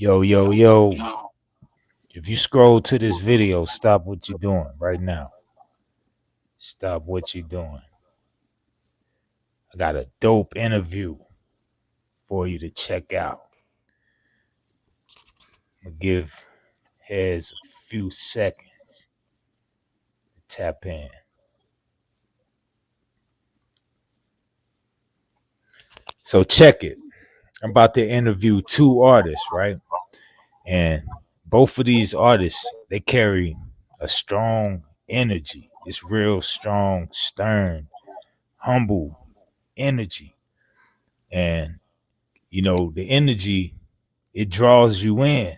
Yo, yo, yo. If you scroll to this video, stop what you're doing right now. Stop what you're doing. I got a dope interview for you to check out. I'm going to give Hez a few seconds to tap in. So check it. I'm about to interview two artists, right? And both of these artists, they carry a strong energy. It's real strong, stern, humble energy. And, the energy, it draws you in.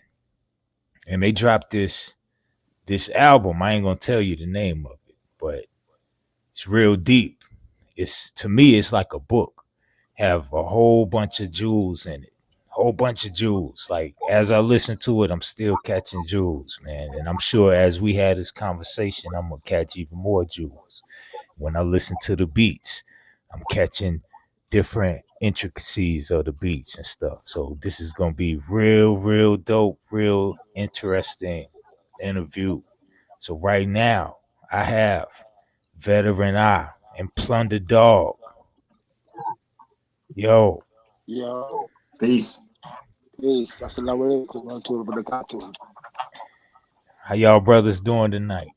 And they dropped this album. I ain't gonna tell you the name of it, but it's real deep. To me, it's like a book. Have a whole bunch of jewels in it. Whole bunch of jewels. Like as I listen to it, I'm still catching jewels, man. And I'm sure as we had this conversation, I'm gonna catch even more jewels. When I listen to the beats, I'm catching different intricacies of the beats and stuff. So this is gonna be real dope, real interesting interview. So right now, I have Veteran Eye and PlunderDawg. Yo. Yo, Peace. peace. Assalamu alaikum wa rahmatullahi wa barakatuh. How y'all brothers doing tonight?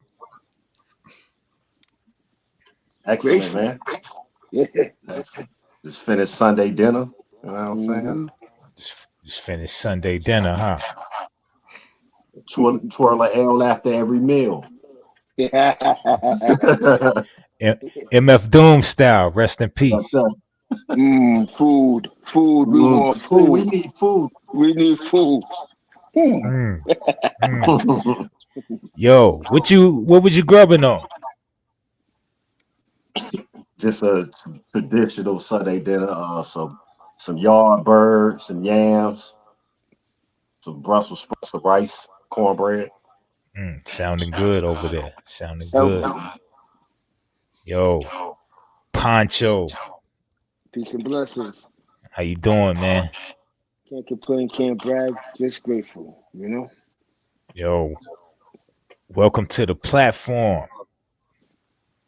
Excellent, Grateful. man. Yeah. Excellent. Just finished Sunday dinner. You know what I'm saying? Just finished Sunday dinner, huh? Twirl a L after every meal. MF Doom style. Rest in peace. Food. We want food. We need food. We need food. Yo, what was you grubbing on? Just a traditional Sunday dinner. Some yard birds, some yams, some Brussels sprouts, some rice, cornbread. Sounding good over there. Sounding good. Yo, Poncho. Peace and blessings. How you doing, man? Can't complain, can't brag, just grateful, Yo, welcome to the platform.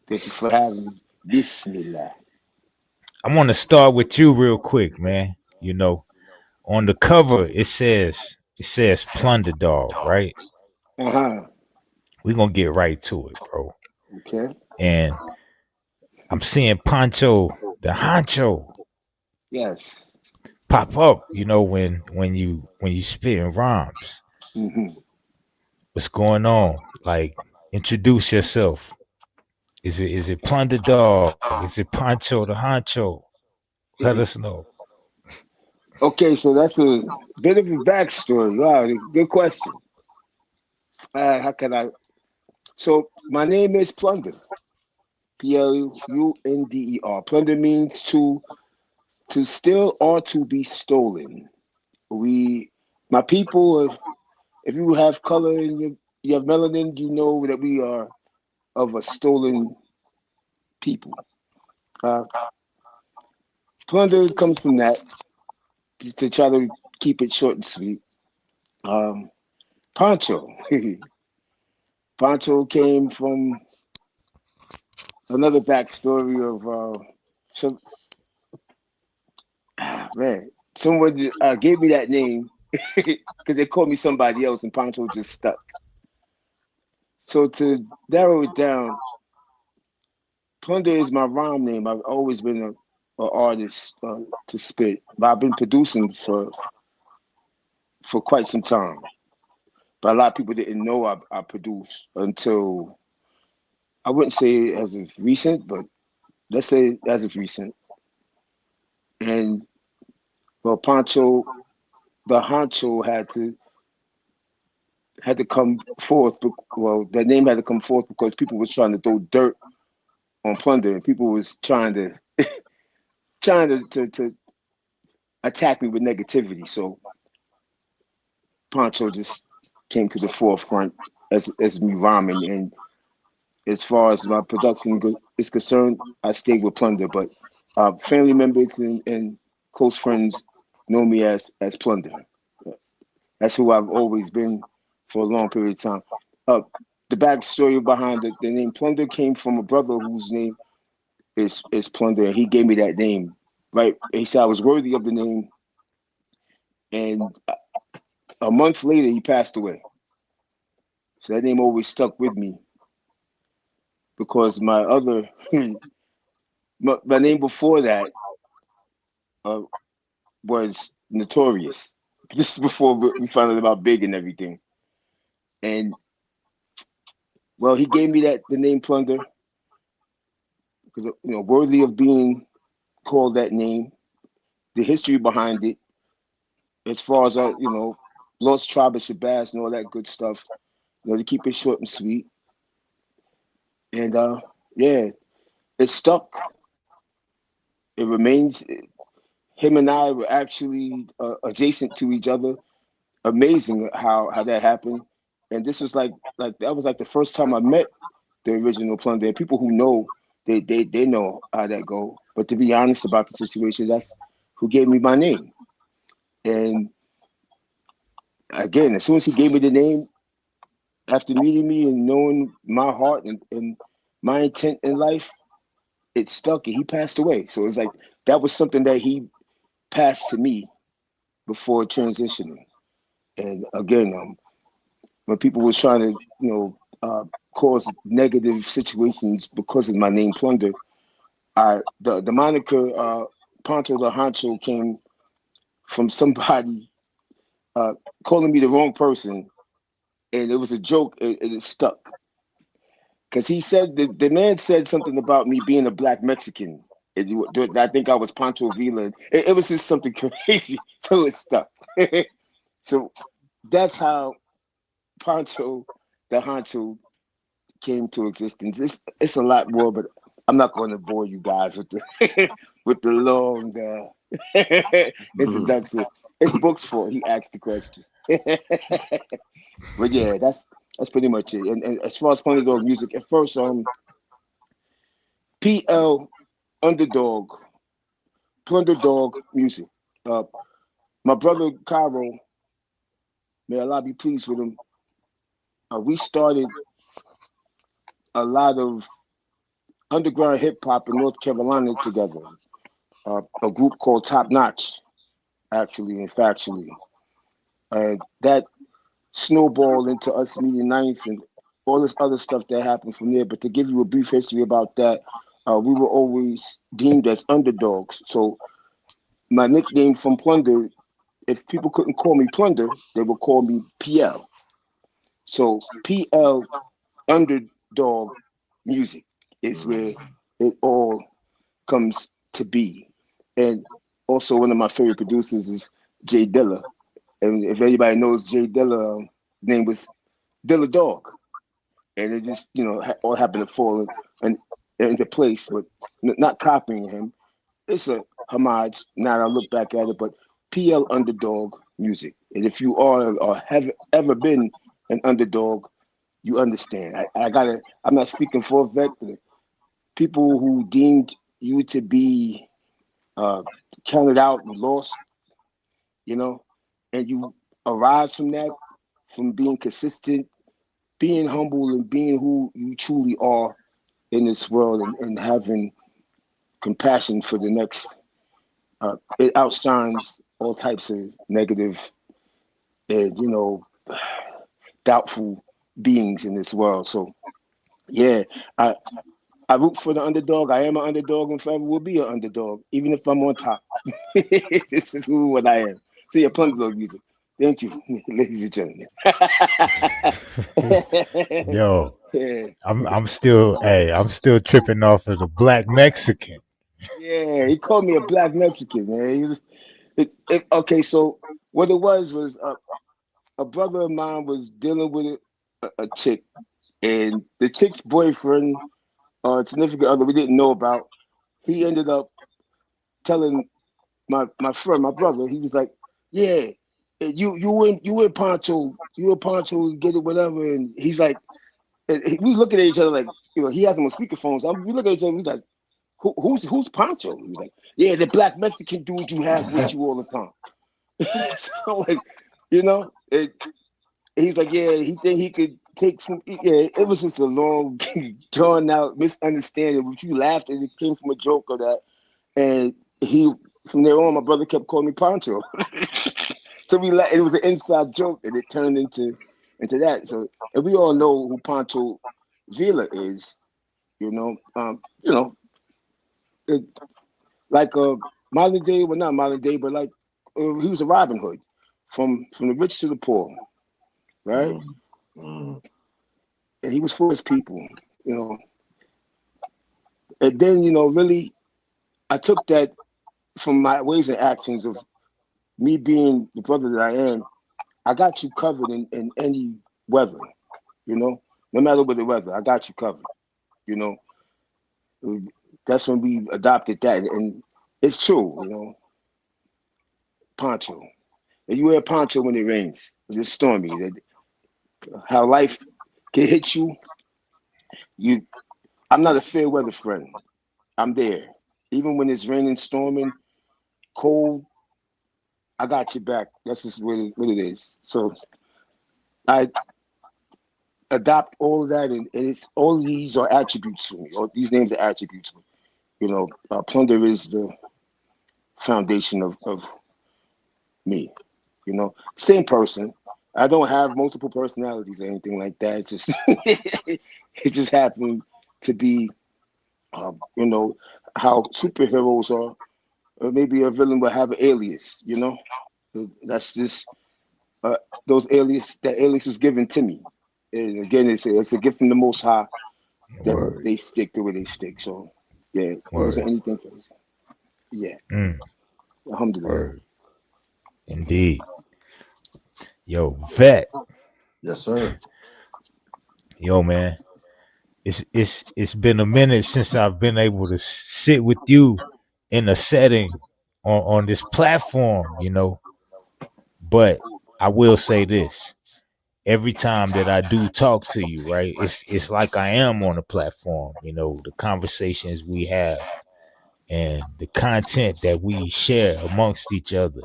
Thank you for having me. Bismillah. I want to start with you real quick, man. On the cover it says PlunderDawg, right? We're gonna get right to it, bro. Okay. And I'm seeing Poncho, the honcho, Yes. pop up, when you spitting rhymes. What's going on? Like, introduce yourself. Is it PlunderDawg? Is it Poncho the honcho? Let us know. Okay, so that's a bit of a backstory. Wow, good question. How can I? So my name is Plunder. Plunder. Plunder means to steal or to be stolen. My people, if you have color in you have melanin, you know that we are of a stolen people. Plunder comes from that, just to try to keep it short and sweet. Pancho. Pancho came from another backstory of someone gave me that name because they called me somebody else and Pancho just stuck. So to narrow it down, Plunder is my rhyme name. I've always been an artist to spit, but I've been producing for quite some time. But a lot of people didn't know I produce until, I wouldn't say as of recent, but let's say as of recent. And well, Pancho, the honcho, had to come forth. Well, that name had to come forth because people was trying to throw dirt on Plunder, and people was trying to to attack me with negativity. So Pancho just came to the forefront as me rhyming. And as far as my production is concerned, I stayed with Plunder, but family members and close friends know me as Plunder. That's who I've always been for a long period of time. Uh, the backstory behind the name Plunder came from a brother whose name is Plunder, and he gave me that name. Right? He said I was worthy of the name, and a month later he passed away. So that name always stuck with me because my other my name before that uh, was Notorious. This is before we found out about Big and everything. And well, he gave me the name Plunder because worthy of being called that name. The history behind it, as far as Lost Tribe of Shabazz and all that good stuff. To keep it short and sweet. And yeah, it stuck. It remains. Him and I were actually adjacent to each other. Amazing how that happened. And this was like that was like the first time I met the original Plunder. And people who know, they know how that go. But to be honest about the situation, that's who gave me my name. And again, as soon as he gave me the name, after meeting me and knowing my heart and my intent in life, it stuck and he passed away. So it's like that was something that he passed to me before transitioning. And again, when people was trying to cause negative situations because of my name Plunder, the moniker Poncho the Honcho came from somebody calling me the wrong person, and it was a joke and it stuck. Because he said the man said something about me being a black Mexican. I think I was Pancho Villa. It was just something crazy, so it stuck. So that's how Pancho the Honcho came to existence. It's a lot more, but I'm not going to bore you guys with the with the long introduction. It's Book's fault. He asked the question. But yeah, that's pretty much it. And as far as PlunderDawg music, at first, PL Underdog, PlunderDawg music. My brother Cairo, may Allah be pleased with him. We started a lot of underground hip hop in North Carolina together. A group called Top Notch, actually and factually. That snowball into us meeting Ninth and all this other stuff that happened from there. But to give you a brief history about that, we were always deemed as underdogs. So my nickname from Plunder, if people couldn't call me Plunder, they would call me PL. So PL Underdog music is where it all comes to be. And also one of my favorite producers is Jay Dilla. And if anybody knows Jay Dilla, name was Dilla Dog. And it just, all happened to fall into place, but not copying him. It's a homage. Now I look back at it, but PL Underdog music. And if you are or have ever been an underdog, you understand. I'm not speaking for a vet, but people who deemed you to be counted out and lost, and you arise from that, from being consistent, being humble, and being who you truly are in this world, and having compassion for the next. It outshines all types of negative and doubtful beings in this world. So yeah, I root for the underdog. I am an underdog and forever will be an underdog, even if I'm on top. This is what I am. So yeah, PlunderDawg music. Thank you, ladies and gentlemen. Yo, Yeah. I'm still tripping off of the black Mexican. Yeah, he called me a black Mexican, man. He was okay. So what it was a brother of mine was dealing with a chick, and the chick's boyfriend, significant other, we didn't know about. He ended up telling my friend, my brother. He was like, "Yeah, you and Poncho, get it, whatever." And he's like, we looking at each other like, he has him on speakerphone. So we look at each other. He's like, who's Poncho? He was like, yeah, the black Mexican dude you have with you all the time. So I'm like, You know, he's like, yeah, he think he could take from. Yeah, it was just a long, drawn out misunderstanding. Which you laughed and it came from a joke of that. And he, from there on, my brother kept calling me Pancho. So it was an inside joke, and it turned into that. So, and we all know who Pancho Villa is. You know, it, like modern day, well, not modern day, but like he was a Robin Hood, from the rich to the poor, right? Mm, mm, And he was for his people, you know. And then, really, I took that from my ways and actions of me being the brother that I am. I got you covered in any weather, no matter what the weather, I got you covered, you know. That's when we adopted that, and it's true, poncho. And you wear a poncho when it rains, when it's stormy. How life can hit you. You, I'm not a fair weather friend. I'm there, even when it's raining, storming, cold. I got your back. That's just what it is. So I adopt all of that, and it's all of these are attributes for me. All these names are attributes. Plunder is the foundation of me. Same person. I don't have multiple personalities or anything like that. It's just it just happened to be, you know, how superheroes are. Or maybe a villain will have an alias. That's just uh, that alias was given to me. And again, it's a gift from the Most High that Word, they stick the way they stick. So yeah, it word, wasn't anything crazy. Yeah, mm, alhamdulillah. word. Indeed. Yo, vet. yes, sir. Yo, man. It's been a minute since I've been able to sit with you in a setting on this platform, But I will say this. Every time that I do talk to you, right, it's like I am on a platform, the conversations we have and the content that we share amongst each other,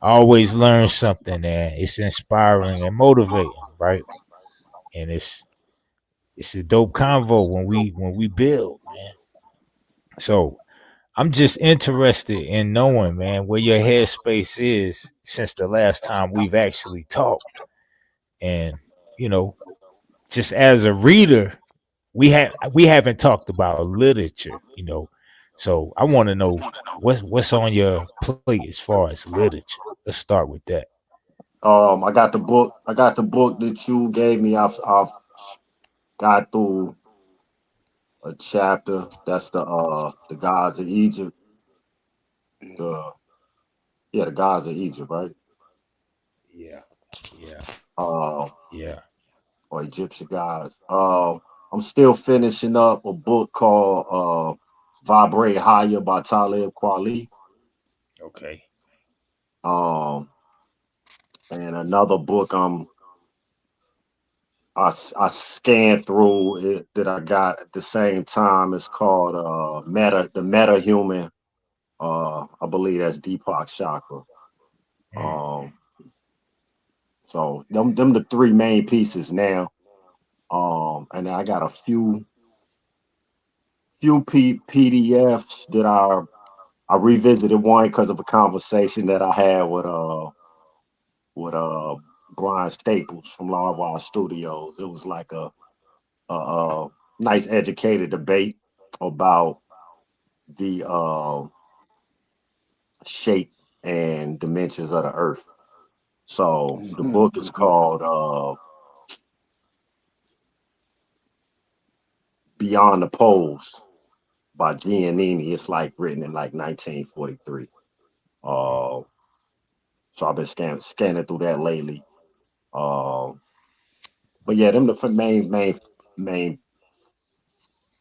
I always learn something and it's inspiring and motivating, right? And it's a dope convo when we build, man. So I'm just interested in knowing, man, where your headspace is since the last time we've actually talked. And, you know, just as a reader, we haven't talked about literature, So I want to know what's on your plate as far as literature. Let's start with that. I got the book. I got the book that you gave me. I've got through a chapter. That's the gods of Egypt. The Yeah, the gods of Egypt, right? Yeah. Yeah. Uh, Yeah. or Egyptian gods. I'm still finishing up a book called "Vibrate Higher" by Talib Kweli. Okay. Um, and another book I scanned through it that I got at the same time. It's called the Meta Human. I believe that's Deepak Chakra. Mm. Um, so them the three main pieces now. And I got a few PDFs that I revisited one because of a conversation that I had with Brian Staples from Larval Studios. It was like a nice educated debate about the shape and dimensions of the earth. So the Mhm, book is mhm. called Beyond the Poles by Giannini. It's like written in like 1943. Uh, so I've been scanning through that lately. Uh, but yeah, them the main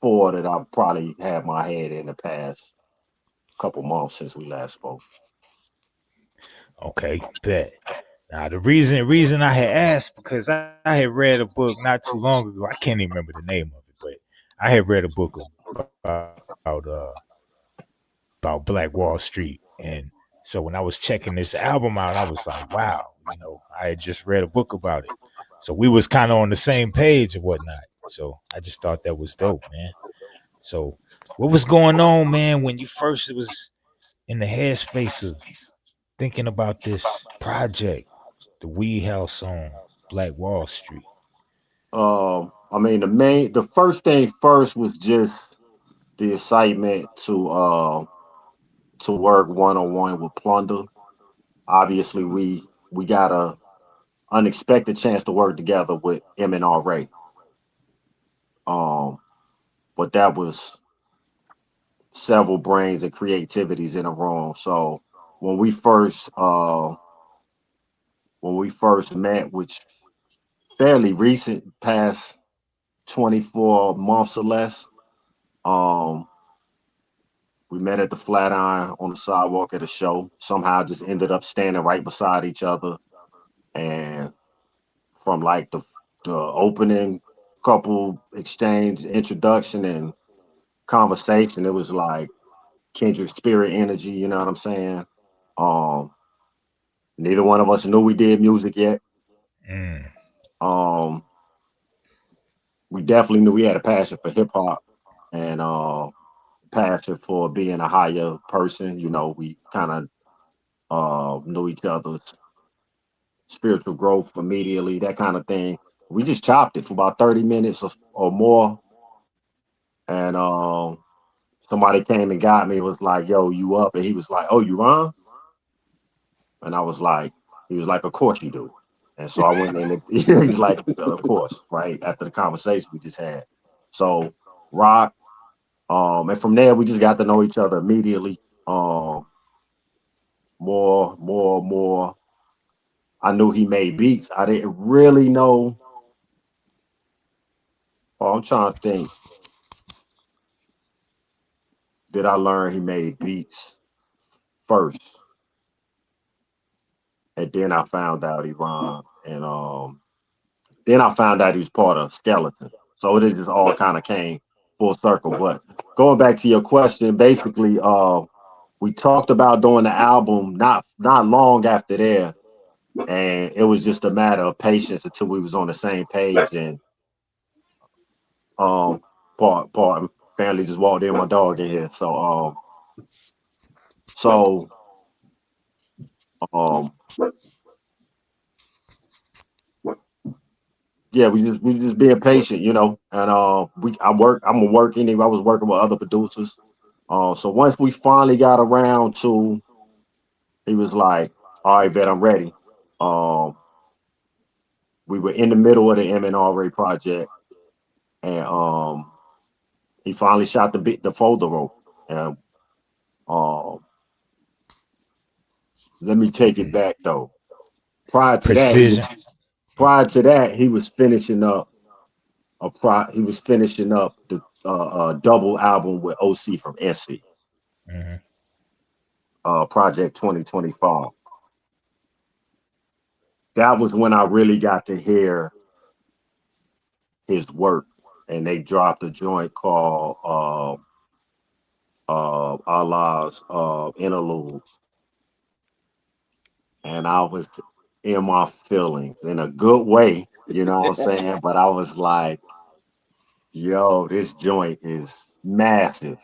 four that I've probably had my head in the past couple months since we last spoke. Okay. Bet. Now the reason I had asked because I had read a book not too long ago. I can't even remember the name of it, but I had read a book about Black Wall Street, and so when I was checking this album out, I was like, wow, I had just read a book about it, so we was kind of on the same page and whatnot. So I just thought that was dope, man. So what was going on, man, when you first was in the headspace of thinking about this project, the Weed House on Black Wall Street? I mean, the first thing first was just the excitement to work one on one with Plunder. Obviously, we got a unexpected chance to work together with MNRA. Um, but that was several brains and creativities in a room. So when we first uh when we first met, which fairly recent, past 24 months or less, um, we met at the Flatiron on the sidewalk at a show. Somehow just ended up standing right beside each other. And from like the opening couple exchange, introduction and conversation, it was like kindred spirit energy, you know what I'm saying? Um, Neither one of us knew we did music yet. Mm. Um, we definitely knew we had a passion for hip hop and passion for being a higher person. You know, we kind of knew each other's spiritual growth immediately, that kind of thing. We just chopped it for about 30 minutes or more. And somebody came and got me, was like, yo, you up? And he was like, oh, you run? And I was like, he was like, of course you do. And so I went in and he's like, of course, right? After the conversation we just had. So rock. And from there we just got to know each other immediately. More. I knew he made beats. I didn't really know. Oh, I'm trying to think. Did I learn he made beats first? And then I found out he rhymed. And then I found out he was part of Skeleton. So it just all kind of came full circle. But going back to your question, basically, we talked about doing the album not long after there, and it was just a matter of patience until we was on the same page. And um, part family just walked in, my dog in here. So um, yeah, we just being patient, you know. And I'm a work anyway. I was working with other producers. So once we finally got around to, he was like, "All right, vet, I'm ready." Um, we were in the middle of the MNRA project, and he finally shot the folder rope. And um, let me take it back though. Prior to that, Precision. he was finishing up he was finishing up the double album with OC from SC, Mm-hmm. Project 2025. That was when I really got to hear his work, and they dropped a joint called Allah's Interlude, and I was in my feelings in a good way, you know what I'm saying? But I was like, yo, this joint is massive.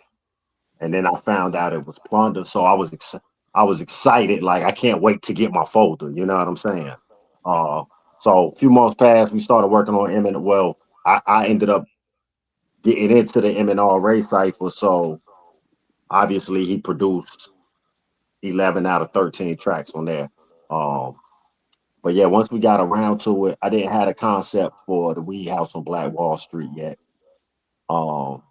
And then I found out it was Plunder, so I was excited, like I can't wait to get my folder, you know what I'm saying? Uh, so a few months passed, we started working on M. Well, I ended up getting into the MNRA cipher, so obviously he produced 11 out of 13 tracks on there. Um, but yeah, once we got around to it, I didn't have a concept for the Weed House on Black Wall Street yet. Um,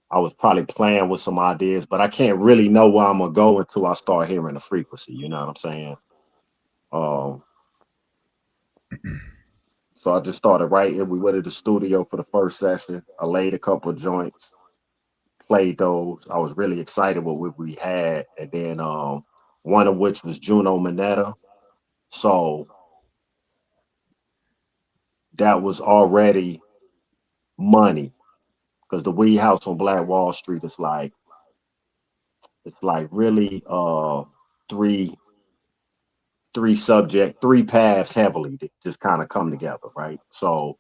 I was probably playing with some ideas, but I can't really know where I'm gonna go until I start hearing the frequency. You know what I'm saying? Um, so I just started writing. We went to the studio for the first session. I laid a couple of joints, played those. I was really excited with what we had, and then one of which was Juno Mineta. So that was already money because the Weed House on Black Wall Street is like really three three paths heavily that just kind of come together, right? So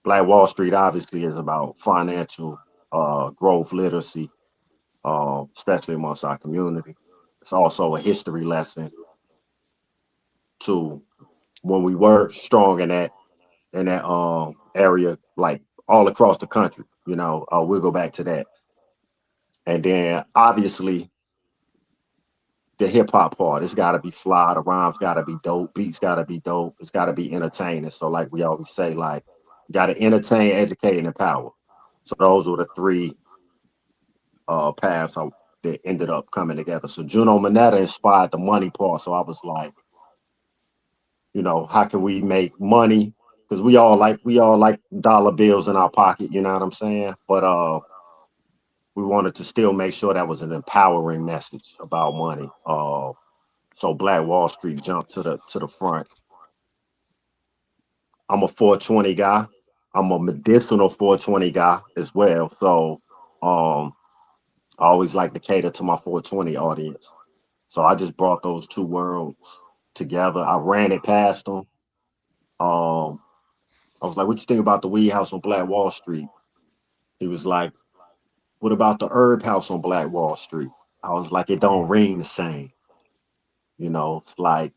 Black Wall Street obviously is about financial growth, literacy, especially amongst our community. It's also a history lesson to when we were strong in that area, like all across the country. You know, we'll go back to that. And then obviously the hip hop part, it's gotta be fly, the rhymes gotta be dope, beats gotta be dope, it's gotta be entertaining. So like we always say, like you gotta entertain, educate, and empower. So those were the three paths that ended up coming together. So Juno Manetta inspired the money part. So I was like, you know, how can we make money? Because we all like dollar bills in our pocket, you know what I'm saying? But we wanted to still make sure that was an empowering message about money. So Black Wall Street jumped to the front. I'm a 420 guy. I'm a medicinal 420 guy as well. So I always like to cater to my 420 audience. So I just brought those two worlds together. I ran it past them. I was like, "What you think about the weed house on Black Wall Street?" He was like, "What about the herb house on Black Wall Street?" I was like, "It don't ring the same." You know, it's like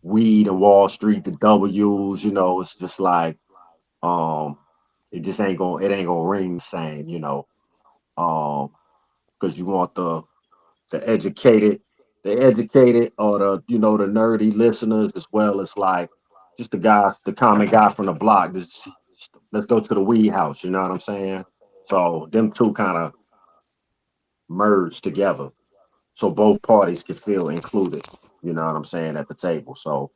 weed and Wall Street, the W's. You know, it's just like it just ain't gonna ring the same. You know, because you want the educated, or the nerdy listeners as well as like just the common guy from the block. Just let's go to the weed house. You know what I'm saying? So them two kind of merged together, so both parties could feel included. You know what I'm saying at the table. So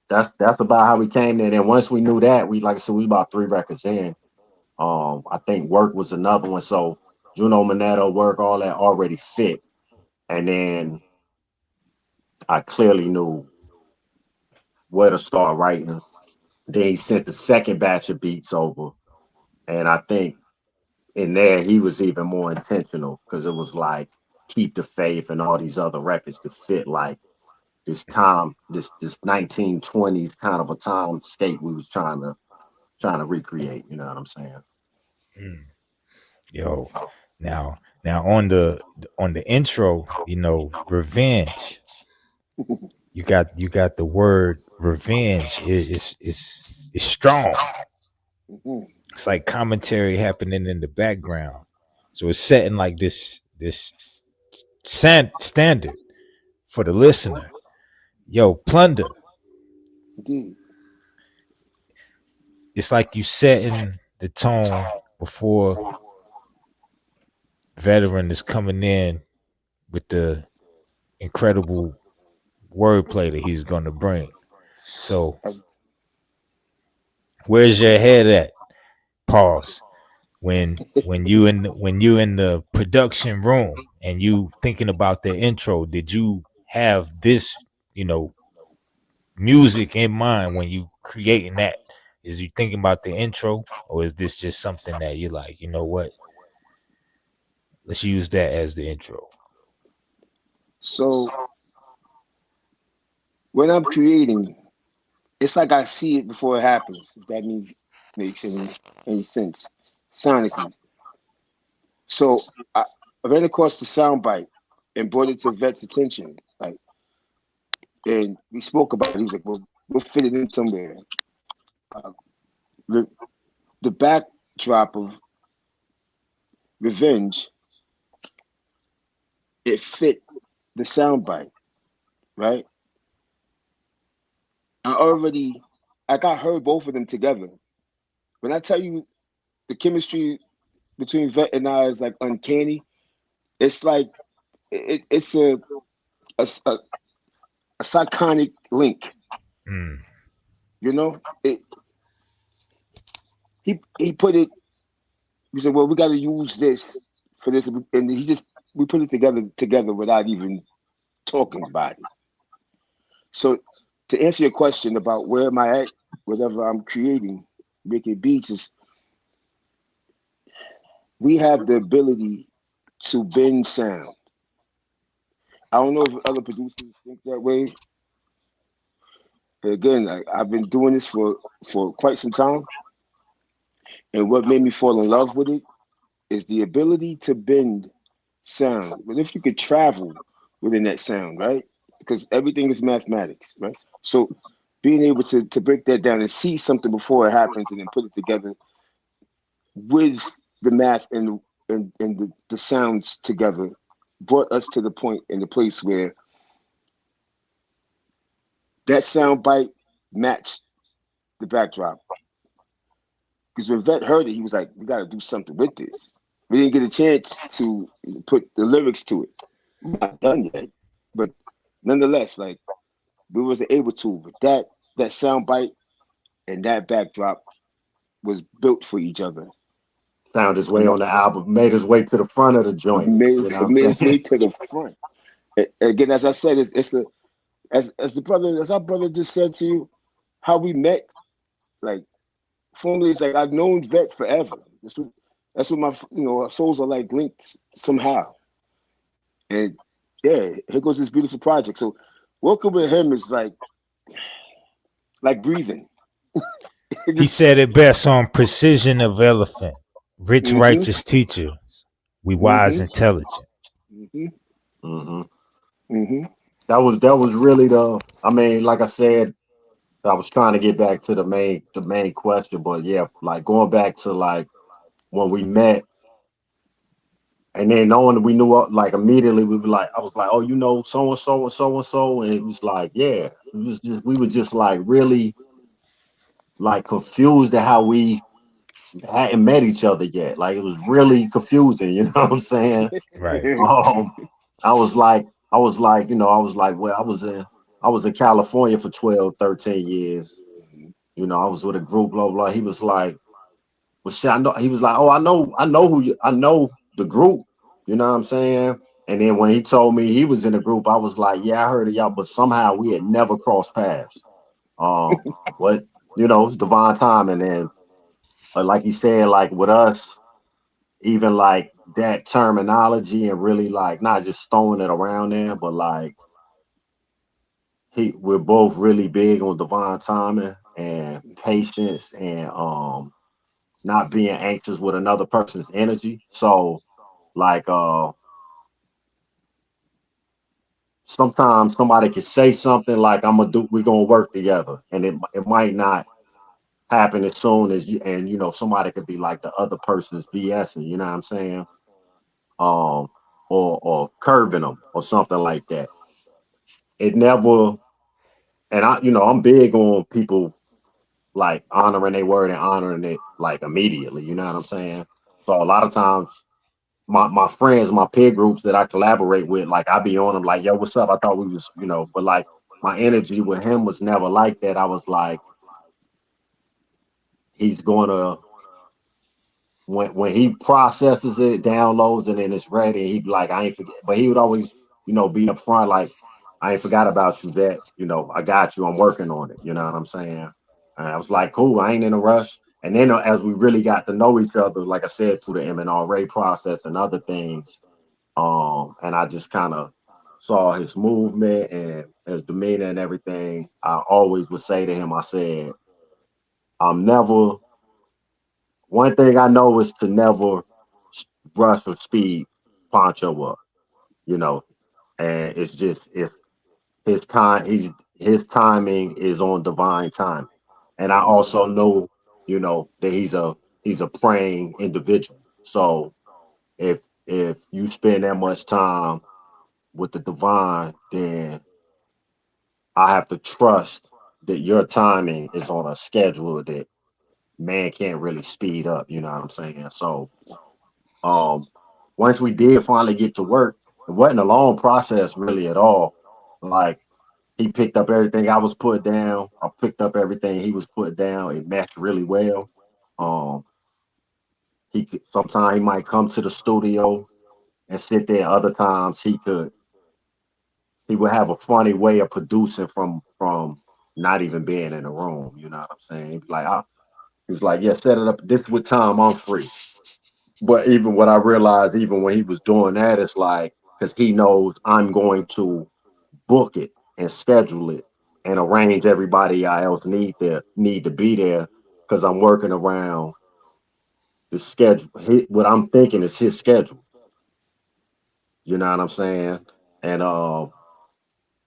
that's about how we came there. And once we knew that, we like I said, we about 3 records in. I think Work was another one. So Juno Manetto, Work, all that already fit. And then I clearly knew where to start writing. Then he sent the second batch of beats over. And I think in there he was even more intentional because it was like Keep the Faith and all these other records to fit like this time, this 1920s kind of a time state we was trying to recreate, you know what I'm saying? Mm. Yo, now on the intro, revenge. You got the word revenge. It's strong. Mhm. It's like commentary happening in the background. So it's setting like this standard for the listener. Yo, plunder. Indeed. It's like you setting the tone before veteran is coming in with the incredible wordplay that he's gonna bring. So where's your head at? Pause. When you in the production room and you thinking about the intro, did you have this, music in mind when you creating that? Is you thinking about the intro, or is this just something that you're like, you know what? Let's use that as the intro. So when I'm creating, it's like I see it before it happens. If that makes any sense sonically. So I ran across the soundbite and brought it to Vet's attention. Like, and we spoke about it. He was like, "Well, we'll fit it in somewhere." Uh, the, the backdrop of Revenge, it fit the soundbite, right? I got heard both of them together. When I tell you the chemistry between Vet and I is like uncanny, it's like it's a, a, a psychonic link. Mm. You know, he put it. He said, "Well, we got to use this for this," and we put it together without even talking about it. So to answer your question about where am I at, whatever I'm creating, making beats is we have the ability to bend sound. I don't know if other producers think that way, Again, I've been doing this for quite some time, and what made me fall in love with it is the ability to bend sound. But if you could travel within that sound, right? Because everything is mathematics, right? So being able to break that down and see something before it happens and then put it together with the math and the sounds together brought us to the point in the place where that sound bite matched the backdrop. Because when Vet heard it, he was like, "We got to do something with this." We didn't get a chance to put the lyrics to it. We're not done yet, but nonetheless, like we wasn't able to. But that sound bite and that backdrop was built for each other, Found his way and on the album, made his way to the front of the joint. You know what it I'm made its way saying? to the front. Again, as I said, it's a as our brother just said to you, how we met. Like formally, it's like I've known Vet forever. That's what my our souls are like linked somehow. And yeah, here goes this beautiful project. So working with him is like breathing. He Just said it best on Precision of Elephant. Rich, mm-hmm, righteous teachers. We wise, mm-hmm, intelligent. mm-hmm, Hmm. mm-hmm, That was really the. I mean, like I said, I was trying to get back to the main question, but yeah, like going back to like when we met, and then knowing that we knew like immediately we were like, I was like, oh, so and so and so and so, and it was like, yeah, it was just we were just like really like confused at how we hadn't met each other yet. Like it was really confusing, you know what I'm saying? Right. Um, well, I was in California for 12, 13 years. I was with a group, blah blah. He was like, well, shit, I know. He was like, oh, I know the group. You know what I'm saying? And then when he told me he was in the group, I was like, yeah, I heard of y'all, but somehow we had never crossed paths. Um, what it's divine timing, and like you said, like with us, even like that terminology and really like not just throwing it around there, but like we're both really big on divine timing and patience and not being anxious with another person's energy. So like sometimes somebody can say something like we're gonna work together, and it might not happen as soon as you, and somebody could be like the other person's BSing, you know what I'm saying? Um or curving them or something like that. It never, and I'm big on people like honoring their word and honoring it like immediately, you know what I'm saying? So a lot of times my friends, my peer groups that I collaborate with, like I be on them like, yo, what's up? I thought we was, but like my energy with him was never like that. I was like, he's gonna when he processes it, downloads it, and it's ready, he'd be like, I ain't forget. But he would always, be upfront, like, I ain't forgot about you, Vet. I got you. I'm working on it. You know what I'm saying? And I was like, cool. I ain't in a rush. And then as we really got to know each other, like I said, through the M&RA process and other things, and I just kind of saw his movement and his demeanor and everything. I always would say to him, I said, I'm never. One thing I know is to never rush or speed Poncho up, you know, and it's just if his timing is on divine timing, and I also know, that he's a praying individual. So if you spend that much time with the divine, then I have to trust that your timing is on a schedule that man can't really speed up. You know what I'm saying? So um, once we did finally get to work, it wasn't a long process really at all. Like he picked up everything I was put down. I picked up everything he was put down. It matched really well. Um, sometimes he might come to the studio and sit there. Other times he would have a funny way of producing from not even being in the room. You know what I'm saying? He was like, yeah, set it up. This is what time I'm free. But even what I realized, even when he was doing that, it's like because he knows I'm going to book it and schedule it. and arrange everybody I else need to be there because I'm working around the schedule. What I'm thinking is his schedule. You know what I'm saying? And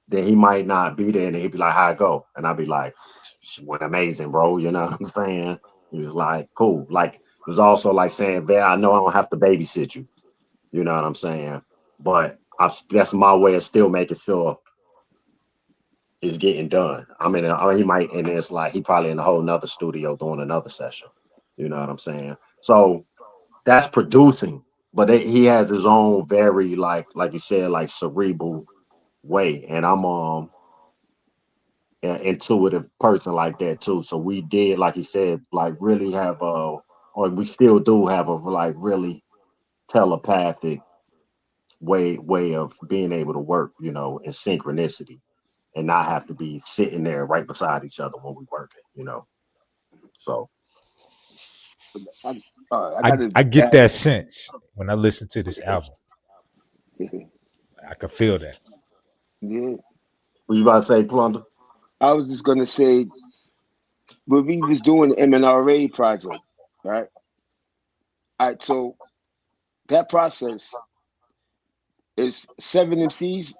then he might not be there, and he'd be like, "How it go?" And I'd be like, "She went amazing, bro." You know what I'm saying? He was like, "Cool." Like it was also like saying, "Man, I know I don't have to babysit you." You know what I'm saying? But that's my way of still making sure it's getting done. He might, and it's like he probably in a whole nother studio doing another session. You know what I'm saying? So that's producing, but he has his own very like you said, like cerebral way, and I'm an intuitive person like that too. So we did, like you said, like really have or we still do have a like really telepathic way of being able to work, you know, in synchronicity and not have to be sitting there right beside each other when we working, you know. So I, I I got to I get add. that sense when I listen to this album. I can feel that. Yeah, what you about to say, Plunder? I was just gonna say when we was doing the MNRA project, right? All right, so that process is 7 MCs.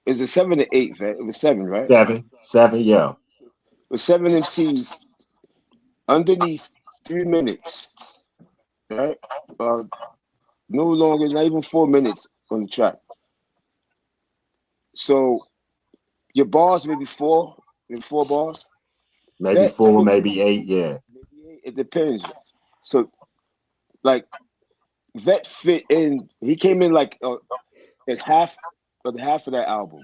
Is it 7 or 8? Right? It was 7, right? Seven, yeah. With 7 MCs underneath 3 minutes, right? Uh, no longer, not even 4 minutes on the track. So your bars maybe maybe 4 bars. Maybe Vet four, fit, maybe eight, yeah. maybe 8. It depends. So like Vet fit in. He came in like at half of that album,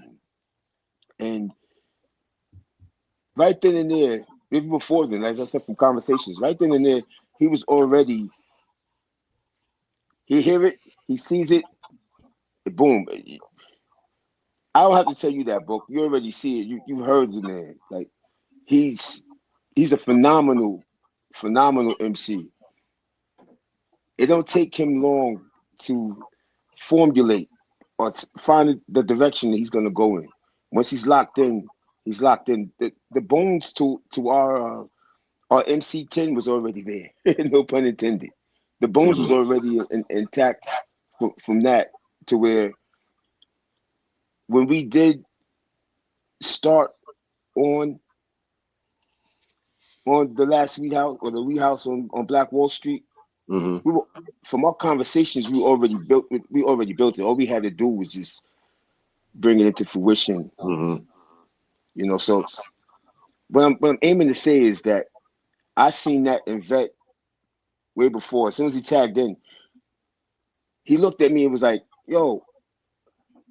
and right then and there, even before then, as I said from conversations, right then and there, he was already. He hear it, he sees it, boom. I don't have to tell you that, book. You already see it. You heard the man. Like he's he's a phenomenal MC. It don't take him long to formulate or find the direction that he's gonna go in. Once he's locked in, he's locked in. The bones to our MC10 was already there. No pun intended. The bones was Mm-hmm. already intact from that to where when we did start on the last Wheat House or the Wheat House on Black Wall Street, Mm-hmm. we were from our conversations we already built it. All we had to do was just bring it into fruition. Mm-hmm. So what I'm aiming to say is that I seen that in Vet way before. As soon as he tagged in, he looked at me and was like, "Yo,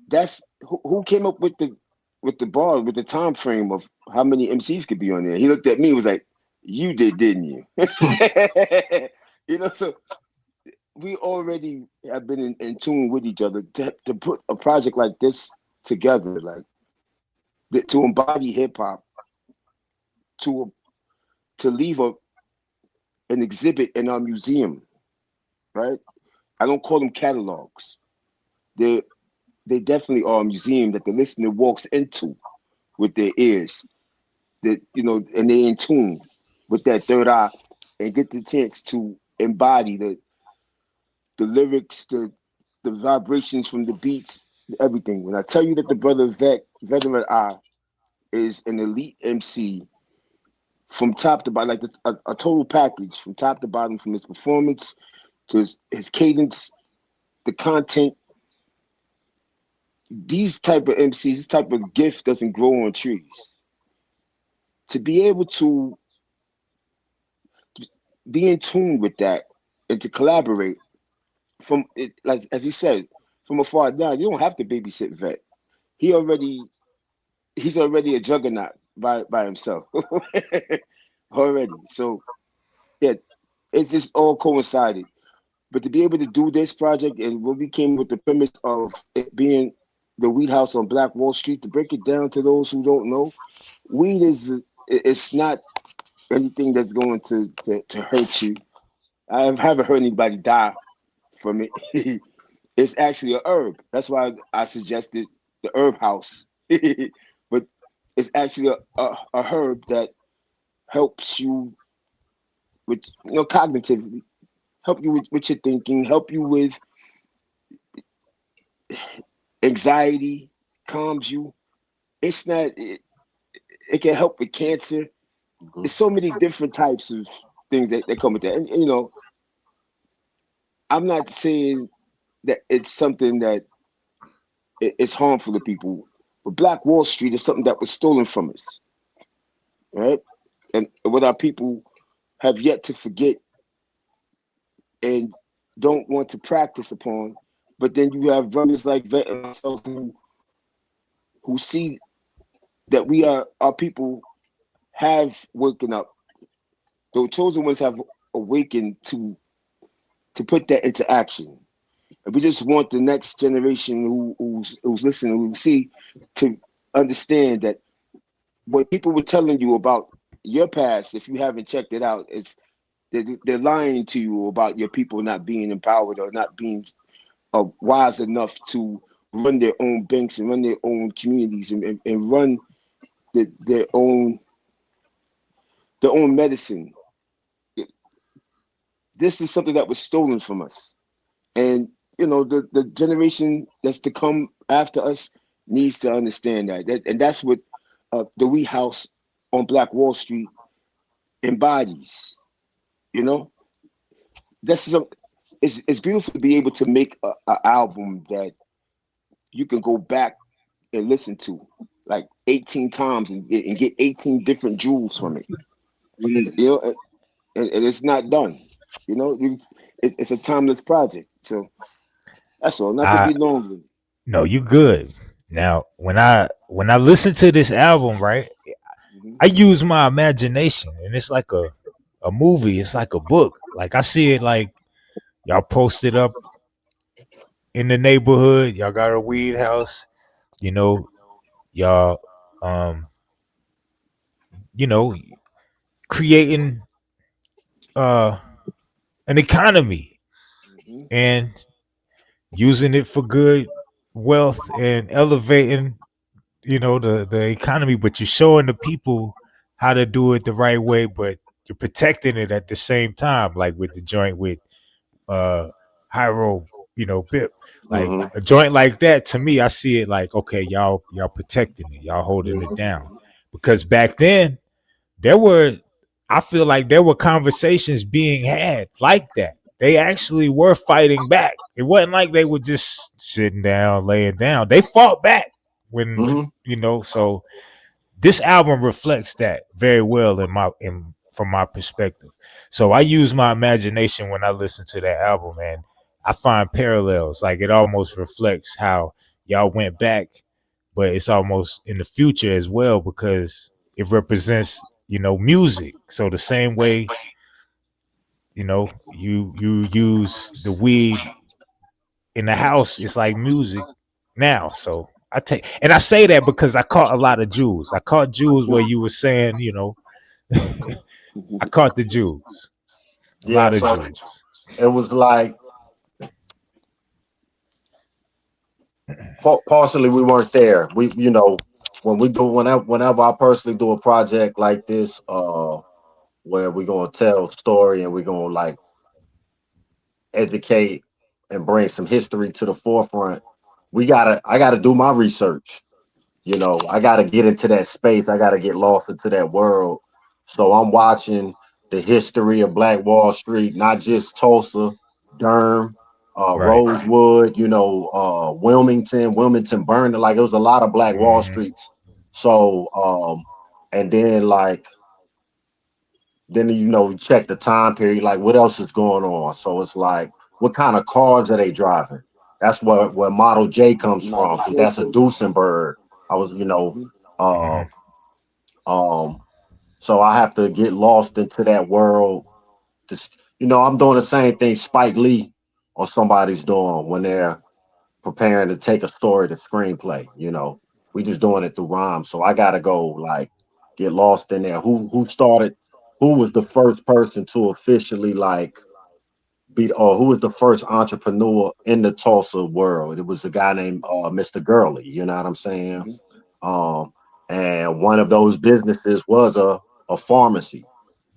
that's who came up with the bar with the time frame of how many MCs could be on there." He looked at me and was like, "You did, didn't you?" So we already have been in tune with each other to put a project like this together, like to embody hip hop, to to leave an exhibit in our museum, right? I don't call them catalogs. They they definitely are a museum that the listener walks into with their ears, that and they're in tune with that third eye and get the chance to embody the lyrics, the vibrations from the beats, everything. When I tell you that the brother Veteran Eye is an elite MC from top to bottom, like a total package from top to bottom, from his performance to his cadence, the content. These type of MCs, this type of gift doesn't grow on trees. To be able to be in tune with that and to collaborate from it, like as he said, from afar down, you don't have to babysit Vet. He already he's already a juggernaut by himself already. So yeah, it's just all coincided. But to be able to do this project and when we came with the premise of it being the Weed House on Black Wall Street, to break it down to those who don't know, weed it's not anything that's going to hurt you. I haven't heard anybody die from it. It's actually a herb. That's why I suggested the herb house. But is actually a herb that helps you with, cognitively, help you with your thinking, help you with anxiety, calms you. It's not. It can help with cancer. Mhm. There's so many different types of things that come with that. And I'm not saying that it's something that is harmful to people. But Black Wall Street is something that was stolen from us, right? And what our people have yet to forget and don't want to practice upon. But then you have brothers like Vet and myself who see that our people have woken up. The chosen ones have awakened to put that into action. And we just want the next generation who's listening, who see, to understand that what people were telling you about your past, if you haven't checked it out, is they're lying to you about your people not being empowered or not being wise enough to run their own banks and run their own communities and run their own medicine. This is something that was stolen from us, and the generation that's to come after us needs to understand and that's what the Wee House on Black Wall Street embodies. You know, this is it's beautiful to be able to make a album that you can go back and listen to like 18 times and get 18 different jewels from it. You know, and it's not done. It's a timeless project. So that's all. Not to I be long. no, you good. Now, when I listen to this album, right, Mm-hmm. I use my imagination, and it's like a movie. It's like a book. Like I see it like y'all posted up in the neighborhood. Y'all got a weed house. You know, y'all, um, you know, creating uh an economy Mm-hmm. and using it for good wealth and elevating, the economy. But you're showing the people how to do it the right way, but you're protecting it at the same time, like with the joint with uh Hyro, Bip. Like Mhm. a joint like that, to me, I see it like, okay, y'all protecting it, y'all holding it Mhm. down. Because back then there were I feel like there were conversations being had like that. They actually were fighting back. It wasn't like they were just sitting down, laying down. They fought back when, Mhm. so this album reflects that very well in from my perspective. So I use my imagination when I listen to that album, and I find parallels. Like it almost reflects how y'all went back, but it's almost in the future as well because it represents, music. So the same way, you use the weed in the house, it's like music now. So I say that because I caught a lot of jewels. I caught jewels where you were saying, I caught the jewels, a Yeah. lot of So jewels. it was like partially we weren't there. When we do whenever I personally do a project like this, where we're gonna tell a story and we're gonna like educate and bring some history to the forefront, I gotta do my research. I got to get into that space. I got to get lost into that world. So I'm watching the history of Black Wall Street, not just Tulsa, Durham, Right. Rosewood, Wilmington, Burn. Like it was a lot of Black Wall Mm-hmm. Streets. So, and then you check the time period, like what else is going on. So it's like, what kind of cars are they driving? That's where Model J comes from, Model because J that's a comes from. Duesenberg. I was, Mm-hmm. uh, Mm-hmm. um, so I have to get lost into that world. Just I'm doing the same thing Spike Lee or somebody's doing when they're preparing to take a story to screenplay. We just doing it through rhyme. So I gotta go like get lost in there. Who was the first person to officially like be, or who was the first entrepreneur in the Tulsa world? It was a guy named Mr. Gurley. You know what I'm saying? Mm-hmm. Um, and one of those businesses was a pharmacy.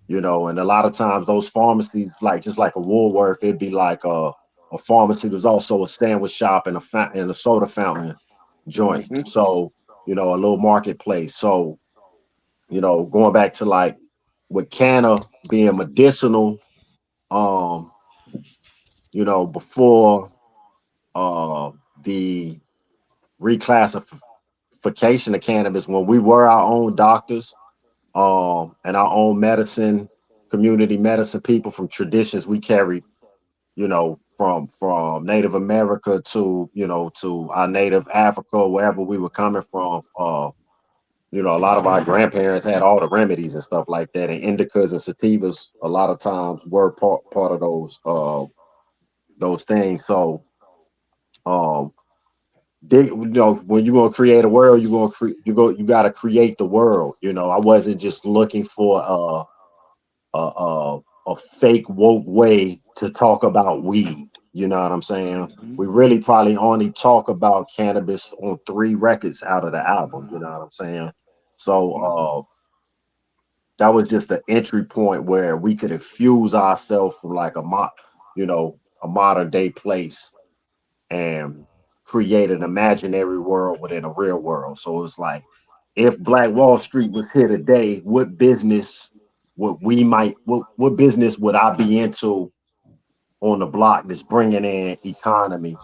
And a lot of times those pharmacies, like just like a Woolworth, it'd be like a pharmacy. There's also a sandwich shop and and a soda fountain joint. Mm-hmm. So a little marketplace. So going back to like with canna being medicinal, um, before the reclassification of cannabis, when we were our own doctors, and our own medicine, community medicine people from traditions we carried, from Native America to to our native Africa, wherever we were coming from. A lot of our grandparents had all the remedies and stuff like that, and indicas and sativas a lot of times were part of those things. So, um, when you're gonna create a world, you gotta create the world. I wasn't just looking for a fake woke way to talk about weed. You know what I'm saying? Mm-hmm. We really probably only talk about cannabis on 3 records out of the album. You know what I'm saying? So Mm-hmm. that was just the entry point where we could infuse ourselves from like a modern day place and create an imaginary world within a real world. So it's like, if Black Wall Street was here today, what business would I be into on the block that's bringing in economy,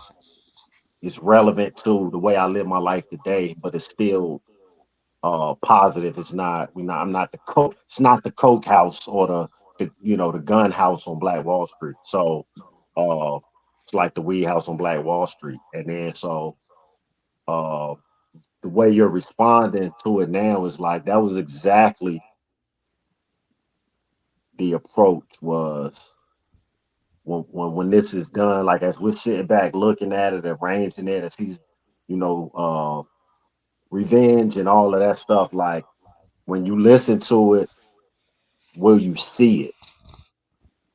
is relevant to the way I live my life today, but it's still positive. It's not, I'm not the coke, it's not the coke house or the gun house on Black Wall Street. So uh it's like the weed house on Black Wall Street. And then so uh the way you're responding to it now is like, that was exactly the approach. Was when this is done, like as we're sitting back looking at it, arranging it, as he's you know revenge and all of that stuff, like when you listen to it, will you see it,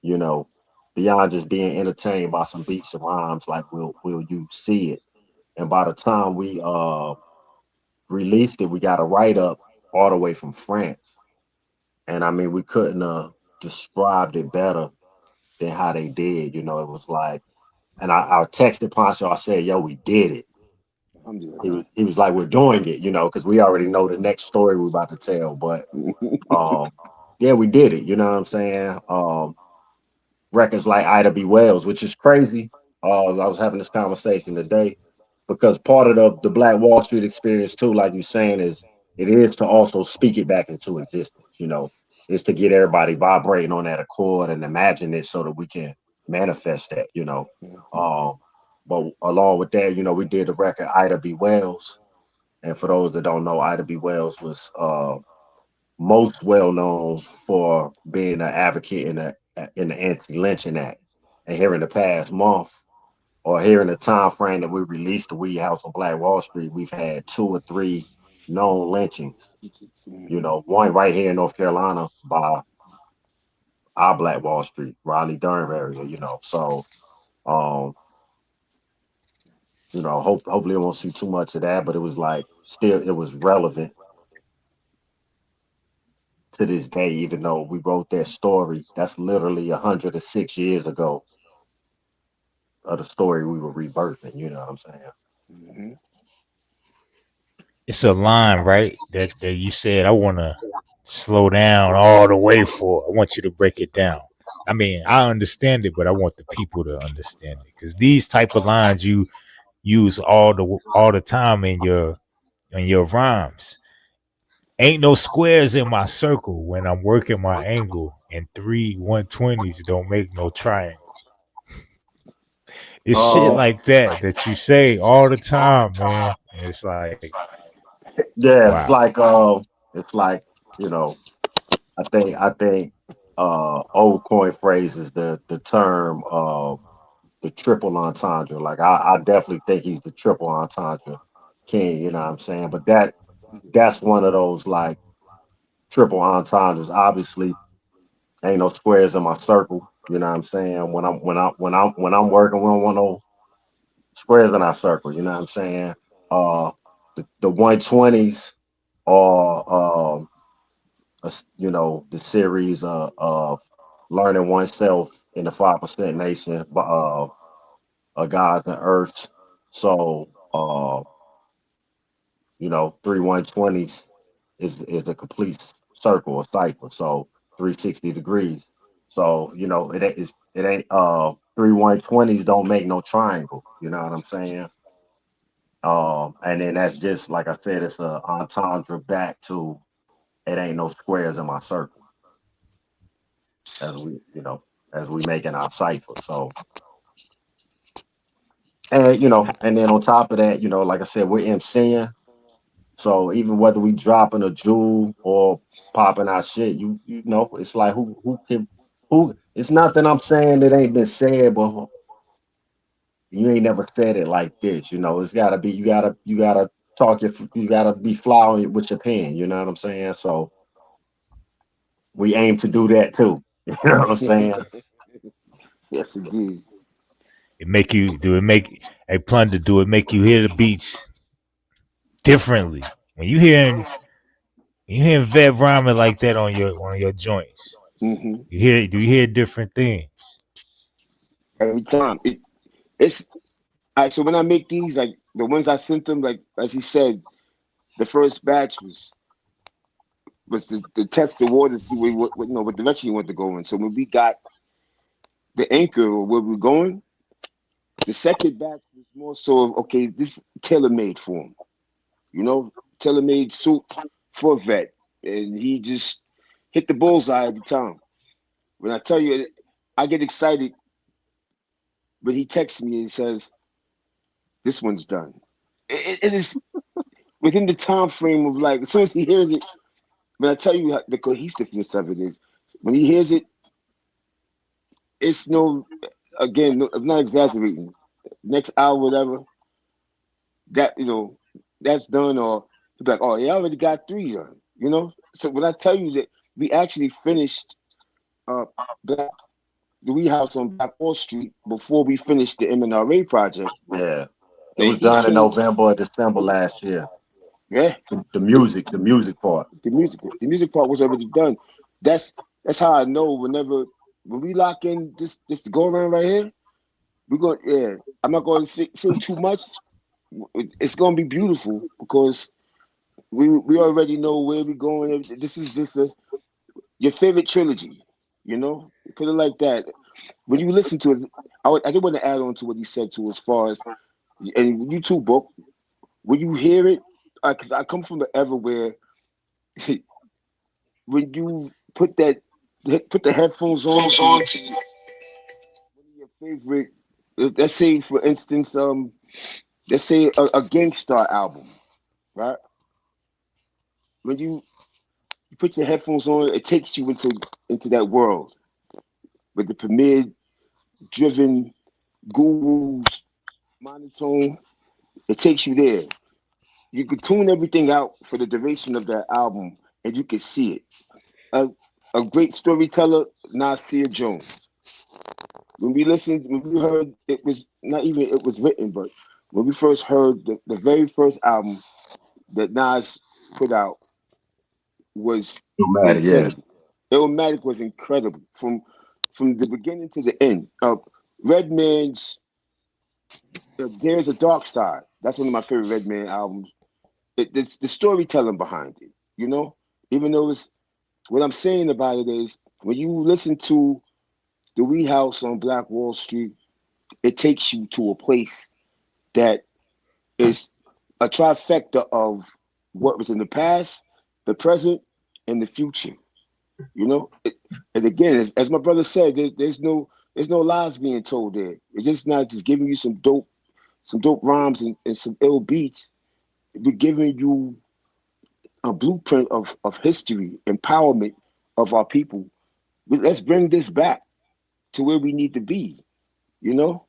you know beyond just being entertained by some beats and rhymes? Like, will you see it? And by the time we released it, we got a write-up all the way from France, and I mean, we couldn't described it better than how they did. It was like, and I texted Poncho. I said, "Yo, we did it." Alhamdulillah. He was like, "We're doing it," because we already know the next story we're about to tell. But um, yeah, we did it. You know what I'm saying? Records like Ida B. Wells, which is crazy. I was having this conversation today, because part of the Black Wall Street experience too, like you're saying, is it is to also speak it back into existence. Is to get everybody vibrating on that accord and imagine it so that we can manifest that. Mhm. Um, but along with that, we did the record Ida B. Wells. And for those that don't know, Ida B. Wells was most well known for being an advocate in the Anti-Lynching Act. And here in the past month, or here in the time frame that we released the Weed House on Black Wall Street, we've had 2 or 3 known lynchings. Mhm. One right here in North Carolina by our Black Wall Street, Raleigh Durham area. So um, hopefully I won't see too much of that, but it was like, still it was relevant to this day, even though we wrote that story. That's literally 106 years ago of the story we were rebirthing. You know what I'm saying? Mhm. It's a line, right? That you said I want to slow down all the way for. I want you to break it down. I mean, I understand it, but I want the people to understand it because these type of lines you use all the time in your rhymes. Ain't no squares in my circle when I'm working my angle, and 3 120s don't make no triangle. It's shit Uh, like that you say all the time, man. And it's like, yeah, wow. it's like, you know, I think old coin phrase is the term the triple entendre. Like, I definitely think he's the triple entendre king. You know what I'm saying? But that's one of those like triple entendres. Obviously, ain't no squares in my circle. You know what I'm saying? When I'm working, we don't want no squares in our circle. You know what I'm saying? Uh, the 120s or you know, the series of learning oneself in the 5% Nation, Gods and Earths. So, you know, 3120s is a complete circle or cipher. So 360 degrees. So, you know, it ain't 3120s don't make no triangle. You know what I'm saying? And then that's just like I said, it's a entendre back to it ain't no squares in my circle as we, you know, as we making our cipher. So, and you know, and then on top of that, you know, like I said, we're MCing. So even whether we dropping a jewel or popping our shit, you know, it's like who can who it's nothing I'm saying that ain't been said, but you ain't never said it like this, you know. It's gotta be you gotta talk you gotta be flowing with your pen, you know what I'm saying? So we aim to do that too. You know what I'm saying? Yes, indeed. It make you do it make a plunder do it make you hear the beats differently when you hearing vet rhyming like that on your joints. Hmm. You hear different things. Every time it's all right. So when I make these, like the ones I sent him, like as he said, the first batch was to test the water to see what you know what direction you want to go in. So when we got the anchor or where we're going, the second batch was more so of okay, this tailor made for him. You know, tailor made suit for a vet, and he just hit the bullseye every time. When I tell you, I get excited when he texts me and says, "This one's done." It is within the time frame of like as soon as he hears it. When I tell you the cohesiveness of it is, when he hears it, it's no. Again, no, I'm not exaggerating. Next hour, whatever that you know, that's done, or he'll be like, "Oh, yeah, I already got three done." You know. So when I tell you that we actually finished uh, Black the Wee House on Black Wall Street before we finished the MNRA project, Yeah. It and was he done in came. November or December last year. Yeah, the The music part. the music part was already done. That's that's how I know when we lock in this go around right here, we're going yeah. I'm not going to say too much. It's going to be beautiful because we already know where we're going. This is just your favorite trilogy, you know. Put it like that. When you listen to it, I did want to add on to what he said too, as far as and you too, book. When you hear it, because I come from the era where when you put the headphones on to one of your favorite, let's say for instance, let's say a Gangstar album, right? When you put your headphones on, it takes you into that world with the premier driven gurus monotone. It takes you there. You could tune everything out for the duration of that album, and you can see it. A, a great storyteller, Nasir Jones. When we heard it was not even it was written, but when we first heard the very first album that Nas put out was No matter, yeah. incredible. Illmatic was incredible from the beginning to the end. Redman's There's a Dark Side. That's one of my favorite Redman albums. It's the storytelling behind it, you know. Even though it's what I'm saying about it is when you listen to the Wee House on Black Wall Street, it takes you to a place that is a trifecta of what was in the past, the present, and the future. You know, and again, as my brother said, there's no lies being told there. It's just not just giving you some dope rhymes and some ill beats. We're giving you a blueprint of history, empowerment of our people. Let's bring this back to where we need to be. You know,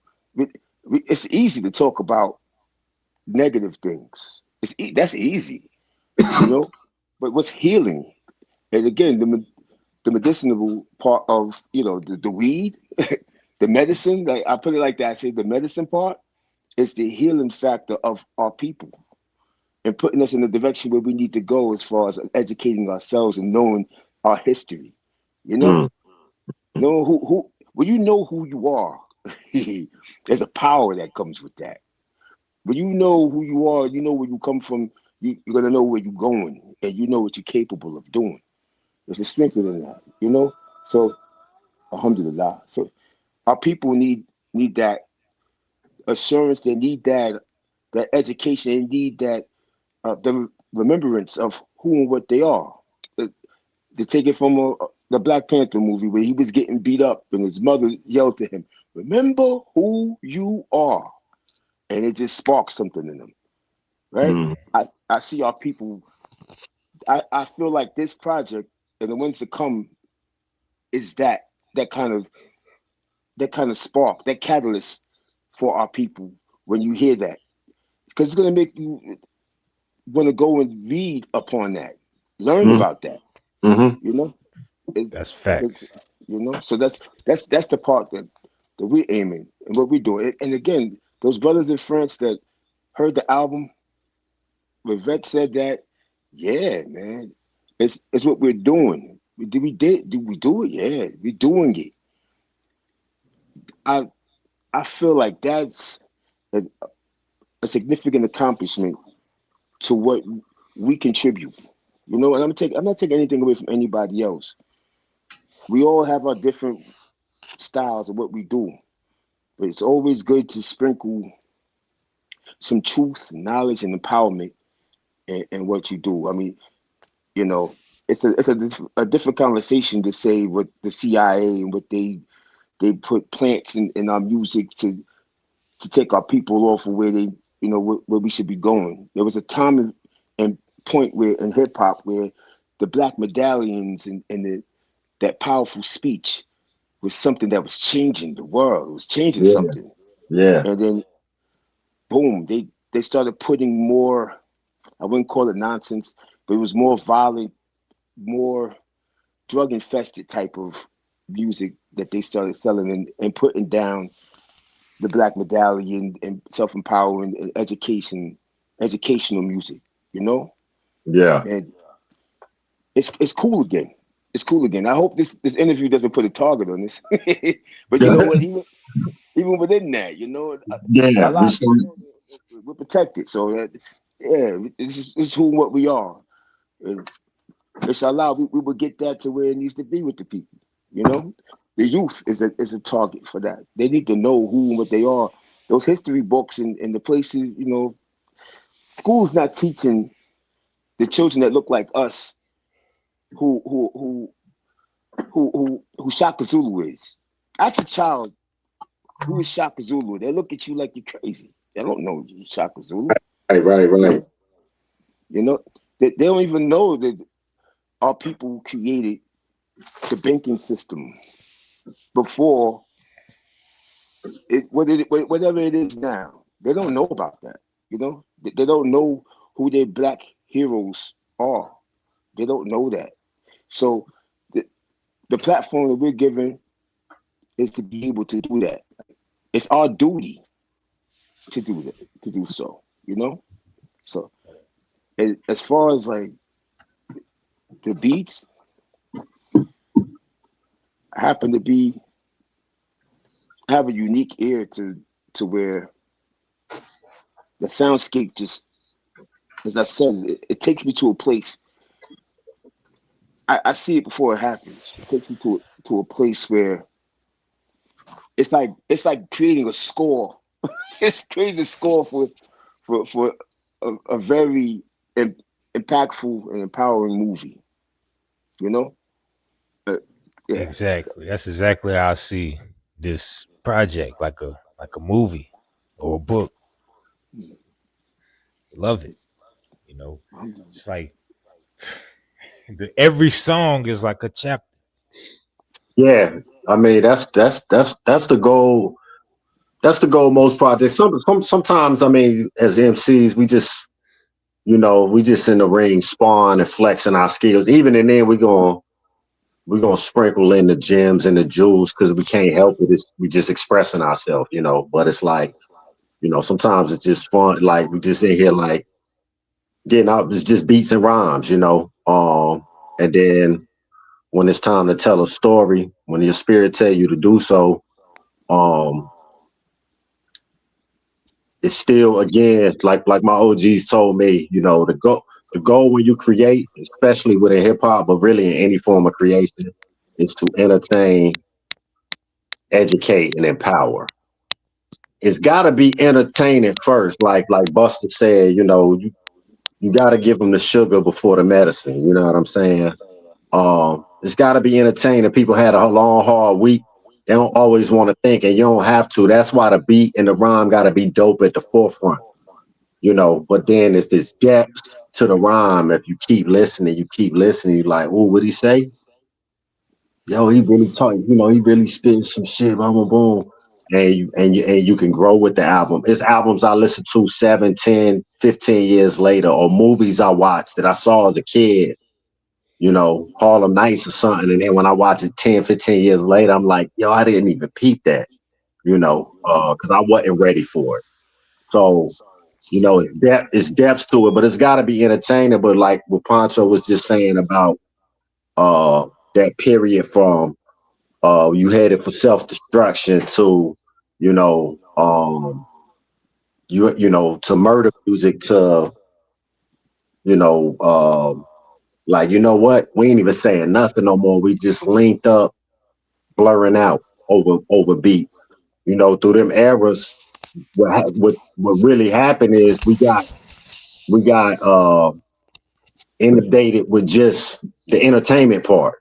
it's easy to talk about negative things. That's easy, you know. But what's healing? And again, the medicinal part of the weed, the medicine. Like I put it like that. I say the medicine part is the healing factor of our people. and putting us in the direction where we need to go as far as educating ourselves and knowing our history. You know, Mm. know who when you know who you are, there's a power that comes with that. When you know who you are, you know where you come from. You're gonna know where you're going, and you know what you're capable of doing. There's a strength in that, you know. So, alhamdulillah. So, our people need that assurance. They need that education. They need that the remembrance of who and what they are. Uh, To take it from the Black Panther movie where he was getting beat up and his mother yelled to him, "Remember who you are," and it just sparked something in them, right? Mm. I see our people. I feel like this project and the ones to come is that kind of that kind of spark, that catalyst for our people when you hear that, because it's gonna make you want to go and read upon that, learn Mm. about that. Mm-hmm. You know, it, That's it's, facts. you know. So that's the part that we're aiming and what we're doing. And again, those brothers in France that heard the album, when Vet said that, yeah, man, it's what we're doing. Did we do it? Yeah, we're doing it. I I feel like that's a, a significant accomplishment to what we contribute. You know, and I'm not taking anything away from anybody else. We all have our different styles of what we do, but it's always good to sprinkle some truth, knowledge, and empowerment in what you do. I mean, you know, it's a different conversation to say what the CIA and what they put plants in our music to take our people off of where they, where we should be going. There was a time and point where in hip hop where the black medallions and that powerful speech was something that was changing the world. It was changing Yeah. something. Yeah. And then boom, they started putting more, I wouldn't call it nonsense, but it was more violent, more drug infested type of music that they started selling and putting down the black medallion and self-empowering and educational music, you know? Yeah. And it's cool again. It's cool again. I hope this interview doesn't put a target on this. But you know what? Even within that, a Yeah. lot of people know that we're protected. So that, yeah, this is who and what we are. And inshallah, we will get that to where it needs to be with the people. You know, the youth is a target for that. They need to know who and what they are. Those history books and the places, school's not teaching the children that look like us who who Shaka Zulu is. Ask a child who is Shaka Zulu. They look at you like you're crazy. They don't know you Shaka Zulu. Right. Right. Right. You know, they don't even know that our people created the banking system before whatever it is now. They don't know about that. They don't know who their black heroes are. They don't know that. So the, the platform that we're given is to be able to do that. It's our duty to do that, to do so. So as far as like the beats, I happen to be have a unique ear to where the soundscape just, as I said, it takes me to a place. I see it before it happens. It takes me to a place where it's like creating a score. It's creating a score for a very impactful and empowering movie. You know, uh, yeah, Exactly. That's exactly how I see this project, like a movie or a book. Love it. You know, it's like every song is like a chapter. Yeah. I mean, that's the goal. That's the goal. Of most projects. Sometimes, I mean, as MCs, we just in the ring, spawn and flexing our skills. Even and then, we're gonna sprinkle in the gems and the jewels because we can't help it. We just expressing ourselves. But it's like, sometimes it's just fun. Like we just in here, like getting out, it's just beats and rhymes, you know. And then when it's time to tell a story, when your spirit tell you to do so, it's still, again, like my OGs told me, you know, the goal when you create, especially within hip hop, but really in any form of creation, is to entertain, educate, and empower. It's got to be entertaining first, like Buster said. You know, you got to give them the sugar before the medicine. You know what I'm saying? It's got to be entertaining. People had a long, hard week. They don't always want to think, and you don't have to. That's why the beat and the rhyme got to be dope at the forefront. You know, but then if it's depth to the rhyme, if you keep listening, you're like, oh, what'd he say? Yo, he really talking, you know, he really spitting some shit, boom, boom. And you can grow with the album. It's albums I listen to 7, 10, 15 years later, or movies I watched that I saw as a kid, you know, Harlem Nights or something. And then when I watch it 10, 15 years later, I'm like, yo, I didn't even peep that, you know, because I wasn't ready for it. So, you know, it's depth to it, but it's got to be entertaining. But like what Poncho was just saying about that period from you headed for self-destruction to, you know, you know, to murder music to, you know, like, you know what? We ain't even saying nothing no more. We just linked up, blurring out over beats. You know, through them eras, what really happened is we got inundated with just the entertainment part.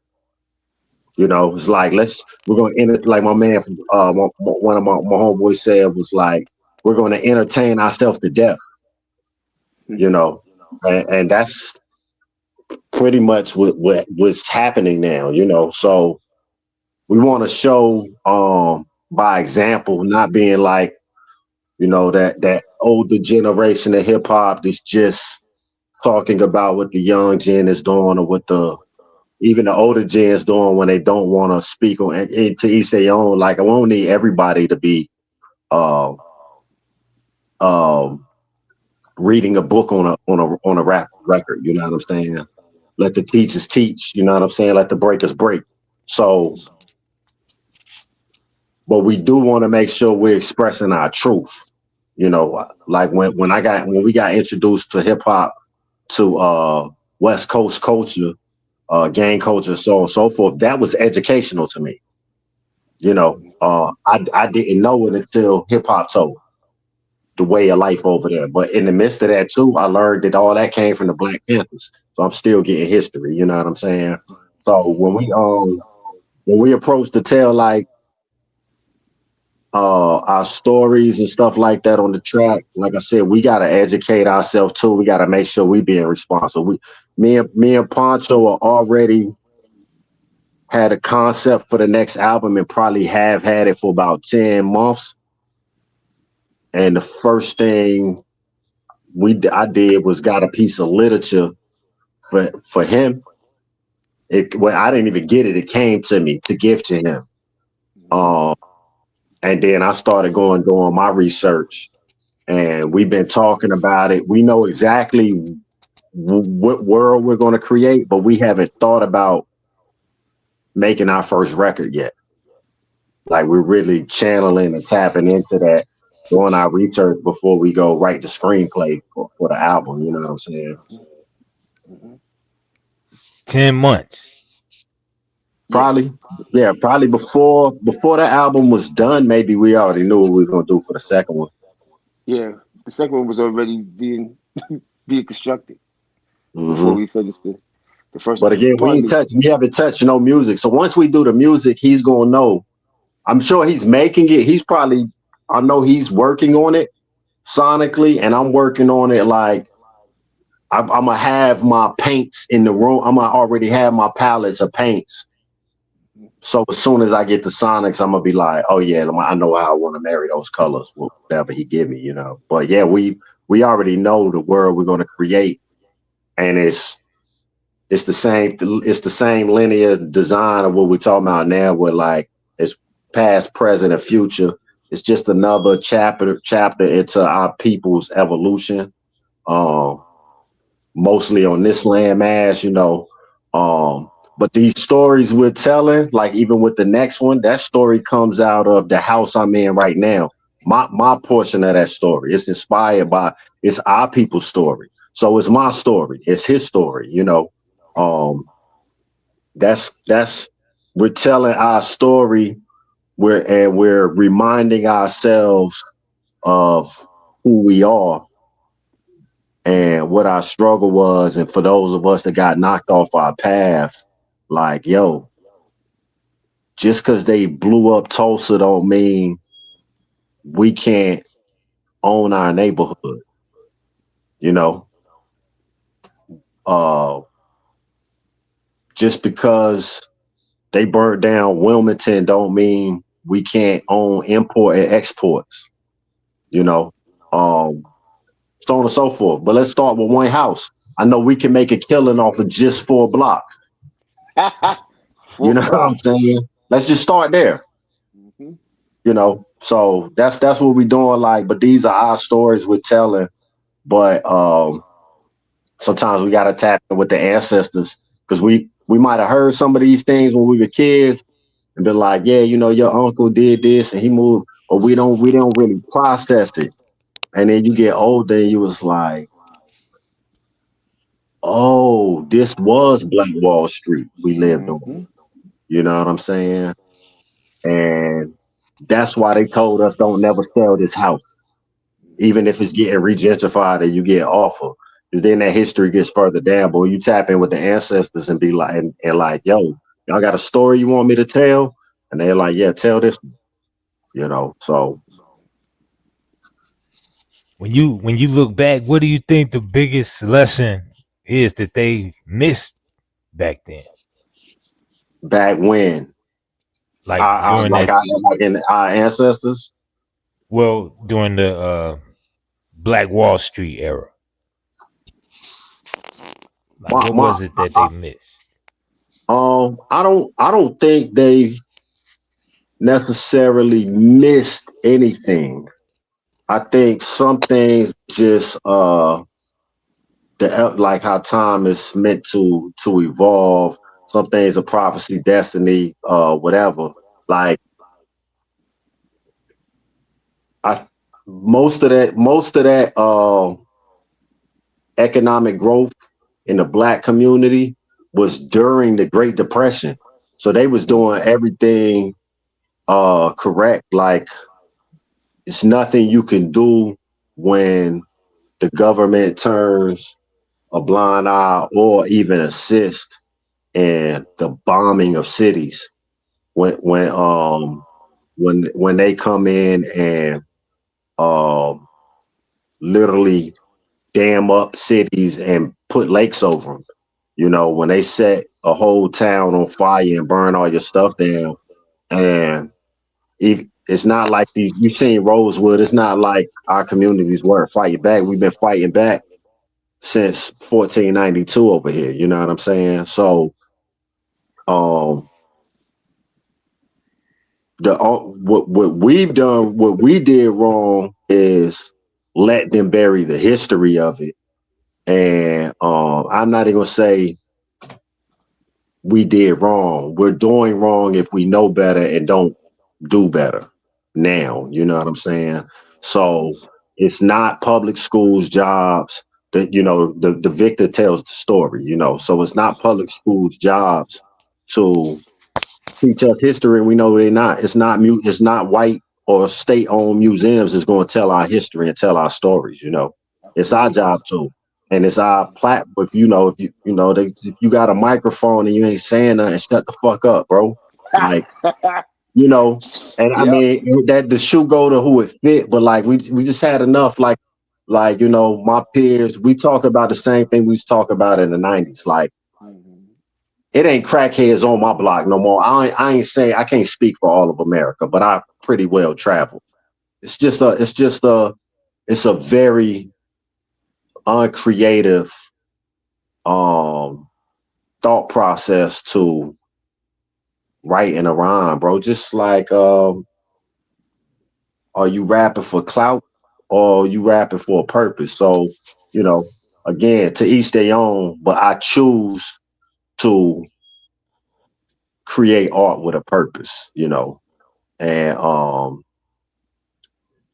You know, it's like we're gonna like my man from one of my homeboys said was like, we're gonna entertain ourselves to death. You know, and that's pretty much what's happening now. You know, so we want to show by example, not being like, you know, that older generation of hip hop that's just talking about what the young gen is doing or what even the older gens doing when they don't want to speak on to each their own. Like, I won't need everybody to be reading a book on a rap record. You know what I'm saying? Let the teachers teach. You know what I'm saying? Let the breakers break. So, but we do want to make sure we're expressing our truth. You know, like when we got introduced to hip hop, to West Coast culture, gang culture, so on and so forth, that was educational to me. You know, I didn't know it until hip hop told the way of life over there. But in the midst of that too, I learned that all that came from the Black Panthers. So I'm still getting history. You know what I'm saying? So when we approach to tell like our stories and stuff like that on the track, like I said, we gotta educate ourselves too. We gotta make sure we being responsible. Me and Poncho are already had a concept for the next album and probably have had it for about 10 months. And the first thing I did was got a piece of literature for him. I didn't even get it. It came to me to give to him. And then I started doing my research, and we've been talking about it. We know exactly what world we're going to create, but we haven't thought about making our first record yet. Like, we're really channeling and tapping into that, doing our research before we go write the screenplay for the album. You know what I'm saying? 10 months. Probably before the album was done, maybe we already knew what we were going to do for the second one. Yeah, the second one was already being constructed before we finished the first. But again, we haven't touched no music. So once we do the music, he's gonna know. I'm sure he's making it. I know he's working on it sonically, and I'm working on it. Like, I'm gonna have my paints in the room. I'm gonna already have my palettes of paints. So as soon as I get the sonics, I'm gonna be like, oh yeah, I know how I want to marry those colors, whatever he give me, you know. But yeah, we already know the world we're gonna create, and it's the same linear design of what we're talking about now, where like it's past, present, and future. It's just another chapter into our people's evolution. mostly on this landmass, you know. But these stories we're telling, like even with the next one, that story comes out of the house I'm in right now. My portion of that story. It's inspired by it's our people's story. So it's my story. It's his story, you know. Um, that's we're telling our story. We're reminding ourselves of who we are and what our struggle was. And for those of us that got knocked off our path, like, yo, just because they blew up Tulsa don't mean we can't own our neighborhood, you know? Uh, just because they burnt down Wilmington don't mean we can't own import and exports, you know? Um, so on and so forth. But let's start with one house. I know we can make a killing off of just 4 blocks. You Four know what I'm blocks. saying? Let's just start there. Mm-hmm. You know, so that's what we're doing. Like, but these are our stories we're telling. But sometimes we gotta tap in with the ancestors because we might have heard some of these things when we were kids and been like, yeah, you know, your uncle did this and he moved, or we don't really process it. And then you get older and you was like, oh, this was Black Wall Street we lived on. Mm-hmm. You know what I'm saying? And that's why they told us don't never sell this house, even if it's getting regentrified and you get offer. Because then that history gets further down. But you tap in with the ancestors and be like, and like, yo, y'all got a story you want me to tell? And they're like, yeah, tell this one, you know. So When you look back, what do you think the biggest lesson is that they missed back then? back when Like during that, like in our ancestors, well, during the Black Wall Street era. Like my, what my was it that they missed? I don't think they necessarily missed anything. I think some things just like how time is meant to evolve. Some things are prophecy, destiny, whatever. Like I most of that economic growth in the black community was during the Great Depression. So they was doing everything correct. Like it's nothing you can do when the government turns a blind eye or even assist in the bombing of cities when they come in and um literally dam up cities and put lakes over them. You know, when they set a whole town on fire and burn all your stuff down, and it's not like these. You've seen Rosewood. It's not like our communities weren't fighting back. We've been fighting back since 1492 over here. You know what I'm saying? So, um, what we've done, what we did wrong is let them bury the history of it. And I'm not even gonna say we did wrong. We're doing wrong if we know better and don't do better now. You know what I'm saying? So it's not public schools jobs that, you know, the victor tells the story, you know. So it's not public schools jobs to teach us history, and we know they're not. It's not white or state-owned museums that's going to tell our history and tell our stories. You know, it's our Absolutely. job too, and it's our platform. If you got a microphone and you ain't saying nothing, shut the fuck up, bro. Like you know, and I Yep. mean that the shoe go to who it fit, but like we just had enough. Like you know, my peers, we talk about the same thing we was talking about in the '90s. Like Mhm. it ain't crackheads on my block no more. I ain't saying I can't speak for all of America, but I pretty well travel. It's a very uncreative um thought process to write in a rhyme, bro. Just like are you rapping for clout or are you rapping for a purpose? So, you know, again, to each their own, but I choose to create art with a purpose, and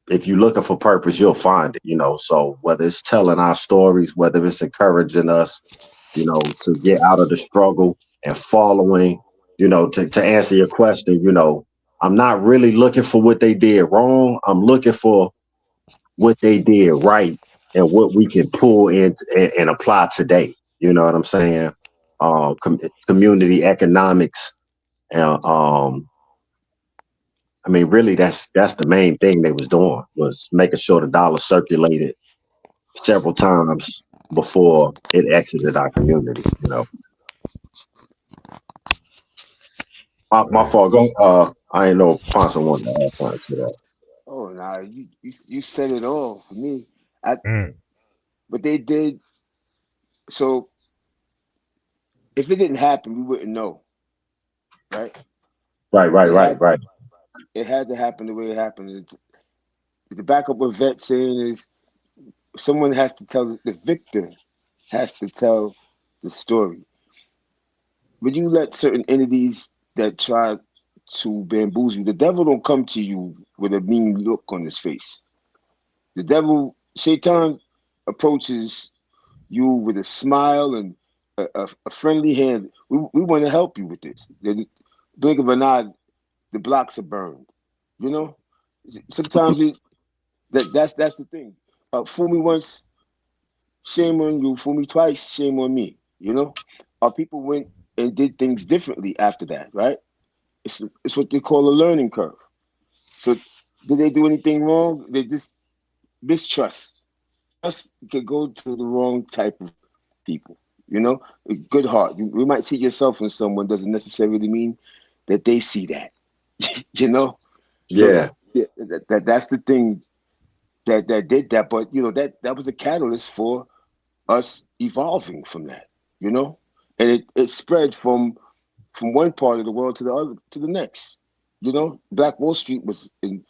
if you're looking for purpose, you'll find it. So whether it's telling our stories, whether it's encouraging us, to get out of the struggle and following, to answer your question, I'm not really looking for what they did wrong. I'm looking for what they did right and what we can pull in and apply today. You know what I'm saying? Community economics. I mean, really, that's the main thing they was doing, was making sure the dollar circulated several times before it exited our community. My Right. fault. Go. I ain't know Ponce wanted to add something to that. Oh, nah, you said it all for me. I Mm. But they did. So if it didn't happen, we wouldn't know, right? Right, right, It right, had right. it had to happen the way it happened. The backup with Vet saying is someone has to tell, the victor has to tell the story. When you let certain entities that try to bamboozle, the devil don't come to you with a mean look on his face. The devil, Shaitan, approaches you with a smile and a friendly hand. We want to help you with this. The blink of an eye, the blocks are burned. You know, sometimes that's the thing. Fool me once, shame on you. Fool me twice, shame on me. Our people went and did things differently after that, right? It's what they call a learning curve. So, did they do anything wrong? They just mistrust. Trust could go to the wrong type of people. A good heart. You might see yourself in someone doesn't necessarily mean that they see that. you know. So Yeah, yeah, that's the thing that did that. But that was a catalyst for us evolving from that. You know, and it spread from one part of the world to the other to the next. Black Wall Street was in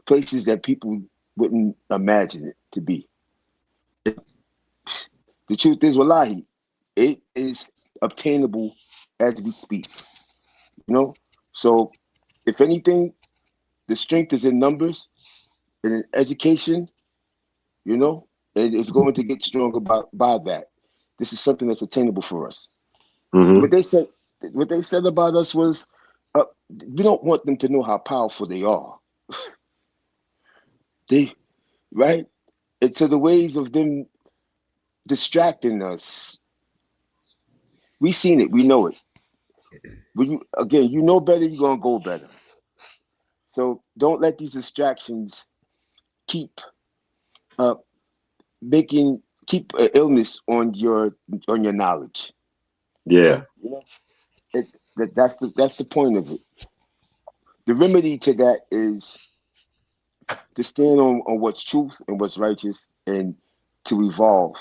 places that people wouldn't imagine it to be. It, the truth is, wallahi, it is obtainable as we speak. You know, so if anything, the strength is in numbers and in education. You know, and it's going to get stronger by that. This is something that's attainable for us. hmm What they said, what they said about us was, we don't want them to know how powerful they are. They right, and so the ways of them distracting us, we seen it, we know it. When you again, you know better, you're gonna go better. So don't let these distractions keep uh making keep illness on your knowledge. yeah, You know, that's the point of it. The remedy to that is to stand on what's truth and what's righteous and to evolve.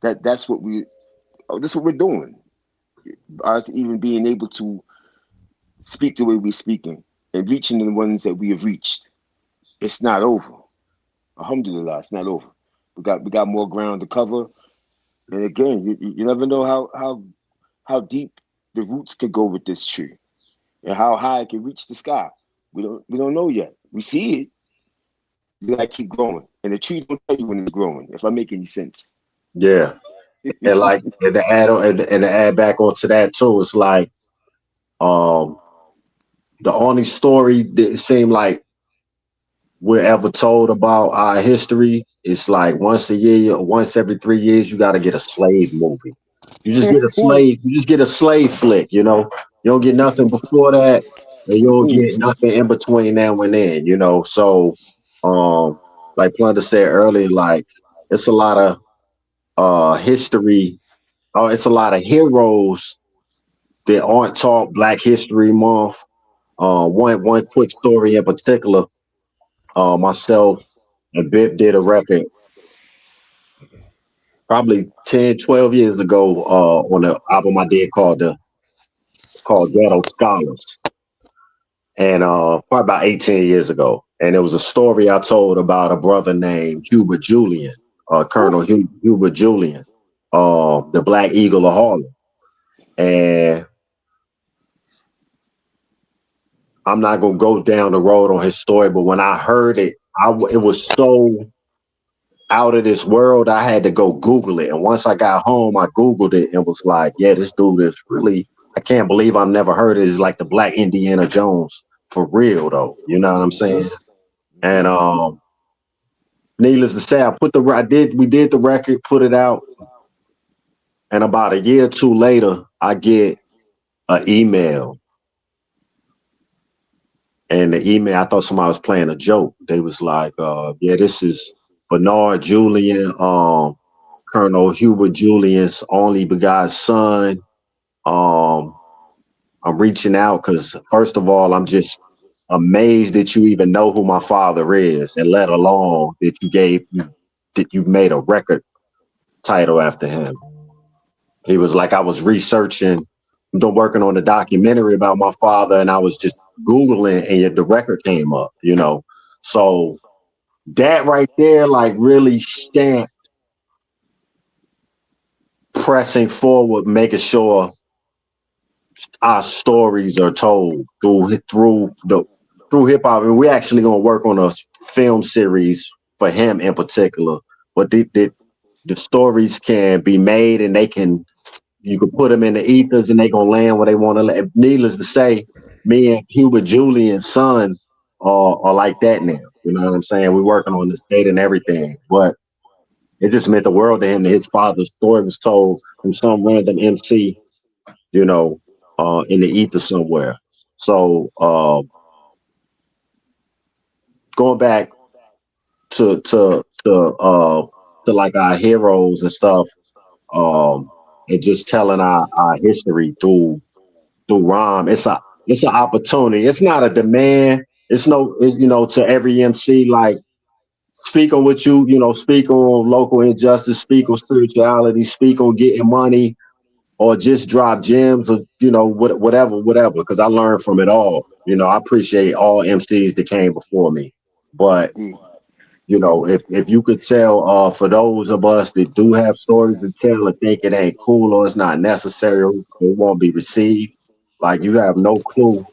That's what that's what we're doing. Us even being able to speak the way we're speaking and reaching the ones that we have reached. It's not over. Alhamdulillah, it's not over. We got more ground to cover. And again, you never know how deep the roots could go with this tree and how high it can reach the sky. We don't know yet. We see it. You gotta keep growing. And the tree don't tell you when it's growing, if I make any sense. yeah. And like, and to add back onto that too, it's like, um, the only story that it seemed like we're ever told about our history is like once a year, once every 3 years, you got to get a slave movie. You just get a slave flick. You don't get nothing before that, and you don't get nothing in between now and then. So, um, like Plunder said earlier, like it's a lot of history. It's a lot of heroes that aren't taught Black History Month. One quick story in particular. Myself and Bip did a record probably 10, 12 years ago on the album I did called Ghetto Scholars. And probably about 18 years ago. And it was a story I told about a brother named Hubert Julian, Colonel Hubert Julian. the Black Eagle of Harlem. And I'm not gonna go down the road on his story, but when I heard it, it was so out of this world. I had to go Google it, and once I got home, I Googled it and was like, "Yeah, this dude is really." I can't believe I've never heard it. It's like the Black Indiana Jones for real, though. You know what I'm saying? And needless to say, we did the record, put it out, and about a year or two later, I get an email. And the email, I thought somebody was playing a joke. They was like, yeah, this is Bernard Julian, Colonel Hubert Julian's only begotten son. I'm reaching out because, first of all, I'm just amazed that you even know who my father is, and let alone that you made a record title after him. He was like, I was researching, working on a documentary about my father, and I was just Googling, and the record came up, you know. So that right there, like, really stamped pressing forward, making sure our stories are told through hip hop. And we're actually gonna work on a film series for him in particular. But the stories can be made, and you can put them in the ethers, and they gonna land where they want to land. Needless to say, me and Hubert Julian's son are like that now. You know what I'm saying? We're working on the state and everything, but it just meant the world to him that his father's story was told from some random MC, you know, in the ether somewhere. So going back to like our heroes and stuff, and just telling our history through rhyme. It's an opportunity. It's not a demand. It's to every MC, like, speak on what speak on local injustice, speak on spirituality, speak on getting money, or just drop gems, or whatever. Because I learned from it all. I appreciate all MCs that came before me, but if you could tell, for those of us that do have stories to tell and think it ain't cool or it's not necessary, or it won't be received, like, you have no clue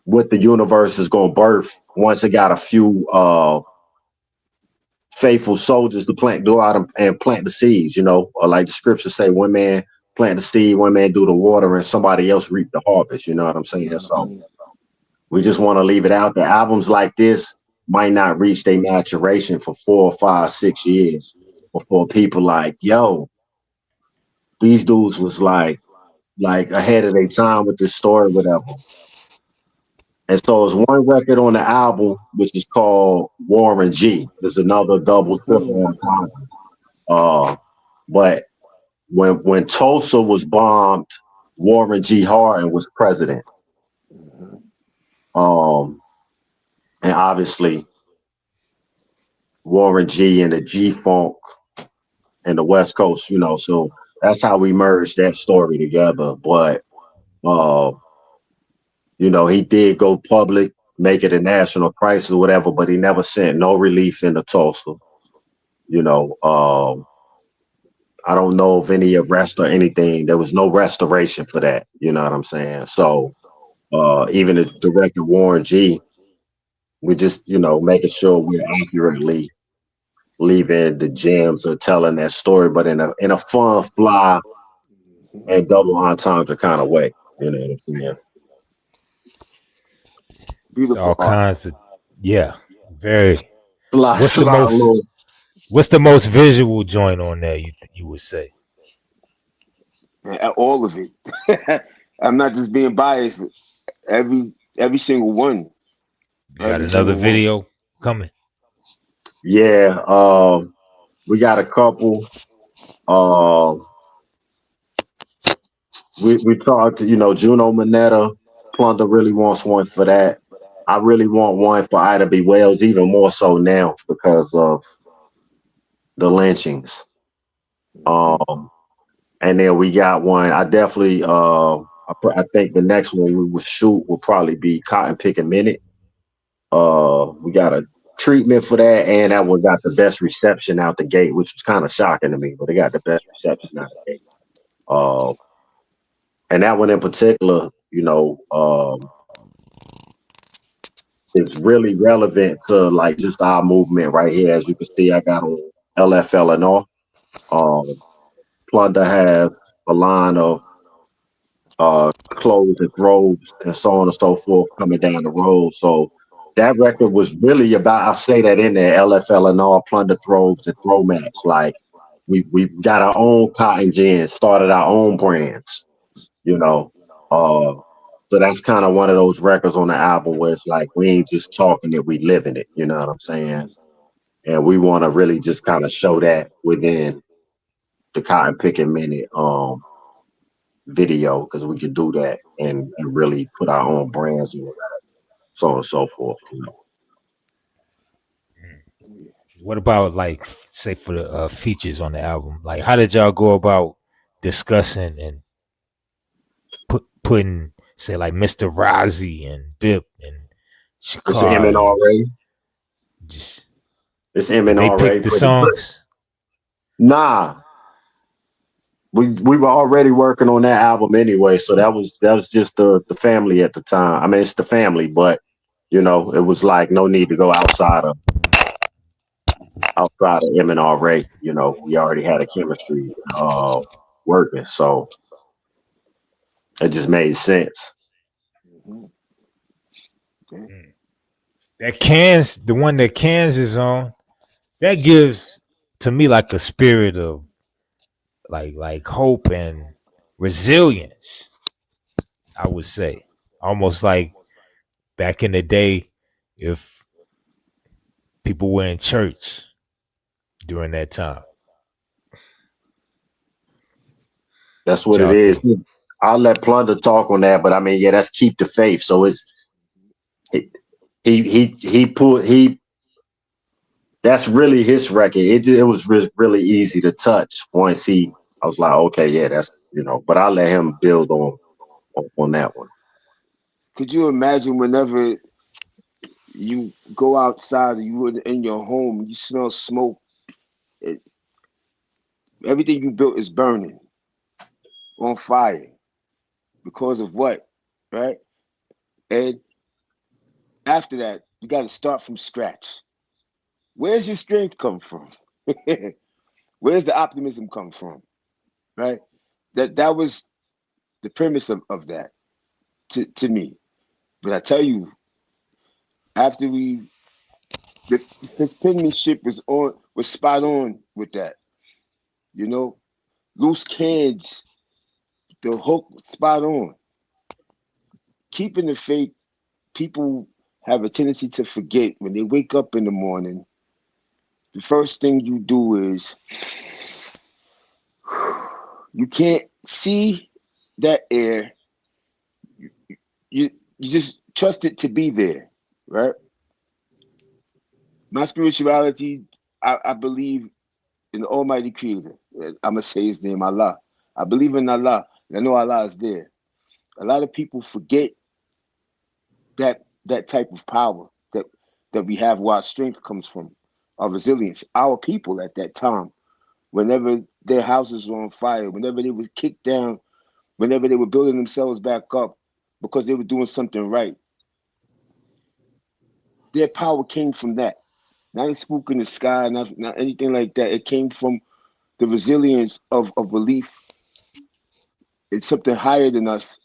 what the universe is going to birth once it got a few faithful soldiers to go out and plant the seeds, or like the scriptures say, one man plant the seed, one man do the water, and somebody else reap the harvest. You know what I'm saying? So we just want to leave it out there. Albums like this might not reach their maturation for 4, 5, 6 years before people like, yo, these dudes was like ahead of their time with this story, whatever. And so it's one record on the album, which is called Warren G. There's another double, triple entendre. But when Tulsa was bombed, Warren G. Harding was president. And obviously Warren G and the G-Funk and the West Coast, so that's how we merged that story together. But he did go public, make it a national crisis or whatever, but he never sent no relief into Tulsa. I don't know of any arrest or anything. There was no restoration for that. You know what I'm saying? So even the director Warren G, we just, making sure we're accurately leaving the gems or telling that story, but in a fun, fly, and double entendre kind of way. You know what I'm saying? Beautiful. It's all kinds of, very. What's the most visual joint on there? You would say? All of it. I'm not just being biased, but every single one. You got another video coming? Yeah, we got a couple. We talked, Juno Manetta, Plunder really wants one for that. I really want one for Ida B. Wells, even more so now because of the lynchings. And then we got one. I definitely, I think the next one we will shoot will probably be Cotton Picking Minute. We got a treatment for that, and that one got the best reception out the gate, which was kind of shocking to me. But they got the best reception out the gate. Uh, and that one in particular, is really relevant to like just our movement right here. As you can see, I got on LFL and all. Plunder has a line of clothes and robes and so on and so forth coming down the road. So that record was really about, I say that in there, LFL and all, Plunder Throbes and Throwmats. Like we got our own cotton gins, started our own brands, you know. So that's kind of one of those records on the album where it's like we ain't just talking it, we living it, you know what I'm saying? And we want to really just kind of show that within the Cotton Picking Minute video, because we can do that and really put our own brands in it, so on and so forth. What about like say for the features on the album? Like, how did y'all go about discussing and putting say like Mr. Rozzy and Bip and It's M Shakar and and R. just It's M did and they R. pick the songs? Nah, we were already working on that album anyway, so that was just the family at the time. I mean, it's the family, but it was like no need to go outside of M and R. Ray. We already had a chemistry working, so it just made sense. That Cans, the one that Cans is on, that gives to me like a spirit of like hope and resilience. I would say almost like back in the day, if people were in church during that time. That's What what it y'all is. think? I'll let Plunder talk on that, but I mean, yeah, that's keep the faith. So he that's really his record. It was really easy to touch once I was like, okay, yeah, that's but I'll let him build on that one. Could you imagine whenever you go outside or you were in your home, you smell smoke, it, everything you built is burning on fire because of what, right? And after that, you got to start from scratch. Where's your strength come from? Where's the optimism come from, right? That was the premise of that to me. But I tell you, after his penmanship was spot on with that. Loose cans, the hook spot on. Keeping the faith, people have a tendency to forget when they wake up in the morning. The first thing you do is you can't see that air. You just trust it to be there, right? My spirituality, I believe in the Almighty Creator. I'm gonna say His name, Allah. I believe in Allah, and I know Allah is there. A lot of people forget that type of power that we have, where our strength comes from, our resilience. Our people at that time, whenever their houses were on fire, whenever they were kicked down, whenever they were building themselves back up because they were doing something right, their power came from that. Not a spook in the sky, not anything like that. It came from the resilience of belief in something higher than us,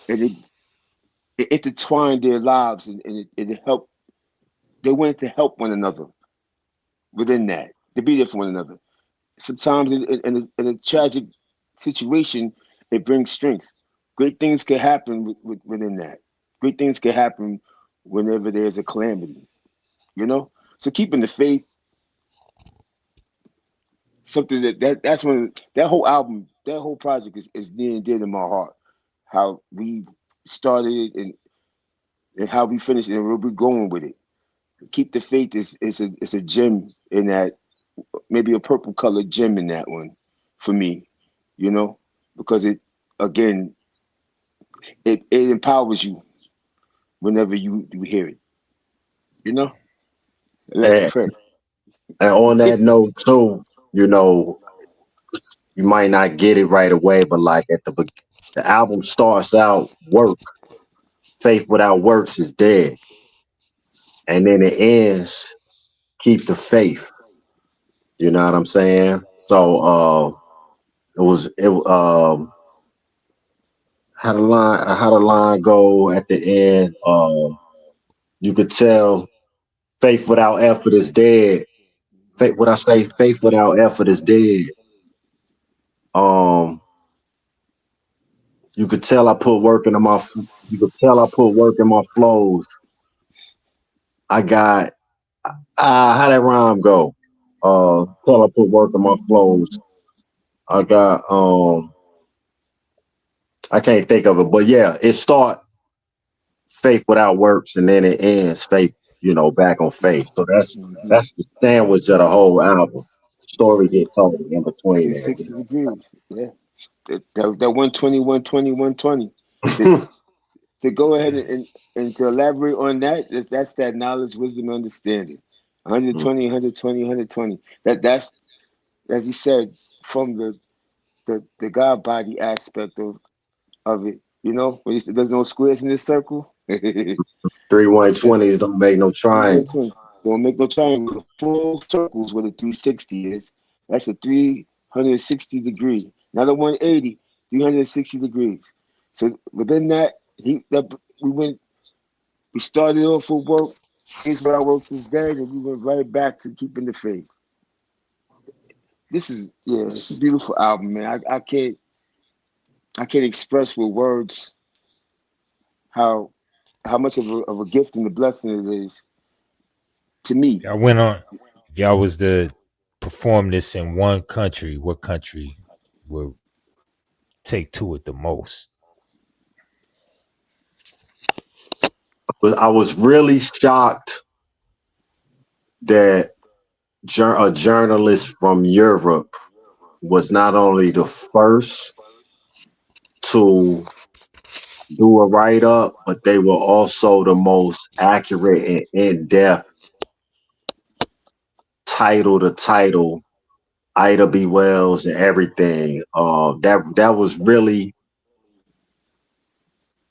and it intertwined their lives, and it helped. They wanted to help one another within that, to be there for one another. Sometimes in a tragic situation, it brings strength. Great things can happen within that. Great things can happen whenever there's a calamity, you know? So keeping the faith, something that's when that whole album, that whole project is near and dear to my heart. How we started and how we finished and where we're going with it. Keep the faith is a gem in that, maybe a purple colored gem in that one for me, because it, again, it empowers you whenever you hear it, you know? Let's And, pray. and on that note too, you know, you might not get it right away, but like the album starts out work. Faith without works is dead. And then it ends, keep the faith. You know what I'm saying? So it how the line go at the end, you could tell faith without effort is dead. Faith what I say, faith without effort is dead. Um you could tell I put work into my you could tell I put work in my flows. I got how that rhyme go? Tell I put work in my flows. I got I can't think of it, but yeah, it start faith without works and then it ends faith, you know, back on faith. So Mhm. that's the sandwich of the whole album. Story gets told in between there. 360 degrees. Yeah. That 120, 120, 120. To, to go ahead and to elaborate on that, that's that knowledge, wisdom, understanding. Mm. 120, 120, 120. That's, as he said, from the God body aspect of it. You know, when he said there's no squares in this circle. 3 120s don't make no triangle. 120. Don't make no triangle. The full circles where the 360 is. That's a 360 degree. Not a 180, 360 degrees. So within that, we started off with work. Here's what our work is dead, and we went right back to keeping the faith. It's a beautiful album, man. I can't express with words how how much of a gift and a blessing it is to me. I went on. If y'all was to perform this in one country, what country would take to it the most? But I was really shocked that a journalist from Europe was not only the first to do a write up, but they were also the most accurate and in depth title to title, Ida B. Wells and everything. That was really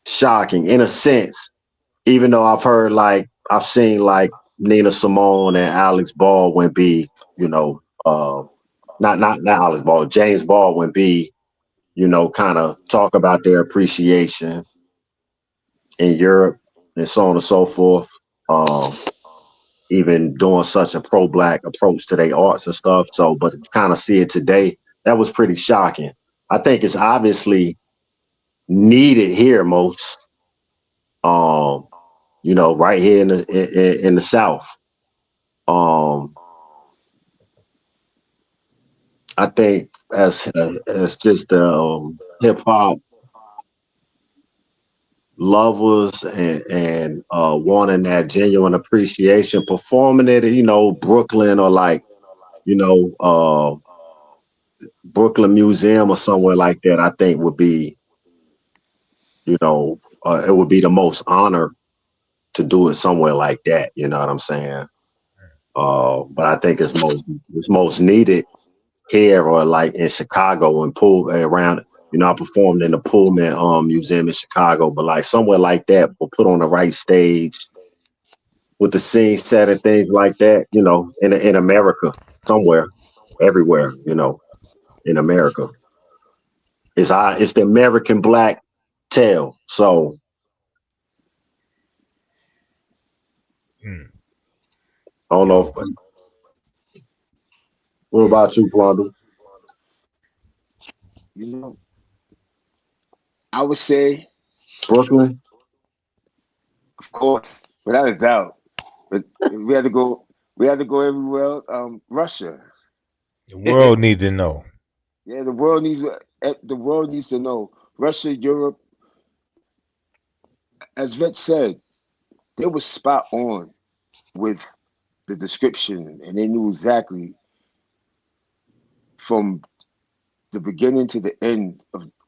shocking in a sense. Even though I've seen like Nina Simone and Alex Baldwin be, you know, not Alex Baldwin, James Baldwin be, you know, kind of talk about their appreciation in Europe and so on and so forth. Even doing such a pro-black approach to their arts and stuff. So, but to kind of see it today, that was pretty shocking. I think it's obviously needed here most, um, you know, right here in the South. Um, I think as just hip hop lovers and wanting that genuine appreciation, performing it, you know, Brooklyn or like, you know, Brooklyn Museum or somewhere like that, I think would be, you know, it would be the most honor to do it somewhere like that. You know what I'm saying? But I think it's most needed here or like in Chicago and pull around. You know, I performed in the Pullman Museum in Chicago, but like somewhere like that, we'll put on the right stage with the scene set and things like that. You know, in America, somewhere, everywhere. You know, in America, it's the American Black tale. So Mm. I don't know Yo, if. What about you, Plunder? You know, I would say, Brooklyn? of course, without a doubt. But we had to go everywhere else. Russia. the Yeah, world need to know. the world needs to know. Russia, Europe, as Vet said, they were spot on with the description, and they knew exactly from the beginning to the end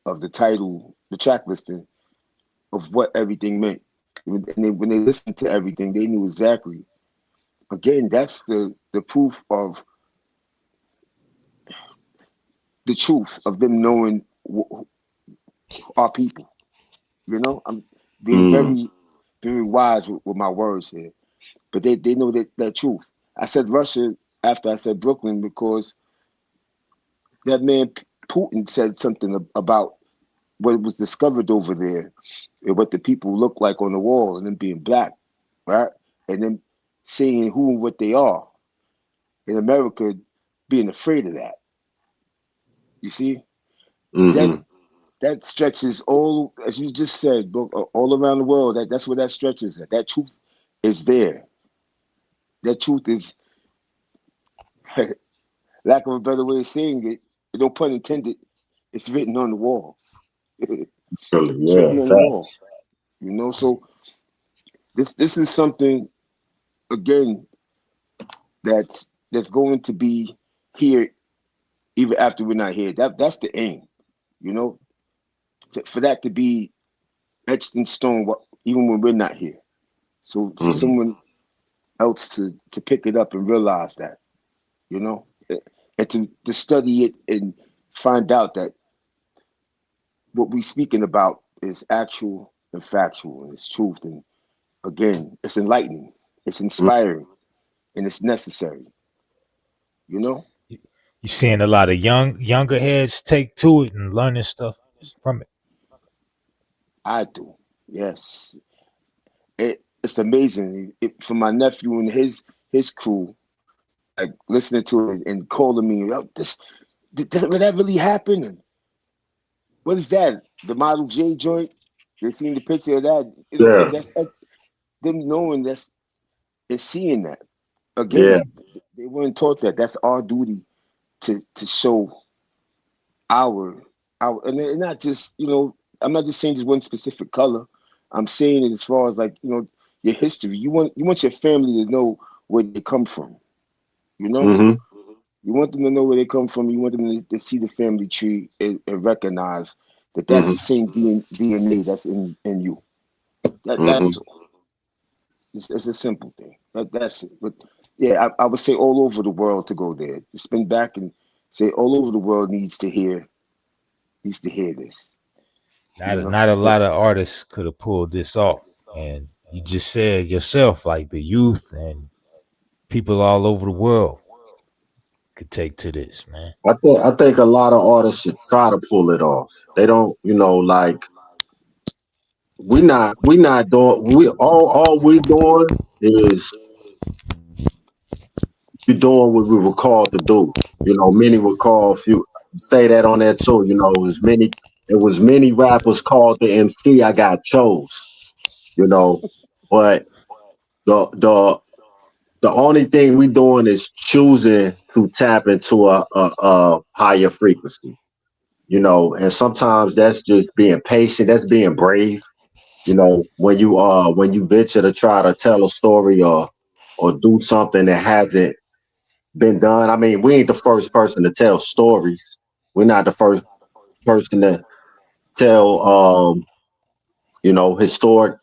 of the title, the track listing of what everything meant. When they listened to everything, they knew exactly. again, that's the proof of the truth of them knowing our people. You know, I'm being Mm. very wise with my words here, but they know that truth. I said Russia after I said Brooklyn because that man Putin said something about what was discovered over there and what the people look like on the wall and them being black, right? And then seeing who and what they are. In America, being afraid of that. You see? That Mm-hmm. that stretches all, as you just said, all around the world. That's where that stretches at. That truth is there. That truth is, lack of a better way of saying it, no pun intended, it's written on the walls. It's Really, written yeah, on the fact. wall. So this is something again that's going to be here even after we're not here. That's the aim, you know, for that to be etched in stone, even when we're not here. So for Mm-hmm. someone else to pick it up and realize that, you know, and to study it and find out that what we're speaking about is actual and factual and it's truth. And again, it's enlightening, it's inspiring, and it's necessary, you know? You seeing a lot of younger heads take to it and learning stuff from it. I do. Yes. It's amazing. For my nephew and his crew, like listening to it and calling me, oh, did that really happen? And what is that? The Model J joint? They seen the picture of that. Yeah, Again, that's them knowing that's and seeing that. yeah. Again, they weren't taught that. That's our duty to show our and not just, I'm not just saying just one specific color. I'm saying it as far as like, your history. You want your family to know where they come from, you know? Mm-hmm. You want them to know where they come from. You want them to see the family tree and recognize that that's Mm-hmm. the same DNA that's in you. That's Mm-hmm. all. It's a simple thing. That's it. But yeah, I would say all over the world to go there. To spin back and say all over the world needs to hear this. You know. Not a lot of artists could have pulled this off. And you just said yourself, like the youth and people all over the world could take to this, man. I think a lot of artists should try to pull it off. They don't, like we not doing all we doing is we doing what we were called to do. Many were called few say that on that too. It was many rappers called the MC. I got chose, you know. But the the only thing we doing is choosing to tap into a higher frequency, and sometimes that's just being patient, that's being brave, when you venture to try to tell a story or do something that hasn't been done. I mean, we ain't the first person to tell stories. We're not the first person to tell historic.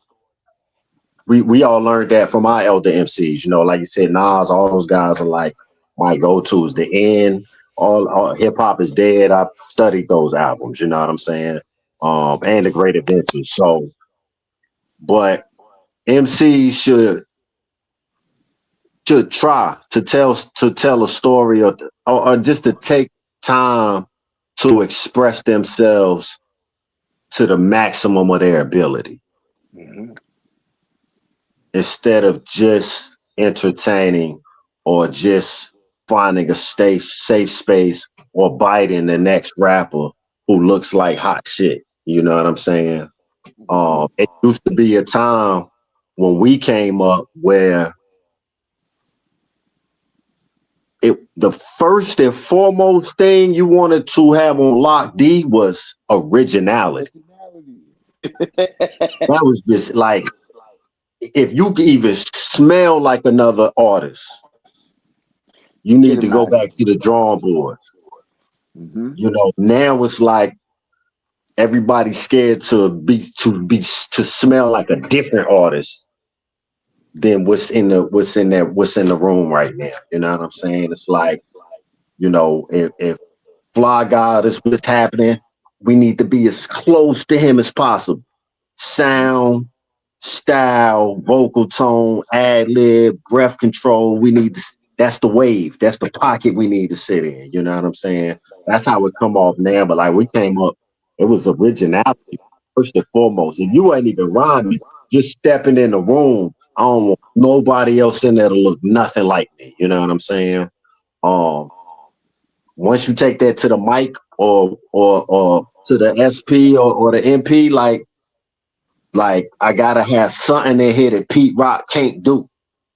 We all learned that from our elder MCs, like you said, Nas, all those guys are like my go-tos. The End, all hip hop is dead. I've studied those albums, you know what I'm saying? And the Great Adventures. So, but MCs should try to tell a story or just to take time to express themselves to the maximum of their ability Hmm. instead of just entertaining or just finding a safe space or biting the next rapper who looks like hot shit. You know what I'm saying? Hmm. It used to be a time when we came up where the first and foremost thing you wanted to have on lock D was originality. Originality. That was just like if you could even smell like another artist, you Get need to him go out of back here. to the drawing boards. Hmm. Now it's like everybody's scared to smell like a different artist. than what's in the room right now. You know what I'm saying? It's like, if Fly God is what's happening, we need to be as close to him as possible. Sound, style, vocal tone, ad lib, breath control. That's the wave. That's the pocket we need to sit in. You know what I'm saying? That's how it come off now. But like we came up, it was originality first and foremost. If you ain't even rhyming, just stepping in the room, I don't want nobody else in there to look nothing like me. You know what I'm saying? Um, Once you take that to the mic or to the SP or the MP, like I gotta have something in here that Pete Rock can't do.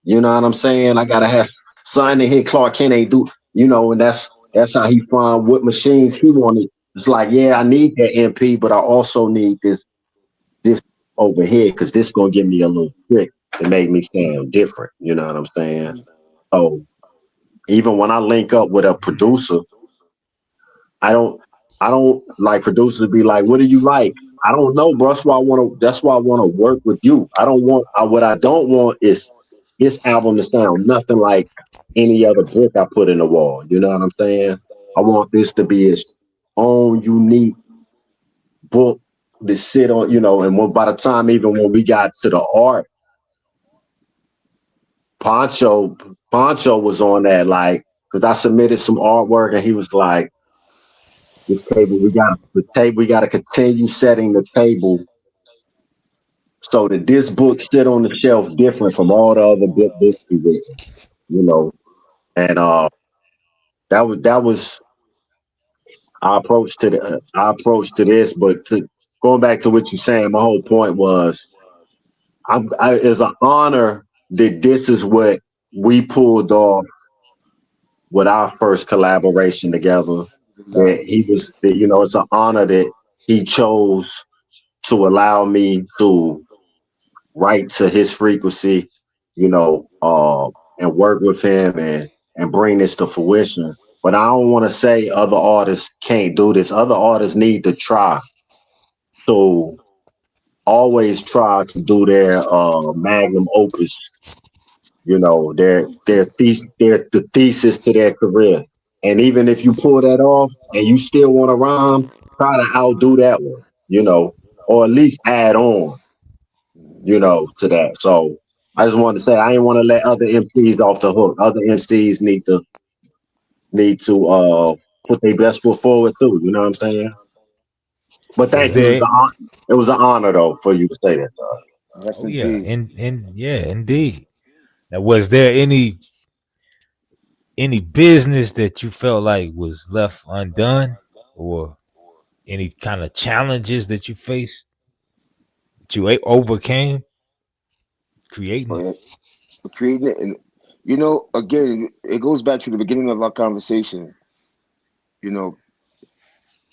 You know what I'm saying? I gotta have something in here Clark Kent ain't do. And that's how he find what machines he wanted. It's like, yeah, I need that MP, but I also need this over here because this gonna give me a little trick to make me sound different. You know what I'm saying? So even when I link up with a producer, I don't I don't like producers to be like, what do you like? I don't know, bro. That's why I want to work with you. I don't want what I don't want is this album to sound nothing like any other brick I put in the wall. You know what I'm saying? I want this to be its own unique book to sit on, and by the time even when we got to the art, Poncho Poncho was on that, like, because I submitted some artwork and he was like, this table, we got to continue setting the table so that this book sit on the shelf different from all the other books we written, you know. And that was our approach to this. But going back to what you're saying, my whole point was, it's an honor that this is what we pulled off with our first collaboration together. It's an honor that he chose to allow me to write to his frequency, and work with him and bring this to fruition. But I don't want to say other artists can't do this. Other artists need to try. So always try to do their magnum opus, their the thesis to their career. And even if you pull that off and you still want to rhyme, try to outdo that one, or at least add on, to that. So I just wanted to say I didn't want to let other MCs off the hook. Other MCs need to put their best foot forward too. You know what I'm saying? But Was thank you. there? It was an honor though for you to say that. Yes, Oh yeah, indeed. and yeah, indeed. Now, was there any business that you felt like was left undone, or any kind of challenges that you faced that you overcame creating? But creating it, and again, it goes back to the beginning of our conversation. You know,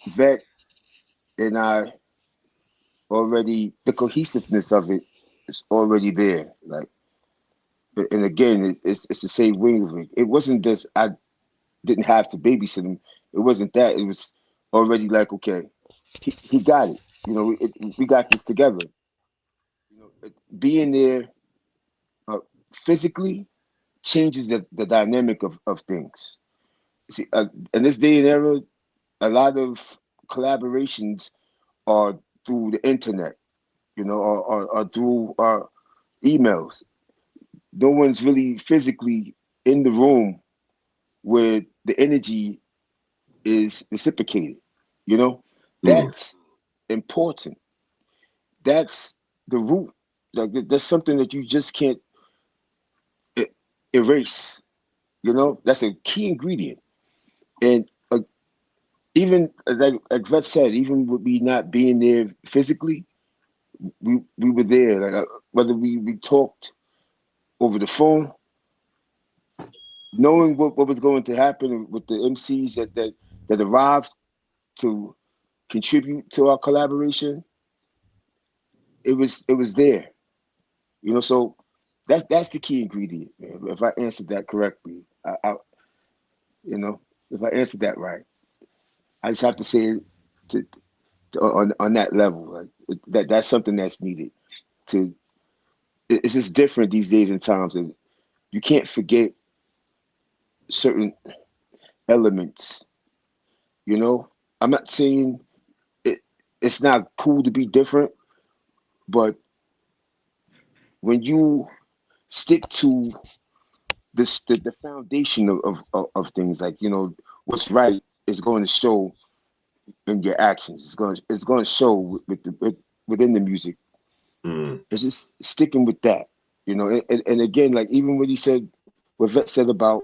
Vet and I already, the cohesiveness of it is already there. Like, and again, it's the same way with it. It wasn't just I didn't have to babysit him. It wasn't that. It was already like, okay, he got it. We got this together. Being there physically changes the dynamic of things. See, in this day and era, a lot of collaborations are through the internet, or through emails. No one's really physically in the room where the energy is reciprocated. You know, Mm, that's important. That's the root. Like that's something that you just can't e- erase. That's a key ingredient. And even like Vet said, even with me not being there physically, we were there. Like whether we talked over the phone, knowing what was going to happen with the MCs that arrived to contribute to our collaboration, it was there. So that's the key ingredient, man. If I answered that correctly, you know, if I answered that right, I just have to say it on that level. Like that's something that's needed to it's just different these days and times, and you can't forget certain elements. You know, I'm not saying it, it's not cool to be different, but when you stick to the foundation of things, like, you know, what's right is going to show in your actions. It's going to show within the music. Mm. It's just sticking with that, you know. And again, like even what he said, what Vet said about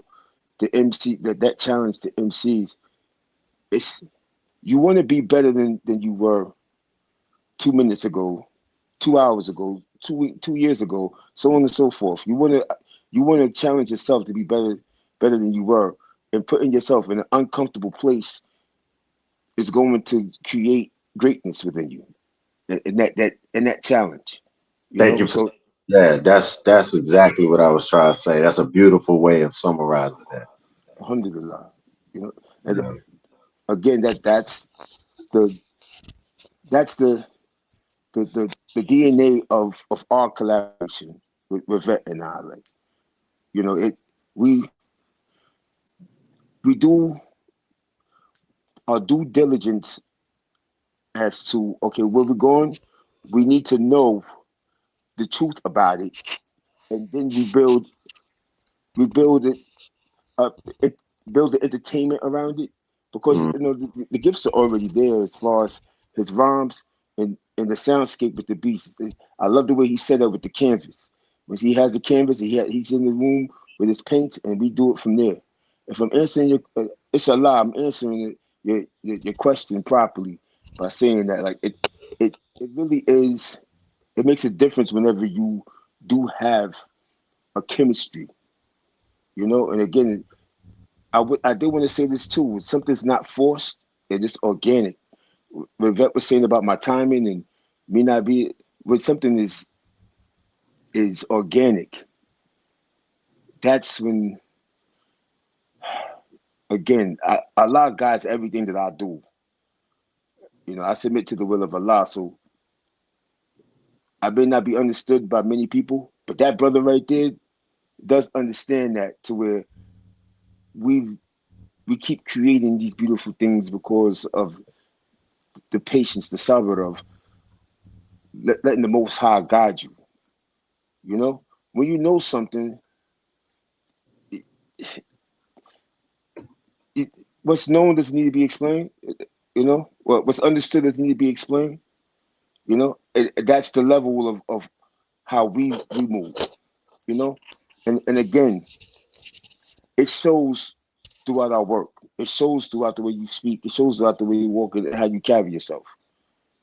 the MC, that challenge to MCs, it's you want to be better than you were 2 minutes ago, 2 hours ago, 2 years ago, so on and so forth. You want to challenge yourself to be better than you were, and putting yourself in an uncomfortable place is going to create greatness within you. In that challenge, you Thank know. you for So yeah, that's exactly what I was trying to say. That's a beautiful way of summarizing that. alhamdulillah, you know. And Yeah. again, the that's the DNA of our collaboration with Vet and I. Like, you know, we we do our due diligence as to, okay, where we're going. We need to know the truth about it, and then we build it up, build the entertainment around it, because Mm. you know the gifts are already there as far as his rhymes and the soundscape with the beats. I love the way he set up with the canvas. When he has the canvas, he's in the room with his paints, and we do it from there. If I'm answering it's a lie. I'm answering your question properly by saying that, like, it really is. It makes a difference whenever you do have a chemistry, you know. And again, I did want to say this too. When something's not forced and it's organic. When Vet was saying about my timing and me not be, when something is organic, that's when, again, Allah guides everything that I do. You know, I submit to the will of Allah. So I may not be understood by many people, but that brother right there does understand that, to where we we keep creating these beautiful things because of the patience, the sabr of letting the Most High guide you. You know, when you know something, it, it, what's known doesn't need to be explained. You know, what's understood doesn't need to be explained. You know, that's the level of how we move. You know, and again, it shows throughout our work. It shows throughout the way you speak. It shows throughout the way you walk and how you carry yourself.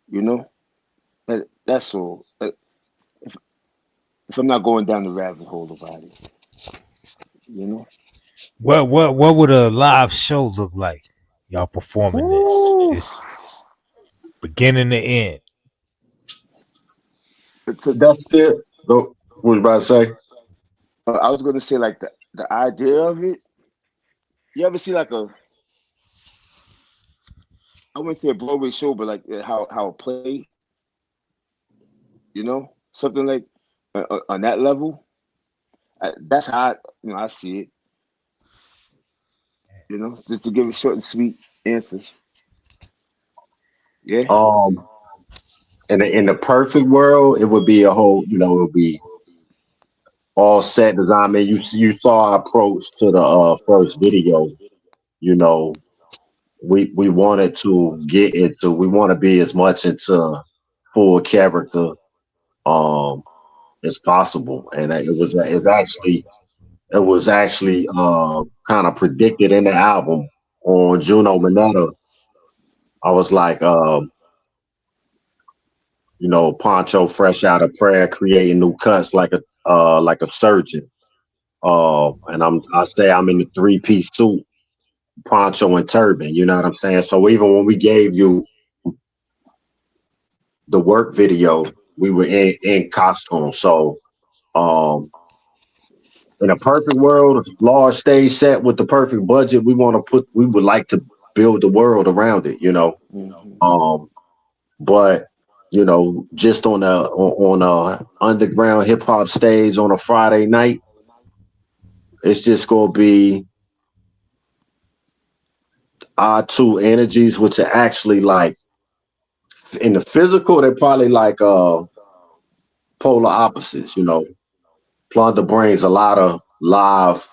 You know, that's all. If, if I'm not going down the rabbit hole about it, you know. What would a live show look like? Y'all performing this, Woo! beginning to end. It's a, That's it. Go. What was you about to say? I was gonna say, like, the idea of it. You ever see like I wouldn't say a Broadway show, but like how a play, you know, something like on that level. That's how I see it. You know, just to give a short and sweet answer. Yeah. Um, in the perfect world, it would be a whole. It would be all set design. I mean, you saw our approach to the first video. You know, we wanted to get into. We want to be as much into full character um as possible, and it was actually kind of predicted in the album on Juno Mineta. I was like, Poncho fresh out of prayer, creating new cuts like a surgeon. And I say I'm in the three-piece suit, poncho and turban. You know what I'm saying? So even when we gave you the work video, we were in costume. So um, in a perfect world, a large stage set with the perfect budget, we would like to build the world around it. Hmm. Um, but you know, just on a underground hip hop stage on a Friday night, it's just gonna be our two energies, which are actually like in the physical, they're probably like polar opposites, you know. Plunder brings a lot of live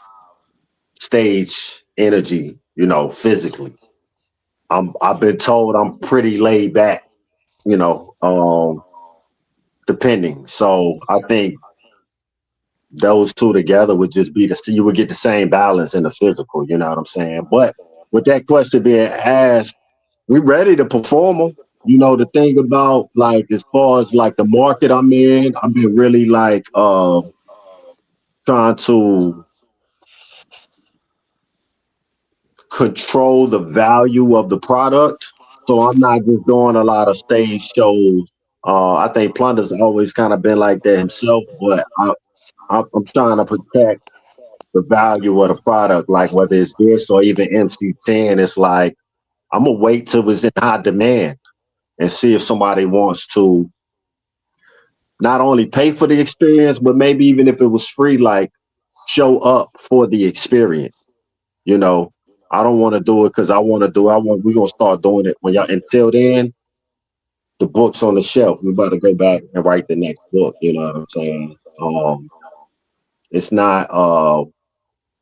stage energy, you know, physically. I've been told I'm pretty laid back, you know, depending. So I think those two together would just be you would get the same balance in the physical, you know what I'm saying? But with that question being asked, we ready to perform them. You know, the thing about like as far as like the market I'm in, I've been really like trying to control the value of the product. So I'm not just doing a lot of stage shows. I think Plunder's always kind of been like that himself, but I'm trying to protect the value of the product, like whether it's this or even MC10. It's like I'm gonna wait till it's in high demand and see if somebody wants to not only pay for the experience, but maybe even if it was free, like show up for the experience. You know, I don't want to do it because I want to do. We're gonna start doing it when y'all. Until then, the book's on the shelf. We're about to go back and write the next book. You know what I'm saying? It's not.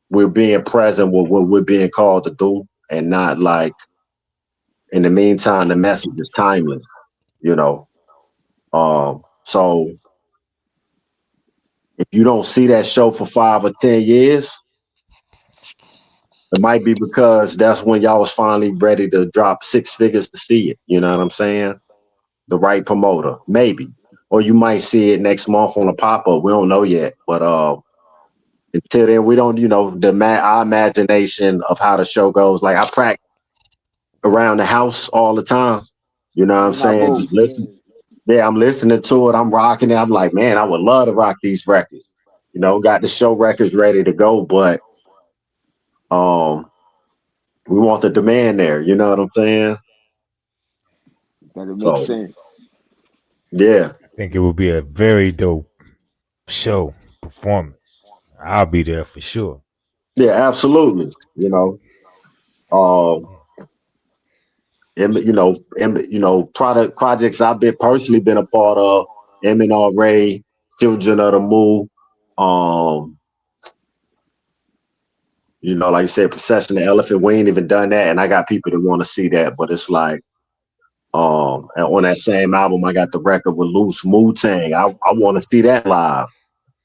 We're being present with what we're being called to do, and not like. In the meantime, the message is timeless. You know. So if you don't see that show for 5 or 10 years, it might be because that's when y'all was finally ready to drop 6 figures to see it. You know what I'm saying? The right promoter, maybe. Or you might see it next month on a pop-up. We don't know yet. But until then, we don't, you know, our imagination of how the show goes. Like I practice around the house all the time. You know what I'm saying? Just listen. Yeah, I'm listening to it. I'm rocking it. I'm like, man, I would love to rock these records. You know, got the show records ready to go, but we want the demand there. You know what I'm saying? That'll make So sense. yeah, I think it would be a very dope show performance. I'll be there for sure. yeah, absolutely. You know, and you know, product projects I've been personally been a part of. M&R, Children of the Moo, you know, like you said, Procession of the Elephant. We ain't even done that, and I got people that want to see that, but it's like, and on that same album, I got the record with Loose Wu-Tang. I want to see that live,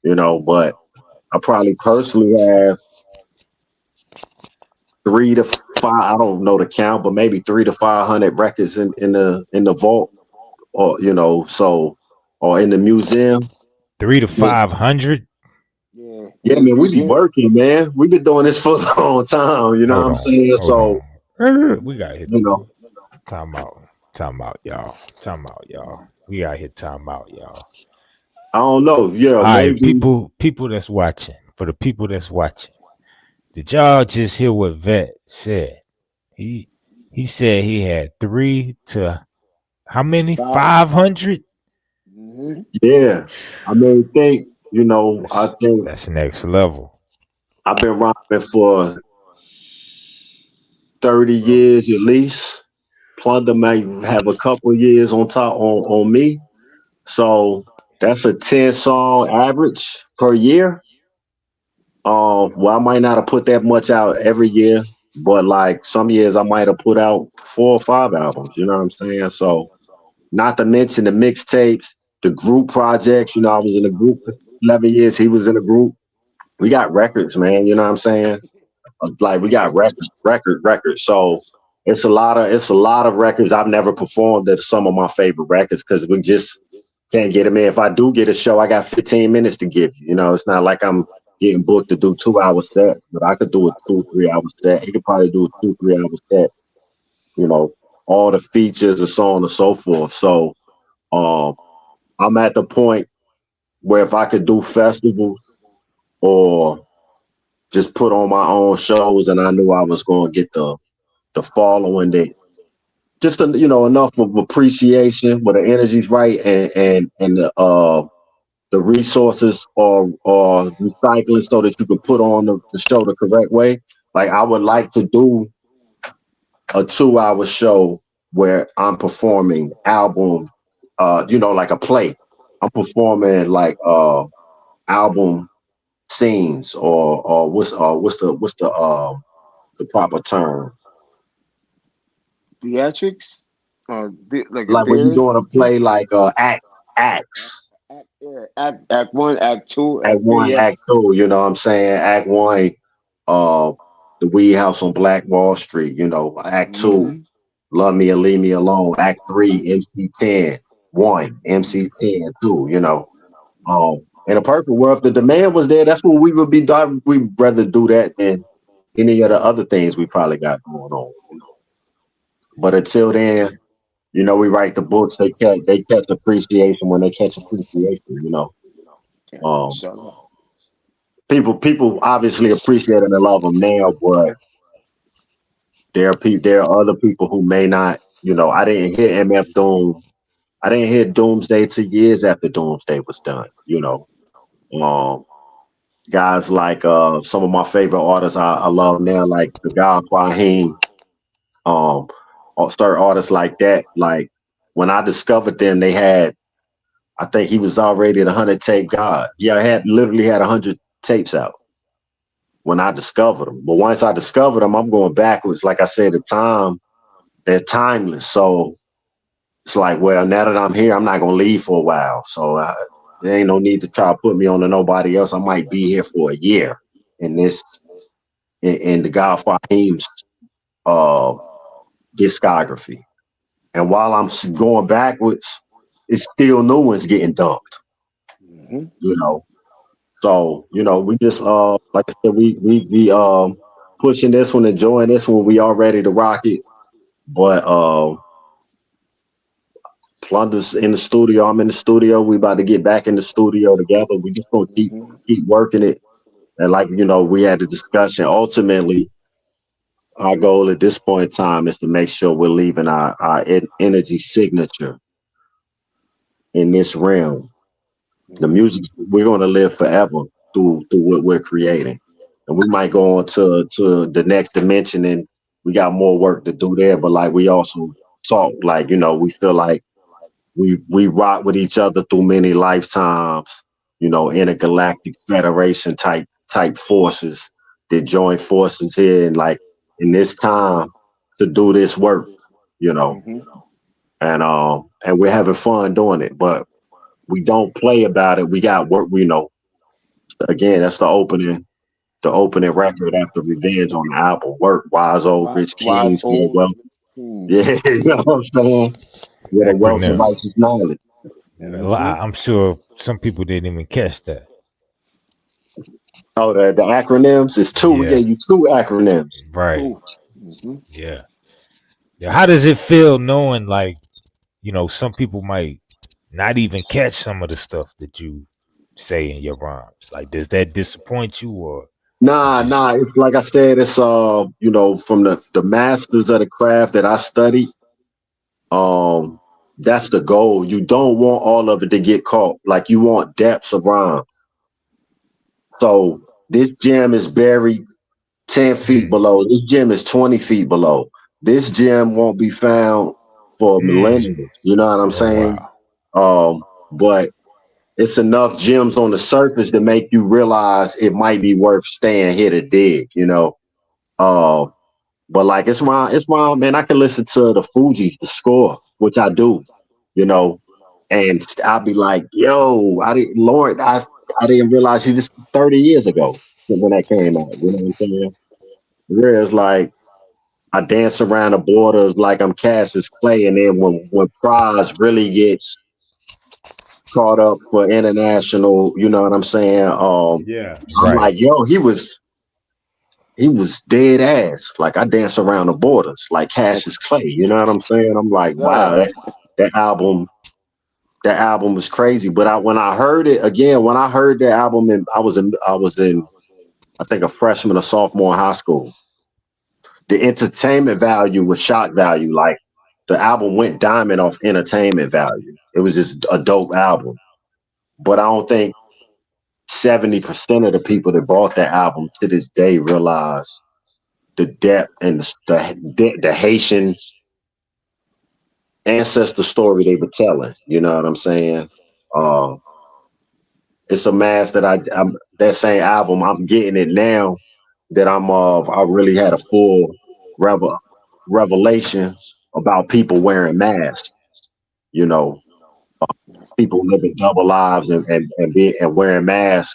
you know, but I probably personally have 3 to 5. I don't know the count, but maybe 300 to 500 records in the vault, or you know, so or in the museum. 300 to 500. Yeah. Yeah, In the man, we be museum. working, man. We've been doing this for a long time. You know what Hold I'm on, saying? hold So, on. We gotta hit you know, time out, y'all. Time out, y'all. We gotta hit time out, y'all. I don't know. Yeah, All right, maybe. people that's watching. For the people that's watching, did y'all just hear what Vet said? He said he had 3 to how many? 500. Mm-hmm. Yeah, I mean, you know, I think That's next level. I've been rhyming for 30 years at least. Plunder may have a couple years on top on me. So that's a 10 song average per year. Well, I might not have put that much out every year, but like some years I might have put out 4 or 5 albums. You know what I'm saying? So, not to mention the mixtapes, the group projects. You know, I was in a group for 11 years. He was in a group. We got records, man. You know what I'm saying? Like we got records. So it's a lot of records I've never performed that are some of my favorite records because we just can't get them in. If I do get a show, I got 15 minutes to give you. You know, it's not like I'm getting booked to do 2 hour sets, but I could do a 2 3 hour set. He could probably do a 2 3 hour set. You know, all the features and so on and so forth. So I'm at the point where if I could do festivals or just put on my own shows and I knew I was going to get the following that just enough of appreciation where the energy's right, and the resources are recycling so that you can put on the show the correct way. Like I would like to do a 2-hour show where I'm performing album, like a play. I'm performing like album scenes, or what's the proper term? Theatrics, like a Like when you're theater. doing a play, like acts. Yeah, act one, act two, Act act three. one, Yeah. act two, you know what I'm saying? Act one, uh the Weed House on Black Wall Street, act two, Mm-hmm. Love Me or Leave Me Alone, act three, MC 10, one, MC 10, two, in a perfect world, if the demand was there, that's what we would be done. We'd rather do that than any of the other things we probably got going on. But until then, we write the books, they catch appreciation when they catch appreciation. Yeah. Um Inshallah. people obviously appreciate and love them now, but there are other people who may not. I didn't hear MF Doom. I didn't hear Doomsday till years after Doomsday was done. Um, Guys like some of my favorite artists I love now, like the guy Fahim, or certain artists like that. Like when I discovered them, I think he was already the 100 tape god. Yeah, I had literally had 100 tapes out when I discovered them. But once I discovered them, I'm going backwards. Like I said, they're timeless. So it's like, well, now that I'm here, I'm not gonna leave for a while. So there ain't no need to try to put me on to nobody else. I might be here for a year in the God Fahim's uh discography. And while I'm going backwards, it's still new ones getting dumped. Mm-hmm. You know. So, we just like I said, we pushing this one, enjoying this one. We all ready to rock it. But Plunder's in the studio. I'm in the studio. We about to get back in the studio together. We just gonna Mm-hmm. keep working it. And like we had a discussion. Ultimately, our goal at this point in time is to make sure we're leaving our energy signature in this realm. The Mm-hmm. music, we're gonna live forever through what we're creating, and we might go on to the next dimension, and we got more work to do there. But like we also talk, like we feel like we rock with each other through many lifetimes, intergalactic federation type forces that join forces here and like in this time to do this work, you know, Mm-hmm. and we're having fun doing it, but we don't play about it. We got work, again, that's the opening record after Revenge on the album. Work, Wise Old Rich Wise Kings, with a old wealth. kings. Yeah, you know what I'm saying? With a wealth of Acronym. righteous knowledge. Mm-hmm. I'm sure some people didn't even catch that. Oh, the acronyms is two. We Yeah, gave you two acronyms. right. Cool. Mm-hmm. Yeah. Yeah. How does it feel knowing, like, some people might not even catch some of the stuff that you say in your rhymes? Like, does that disappoint you, or you Nah. just, It's like I said. It's from the masters of the craft that I studied. Um, that's the goal. You don't want all of it to get caught. Like you want depths of rhymes. So this gem is buried 10 feet mm, below. This gem is 20 feet below. This gem won't be found for mm, millennia. You know what I'm oh saying? wow, But it's enough gems on the surface to make you realize it might be worth staying here to dig. Uh, but like it's wild, man. I can listen to the Fugees, the score, which I do, you know, and I'll be like, yo, I didn't realize he just 30 years ago when that came out. You know what I'm saying? Whereas like I dance around the borders like I'm Cassius Clay, and then when Prize really gets caught up for international, you know what I'm saying? yeah, I'm right, like, yo, he was dead ass. Like I dance around the borders like Yes, Cassius Clay. You know what I'm saying? I'm like, wow, sir. that album, that album was crazy. But when I heard it again, when I heard that album, and I was in, I think a freshman or sophomore in high school. The entertainment value was shock value. Like The album went diamond off entertainment value. It was just a dope album. But I don't think 70% of the people that bought that album to this day realize the depth and the Haitian ancestor story they were telling. You know what I'm saying? Uh, it's a mass that I'm that same album. I'm getting it now that I really had a full revelation about people wearing masks. You know, people living double lives and wearing masks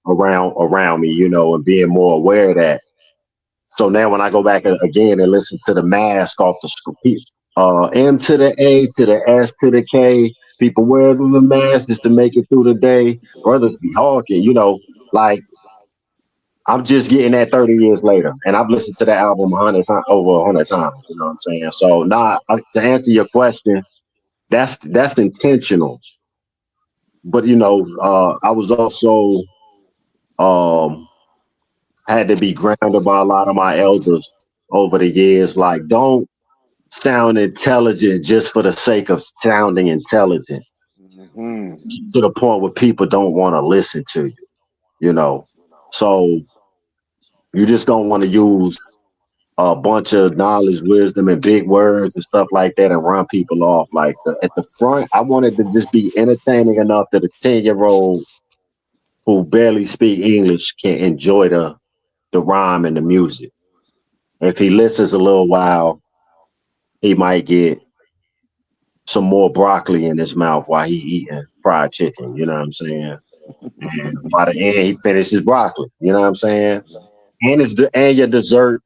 around me. You know, and being more aware of that. So now when I go back again and listen to the mask off the screen, M to the A to the S to the K, people wear the mask just to make it through the day. Brothers be hawking, you know, like I'm just getting that 30 years later, and I've listened to that album over 100 times. You know what I'm saying? So, to answer your question, that's intentional. But I was also um, had to be grounded by a lot of my elders over the years. Like, don't sound intelligent just for the sake of sounding intelligent, Mm-hmm. to the point where people don't want to listen to you. You know, so you just don't want to use a bunch of knowledge, wisdom, and big words and stuff like that and run people off. Like at the front, I wanted to just be entertaining enough that a 10-year-old who barely speak English can enjoy the rhyme and the music. If he listens a little while, he might get some more broccoli in his mouth while he eating fried chicken. You know what I'm saying? And by the end, he finishes broccoli. You know what I'm saying? And your dessert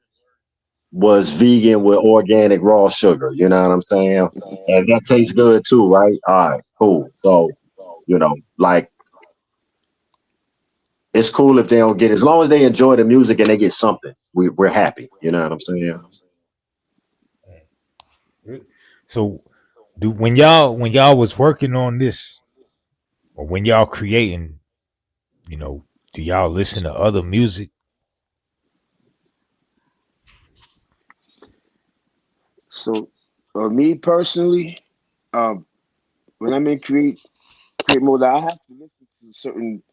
was vegan with organic raw sugar. You know what I'm saying? And that tastes good too, right? All right, cool. So, like it's cool if they don't get, as long as they enjoy the music and they get something, we're happy. You know what I'm saying? So, when y'all was working on this, or when y'all creating, do y'all listen to other music? So, me personally, um, when I'm in create mode, I have to listen to certain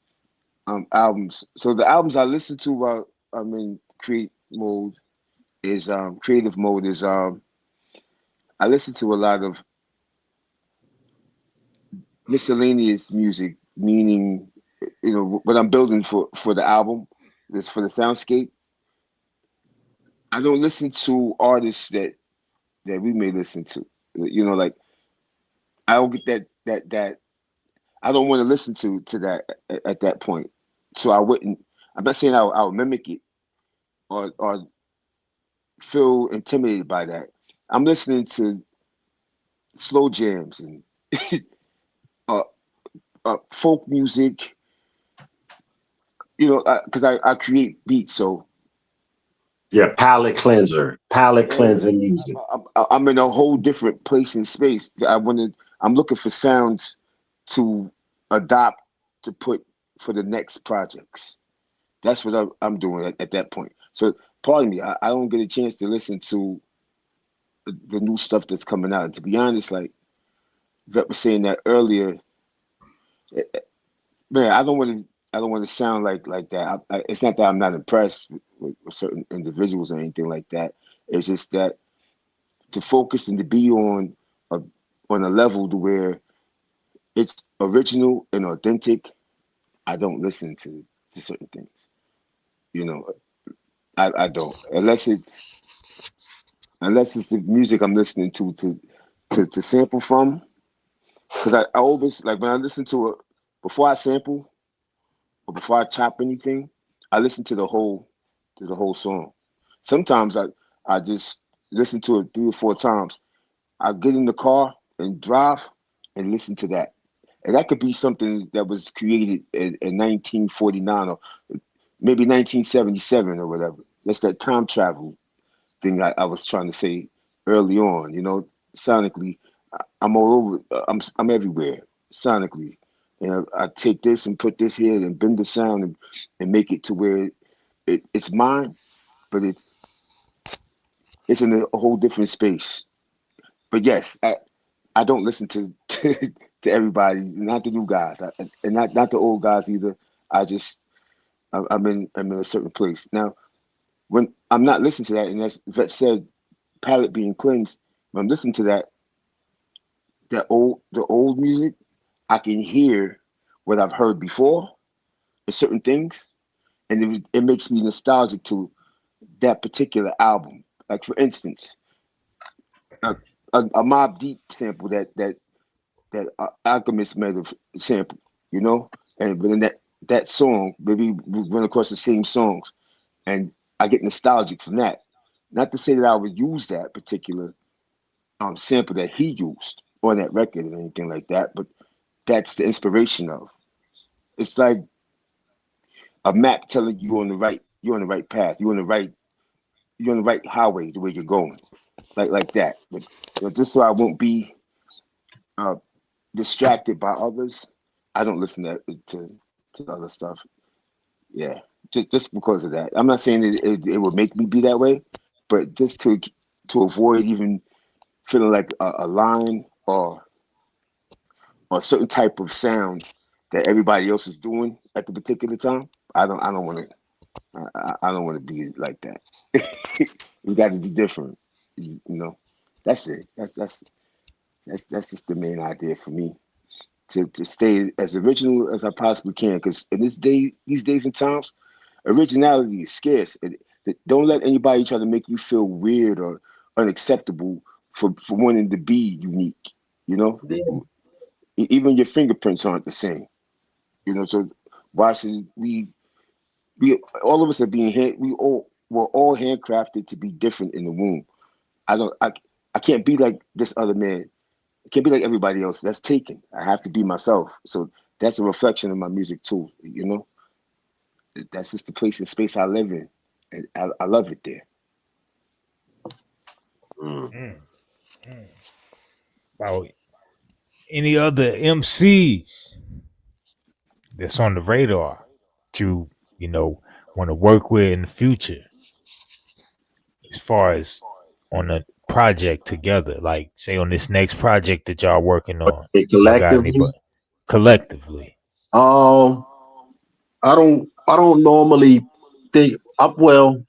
albums. So the albums I listen to while I'm in create mode is creative mode is I listen to a lot of miscellaneous music, meaning what I'm building for the album, this for the soundscape. I don't listen to artists that we may listen to. Like I don't get that I don't want to listen to that at that point. So I wouldn't. I'm not saying I'll mimic it or feel intimidated by that. I'm listening to slow jams and uh, folk music, because I create beats. So Yeah, palate yeah, cleansing music. I'm in a whole different place and space. I'm looking for sounds to adopt to put for the next projects. That's what I'm doing at that point. So pardon me, I don't get a chance to listen to the new stuff that's coming out. And to be honest, like Vet was saying that earlier, man, I don't want to sound like that. It's not that I'm not impressed with certain individuals or anything like that. It's just that to focus and to be a on a level to where it's original and authentic. I don't listen to certain things. You know, I don't unless it's the music I'm listening to sample from. Because I always like when I listen to it before I sample or before I chop anything, I listen to the whole song. Sometimes I just listen to it 3 or 4 times. I get in the car and drive and listen to that. And that could be something that was created in 1949 or maybe 1977 or whatever. That's that time travel thing I was trying to say early on. Sonically, I'm all over. I'm everywhere sonically. I take this and put this here and bend the sound and make it to where it's mine, but it's in a whole different space. But yes, I don't listen to to everybody, not the new guys, and not the old guys either. I just I'm in a certain place now. When I'm not listening to that, and as Vet said, palette being cleansed. When I'm listening to the old music, I can hear what I've heard before, certain things, and it makes me nostalgic to that particular album. Like for instance, a, a Mobb Deep sample that Alchemist made of sample, you know, and but in that song, maybe we run across the same songs, and I get nostalgic from that. Not to say that I would use that particular sample that he used on that record or anything like that, but that's the inspiration of. It's like a map telling you you're on the right path, you're on the right highway the way you're going, like that. But just so I won't be uh, distracted by others, I don't listen to other stuff. Yeah, just because of that. I'm not saying it would make me be that way, but just to avoid even feeling like a line or a certain type of sound that everybody else is doing at the particular time. I don't want to. I don't want to be like that. We got to be different. You know, that's it. That's just the main idea for me to stay as original as I possibly can. Because in these days and times, originality is scarce. Don't let anybody try to make you feel weird or unacceptable for wanting to be unique. You know, Yeah. even your fingerprints aren't the same. You know, so why should we all of us are being we're all handcrafted to be different in the womb. I don't I can't be like this other man. I can't be like everybody else. That's taken. I have to be myself. So that's a reflection of my music too. You know, that's just the place and space I live in, and I love it there. Mm. Mm. About any other MCs that's on the radar to, you know, want to work with in the future as far as on a project together, like say on this next project that y'all working on, y'all got Collectively, anybody collectively? um, I don't normally think up. Well,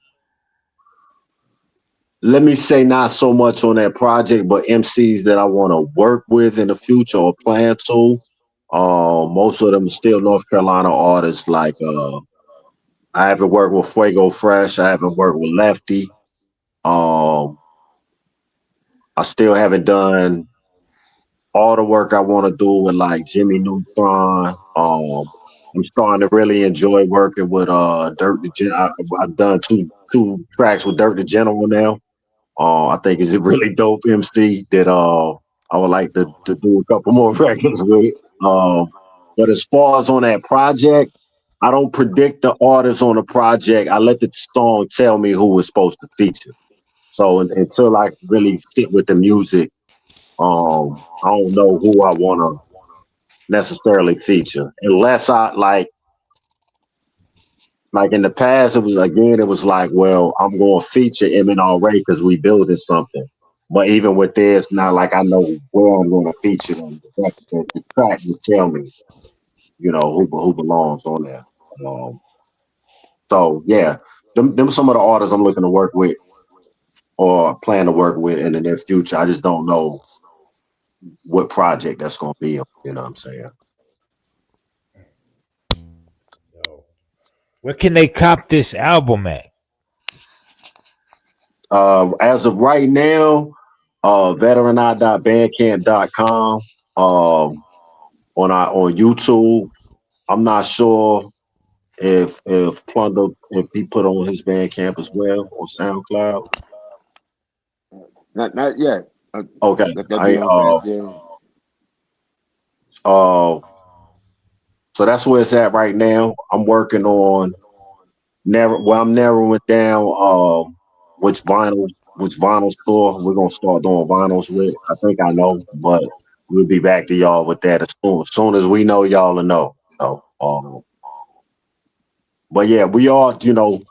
let me say not so much on that project, but MCs that I want to work with in the future or plan to. Most of them are still North Carolina artists. Like I haven't worked with Fuego Fresh. I haven't worked with Lefty. Um, I still haven't done all the work I want to do with like Jimmy Neutron. I'm starting to really enjoy working with Dirk the I've done two tracks with Dirk the General now. I think he's a really dope MC that I would like to do a couple more records with. Um, but as far as on that project, I don't predict the artist on the project. I let the song tell me who was supposed to feature. So until I really sit with the music, I don't know who I want to necessarily feature, unless I like in the past. It was like, well, I'm going to feature MNRA because we building something. But even with this, not like I know where I'm going to feature them. The track will tell me, you know, who belongs on there. Um, so yeah, them some of the artists I'm looking to work with or plan to work with in the near future. I just don't know what project that's going to be on. You know what I'm saying? Yo, where can they cop this album at? As of right now, veteraneye.bandcamp.com. On YouTube. I'm not sure if Plunder if he put on his Bandcamp as well on SoundCloud. Not yet. Okay, Let that be I on wax. Yeah. uh so that's where it's at right now. I'm working on I'm narrowing down which vinyl store we're gonna start doing vinyls with. I think I know, but we'll be back to y'all with that as soon as we know, y'all will know. So but yeah, we are, to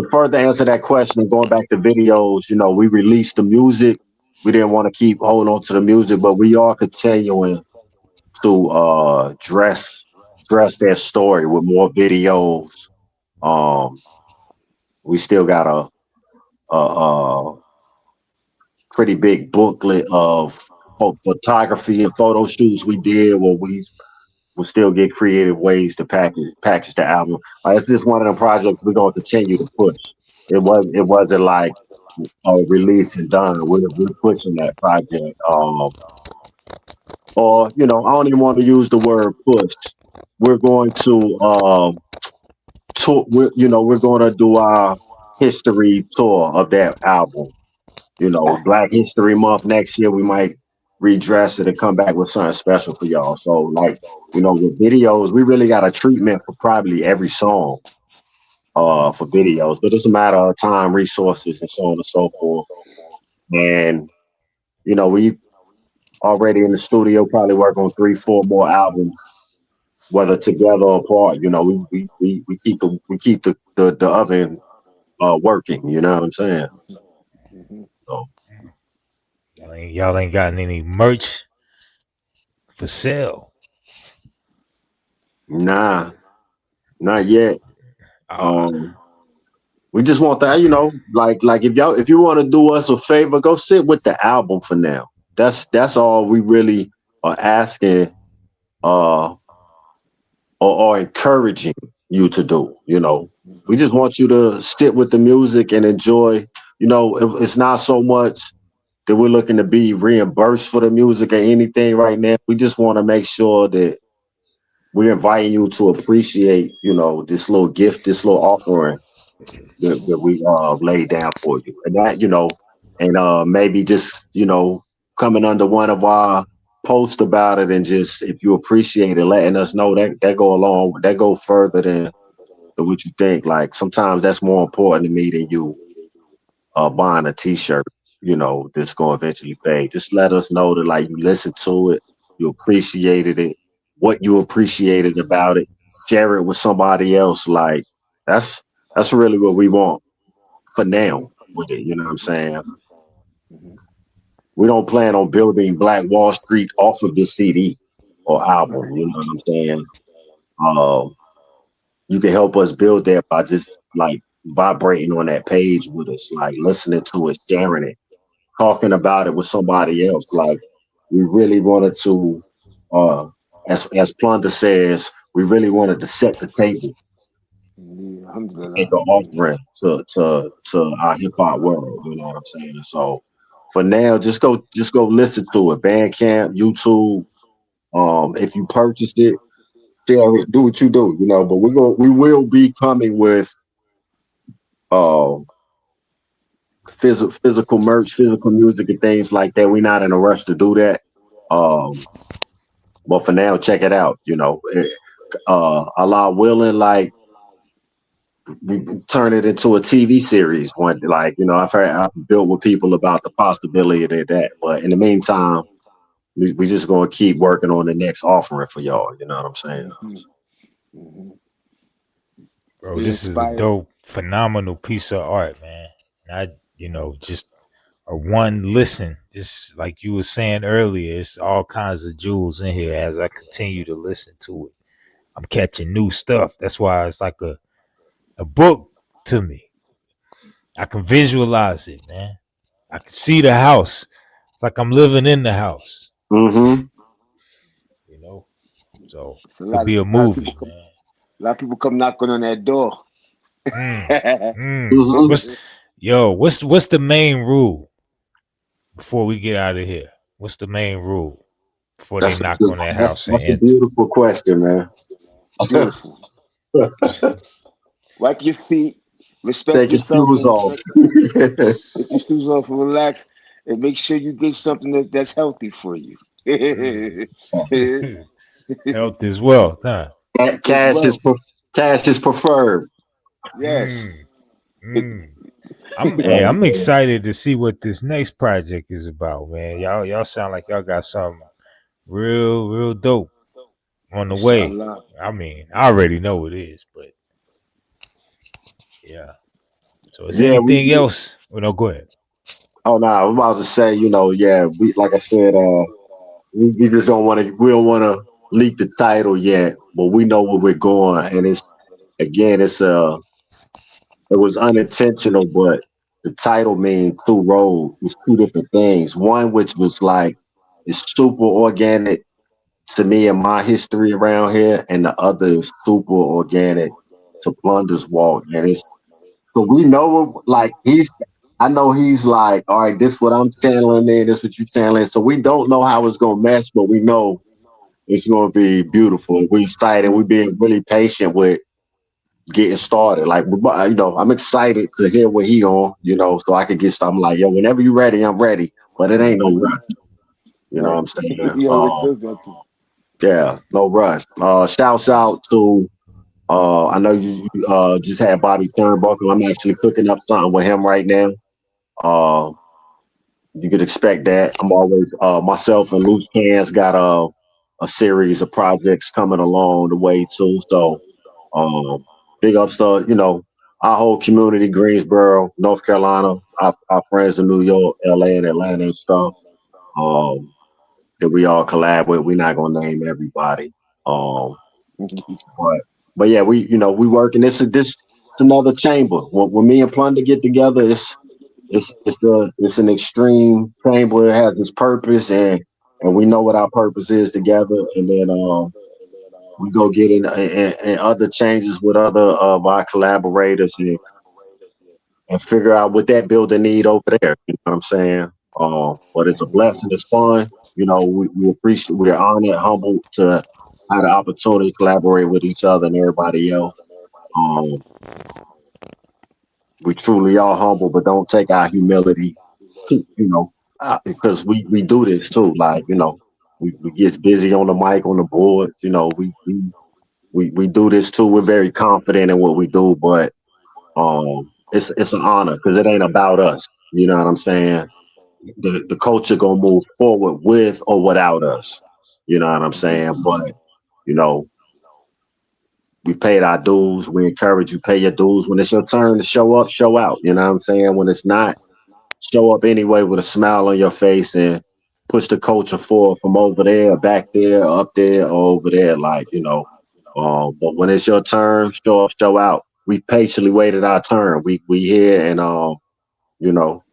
further answer that question, going back to videos, we release the music we didn't want to keep holding on to the music, but we are continuing to dress that story with more videos. Um, we still got a pretty big booklet of photography and photo shoots we did where we will still get creative ways to package the album. It's just one of the projects we're gonna continue to push. It wasn't like release and done. We're pushing that project. Or I don't even want to use the word push. We're going to tour. We're going to do our history tour of that album. Black History Month next year, we might redress it and come back with something special for y'all. So, like, with videos, we really got a treatment for probably every song for videos, but it's a matter of time, resources, and so on and so forth. And, we already in the studio, probably work on 3-4 more albums, whether together or apart. We keep the oven working. You know what I'm saying? So Y'all ain't gotten any merch for sale. nah, not yet. Uh, We just want that, like if you want to do us a favor, go sit with the album for now. That's all we really are asking or encouraging you to do. We just want you to sit with the music and enjoy. It's not so much that we're looking to be reimbursed for the music or anything right now. We just want to make sure that we're inviting you to appreciate, this little gift, this little offering that we laid down for you. And that, and maybe just, coming under one of our posts about it and just if you appreciate it, letting us know that go further than what you think. Like sometimes that's more important to me than you buying a t-shirt, that's gonna eventually fade. Just let us know that like you listened to it, you appreciated it, what you appreciated about it, share it with somebody else. Like that's really what we want for now with it, you know what I'm saying? We don't plan on building Black Wall Street off of this CD or album, you know what I'm saying? You can help us build that by just like vibrating on that page with us, like listening to it, sharing it, talking about it with somebody else. Like we really wanted to, as Plunder says, we really wanted to set the table, make an offering to our hip hop world. You know what I'm saying? So for now, just go listen to it. Bandcamp, YouTube. If you purchased it, share it, do what you do. But we will be coming with physical merch, physical music, and things like that. We're not in a rush to do that. But for now, check it out. Allah willing, like we turn it into a TV series. One, like I've built with people about the possibility of that. But in the meantime, we just gonna keep working on the next offering for y'all. You know what I'm saying? bro, this is a dope, phenomenal piece of art, man. Just a one listen, just like you were saying earlier, it's all kinds of jewels in here as I continue to listen to it. I'm catching new stuff. That's why it's like a book to me. I can visualize it, man. I can see the house. It's like I'm living in the house. Mm-hmm. So it could be a movie, man. A lot of people come knocking on that door. Mm-hmm. What's the main rule before we get out of here? What's the main rule before they knock on that house and enter? That's a beautiful question, man. Beautiful. Wipe your feet. Respect Take yourself. Your shoes off. Take your shoes off and relax, and make sure you get something that's healthy for you. Health is wealth, huh? Cash is preferred. Yes. I'm excited to see what this next project is about, man. Y'all sound like y'all got something real dope on the way. I mean, I already know it is, but yeah. So is there anything else? Oh, no, go ahead. Oh no, I was about to say, yeah, we like I said, we just don't want to. We don't want to leak the title yet, but we know where we're going, and it's again, it was unintentional, but the title means two roads. It's two different things. One which was like it's super organic to me and my history around here, and the other is super organic to Plunder's walk, and it's so we know like he's. I know he's like, all right, this what I'm channeling in, this what you channeling. So we don't know how it's gonna mesh, but we know it's gonna be beautiful. We excited. We being really patient with getting started. Like, I'm excited to hear what he on, so I could get started. I'm like, yo, whenever you ready, I'm ready. But it ain't no rush. You know what Right. I'm saying? He always says that too. Yeah, no rush. Shouts out to I know you just had Bobby Turnbuckle. I'm actually cooking up something with him right now. Uh, you could expect that. I'm always myself and Loose Cans got a series of projects coming along the way too. So um, big ups to our whole community, Greensboro, North Carolina, our friends in New York, LA, and Atlanta and stuff. Um, that we all collab with. We're not gonna name everybody. Um, but yeah, we working. This it's another chamber. When me and Plunder get together, it's an extreme chamber. It has its purpose, and we know what our purpose is together. And then we go get in other changes with other of our collaborators and figure out what that building need over there. You know what I'm saying? But it's a blessing. It's fun. We appreciate. We're honored, humbled to have the opportunity to collaborate with each other and everybody else. Um, we truly are humble, but don't take our humility, because we do this too. Like we get busy on the mic, on the boards. We do this too. We're very confident in what we do, but it's an honor because it ain't about us. You know what I'm saying? The culture gonna move forward with or without us. You know what I'm saying? But you know, we've paid our dues. We encourage you pay your dues. When it's your turn to show up, show out. You know what I'm saying? When it's not, show up anyway with a smile on your face and push the culture forward from over there, back there, up there, or over there. But when it's your turn, show up, show out. We patiently waited our turn. We here, and you know,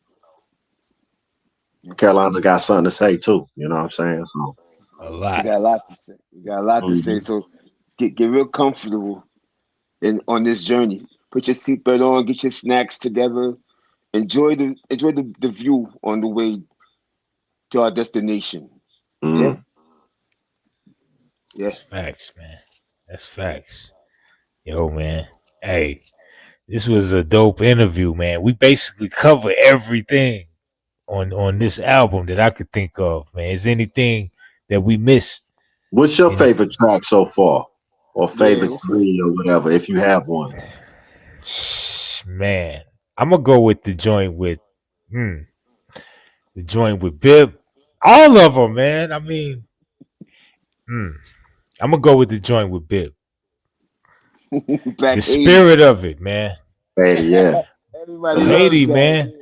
Carolina got something to say too. You know what I'm saying? So, A We lot. got a lot to say. We got a lot to say. mhm. So get real comfortable on this journey. Put your seatbelt on, get your snacks together, enjoy the view on the way to our destination. Yeah? Mm. Yeah. That's facts, man. That's facts. Yo, man. Hey, this was a dope interview, man. We basically covered everything on this album that I could think of, man. Is anything that we missed? What's your Any favorite track so far, or Yeah, favorite what's good? three, or whatever, if you have one? man. I'm gonna go with the joint with the joint with Bib. All of them, man. I mean, mm, I'm gonna go with the joint with Bib. The Back 80. spirit of it, man. Hey, yeah. Everybody loves Haiti, that. man.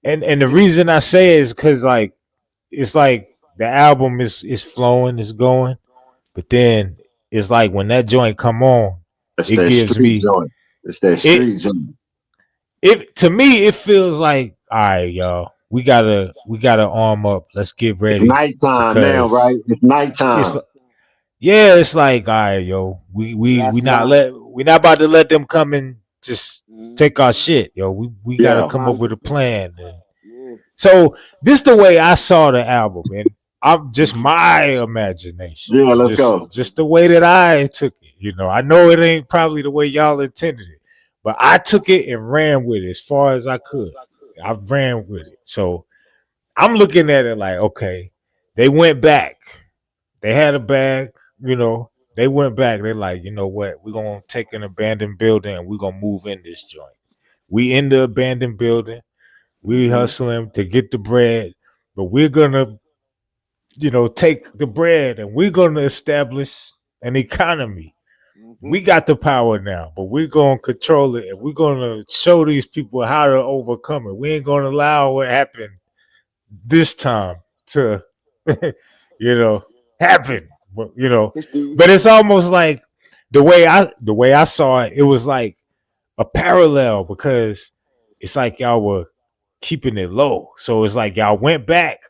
And the reason I say it is because like it's like the album is flowing, it's going, but then it's like when that joint come on, It's it that gives street me joint. It's that it street joint. it to me it feels like all right, y'all, we gotta arm up. Let's get It's ready nighttime now, right? because It's it's nighttime. yeah, it's like all right, yo, we Last not line. let we not about to let them come and just take our Mhm. shit, yo. We gotta Yeah. come up Line. with a plan. And Yeah. so this the way I saw the album, and I'm just my imagination, Yeah, and let's go. just the way that I took it. I know it ain't probably the way y'all intended it, but I took it and ran with it as far as I could. I ran with it, so I'm looking at it like, okay, they went back. They had a bag, They went back. They're like, you know what? We're gonna take an abandoned building and we're gonna move in this joint. We in the abandoned building. We Hmm. hustling to get the bread, but we're gonna, take the bread and we're gonna establish an economy. Hmm. We got the power now, but we're gonna control it and we're gonna show these people how to overcome it. We ain't gonna allow what happened. this time to, you know, happen. But History. but it's almost like the way I saw it. It was like a parallel because it's like y'all were keeping it low. So it's like y'all went back,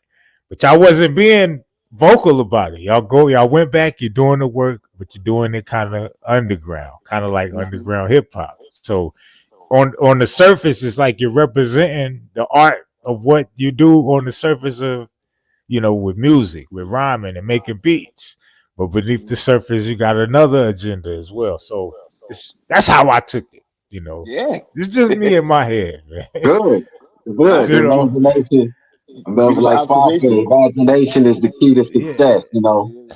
but y'all wasn't being vocal about it. Y'all went back, you're doing the work, but you're doing it kind of underground, kind of like Mm-hmm. underground hip hop. So on the surface, it's like you're representing the art of what you do on the surface of, with music, with rhyming and making beats. But beneath the surface, you got another agenda as well. So that's how I took it. Yeah. It's just me in my head, man. Good, Nah, good. you know, Imagination, beautiful like observation. Fossil, imagination is the key to yeah. success. You know.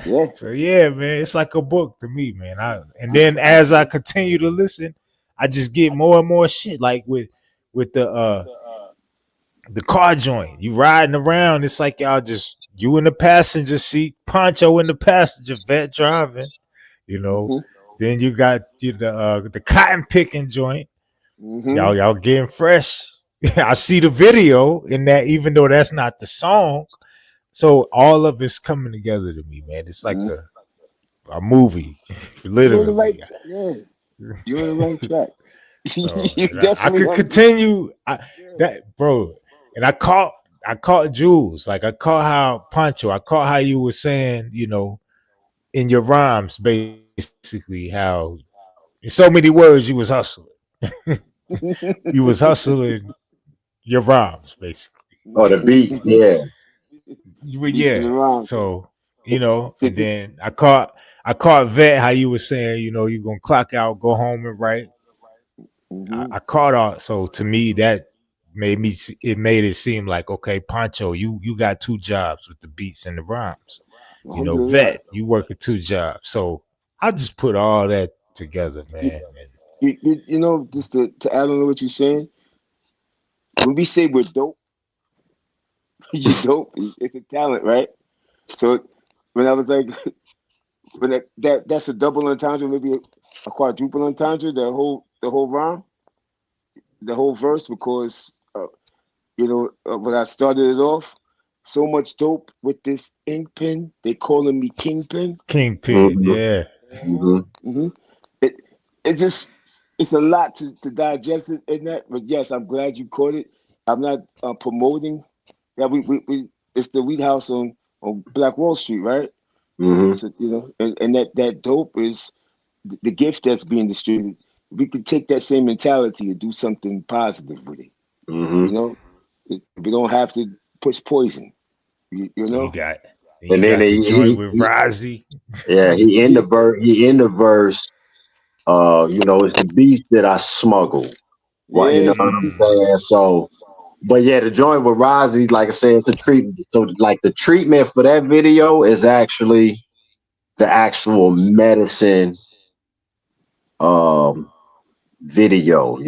Yeah. So yeah, man, it's like a book to me, man. And then as I continue to listen, I just get more and more shit. Like with the car joint, you riding around. It's like y'all just you in the passenger seat, Poncho in the passenger, Vet driving. You know, Mm-hmm. then you got the cotton picking joint. Mm-hmm. Y'all getting fresh. I see the video in that, even though that's not the song. So all of it's coming together to me, man. It's like Mm-hmm. a movie, You're on the right literally. track. Yeah. You're on the right track. So You and I definitely could on. continue Yeah. that, bro. And I caught Jules. Like I caught how Pancho. I caught how you were saying, in your rhymes, basically how in so many words you was hustling. You was hustling your rhymes, basically. Or the beat, yeah. Beats in the Yeah. rhyme. So and then I caught Vet how you were saying, you gonna clock out, go home and write. I, Mm-hmm. I caught on. So to me, that made it seem like, okay, Pancho, you got two jobs with the beats and the rhymes. Alhamdulillah. Vet, you working two jobs. So I just put all that together, You, man. And just to add on to what you're saying, when we say we're dope, you dope. It's a talent, right? So when I was like, when that's a double entendre, maybe a quadruple entendre, the whole rhyme, the whole verse, because when I started it off, so much dope with this ink pen. They calling me Kingpin. Kingpin, Mm-hmm. yeah. Mm-hmm. Hmm. It it's just it's a lot to digest it in that. But yes, I'm glad you caught it. I'm not promoting. Yeah, we it's the Wheat House on Black Wall Street, right? Mm-hmm. So and that dope is the gift that's being distributed. We could take that same mentality and do something positive with it. Mm-hmm. You know, we don't have to push poison. You You know. got you And then got the joint with Rozzy. yeah, he in the verse. It's the beats that I smuggle. What, you know Yes. what I'm saying? So, but yeah, the joint with Rozzy, like I said, it's a treatment. So, like the treatment for that video is actually the actual medicine um video.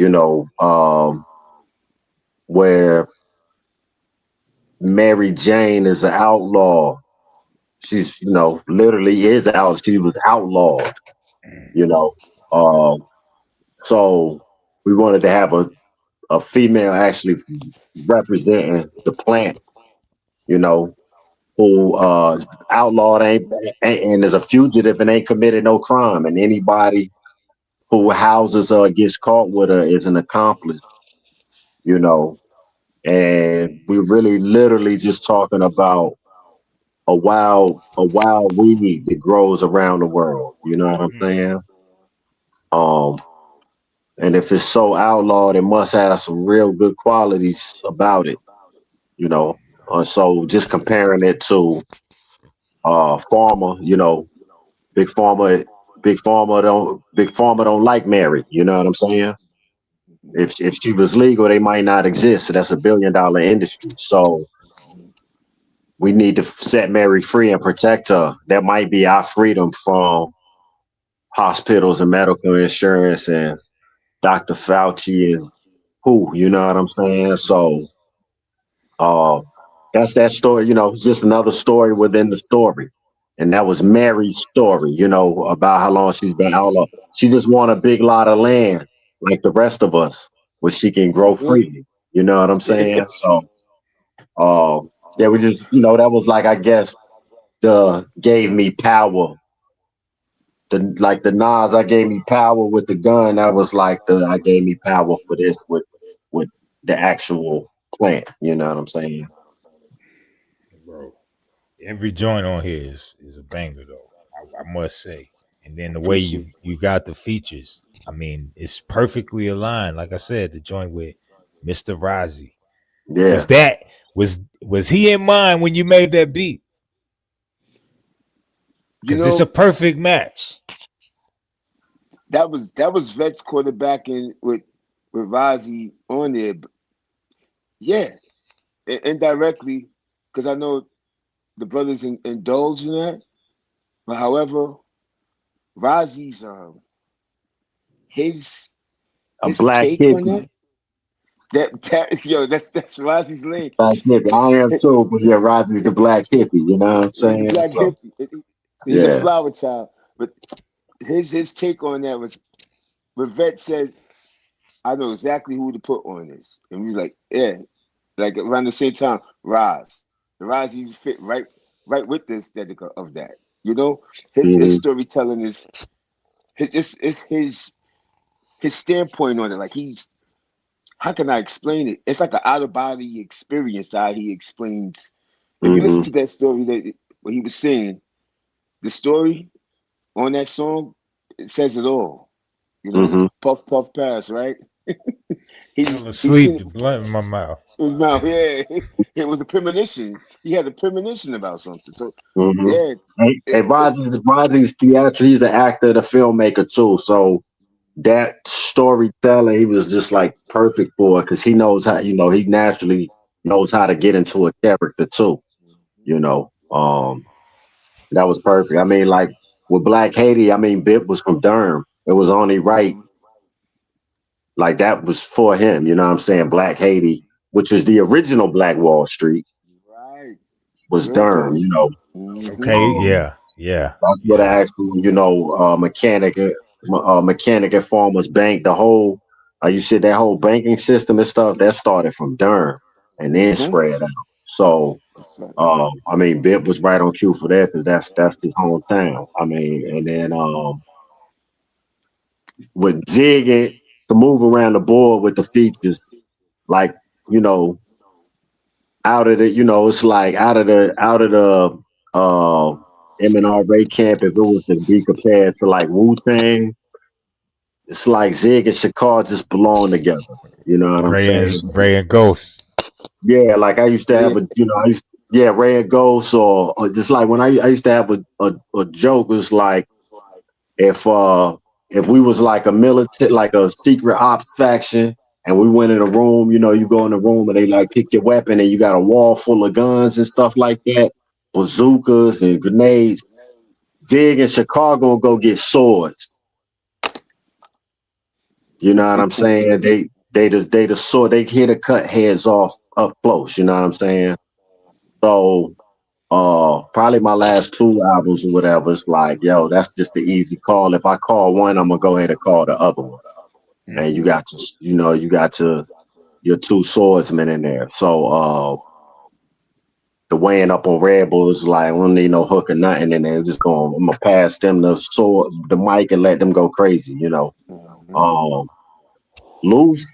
Where Mary Jane is an outlaw. She's literally is out. She was outlawed. You know, um. So we wanted to have a female actually representing the plant, you know, who outlawed and is a fugitive and ain't committed no crime. And anybody who houses her or gets caught with her is an accomplice, you know. And we're really literally just talking about a wild weed that grows around the world. You know what I'm saying? Um, and if it's so outlawed, it must have some real good qualities about it, you know. So just comparing it to farmer, big farmer don't like Mary. You know what I'm saying? If she was legal, they might not exist. So that's $1 billion industry. So we need to set Mary free and protect her. That might be our freedom from hospitals and medical insurance and Dr. Fauci and who, you know what I'm saying? So uh that's that story, it's just another story within the story. And that was Mary's story, about how long she's been outlawed. She just want a big lot of land like the rest of us, where she can grow Hmm. freely. You know what I'm saying? So Yeah, we just that was like, I guess, the gave me power. The Nas, I gave me power with the gun. That was like the I gave me power for this with the actual plant. You know what I'm saying? bro. Every joint on here is a banger though. I must say. And then the way Appreciate you got the features, I mean, it's perfectly aligned. Like I said, the joint with Mr. Rozzy. Yeah. Was that was he in mind when you made that beat? you Because it's a know, perfect match. that was Vets quarterbacking with Rozzy on there. Yeah, indirectly, because I know the brothers indulge in that. But however, Rozzy's his A his black take on hippie. that yo, that's Rozzy's lane. Black hippie. I am too, but yeah, Rosie's the black hippie. You know what I'm He's a saying? black So hippie. He's a yeah. flower child. But his take on that was when Vet said, I know exactly who to put on this. And we was like, yeah. Like around the same time, The Rise even fit right with the aesthetic of that. You know? His Hmm. storytelling is his standpoint on it. Like he's how can I explain it? It's like an out of body experience how he explains. If you listen Hmm. to that story that what he was saying, the story on that song, it says it all. You know, Hmm. puff puff pass, right? He Fell he asleep, seen the blunt in my mouth. his mouth. Yeah, it was a premonition. He had a premonition about something. So Hmm. yeah, And it's Rosie's theater. He's an actor, the filmmaker too. So that storytelling, he was just like perfect for it because he knows how. He naturally knows how to get into a character too. You know, that was perfect. I mean, like with Black Haiti, I mean, Bip was from Durham. It was only right, like that was for him. You know what I'm saying? Black Haiti, which is the original Black Wall Street, right, was real Durham. talk. Hmm. Okay, Um, yeah, that's what yeah. I actually, mechanic at Farmers Bank. The whole, you said that whole banking system and stuff that started from Durham and then Hmm. spread out. So, That's right. I mean, Bip was right on cue for that because that's his hometown. I mean, and then with jigging to move around the board with the features, like you know, out of the, it's like out of the M&R camp. If it was to be compared to like Wu Tang, it's like Zig and Shakar just belong together. You know what I'm saying? Ray and Ghost. Yeah, like I used to have Yeah. yeah, Ray and Ghost, or just like when I used to have a joke. It was like if if we was like a militant, like a secret ops faction, and we went in a room, you go in the room and they like pick your weapon and you got a wall full of guns and stuff like that, bazookas and grenades. Zig and Chicago go get swords. You know what I'm saying? They sword, they here to cut heads off up close, you know what I'm saying? So probably my last two albums or whatever, it's like, yo, that's just the easy call. If I call one, I'm gonna go ahead and call the other one. And you Mm-hmm. got to, you got your two swordsmen in there. So the weighing up on Red Bull is like, we don't need no hook or nothing in there. I'm gonna pass them the mic and let them go crazy. Mhm. Um Loose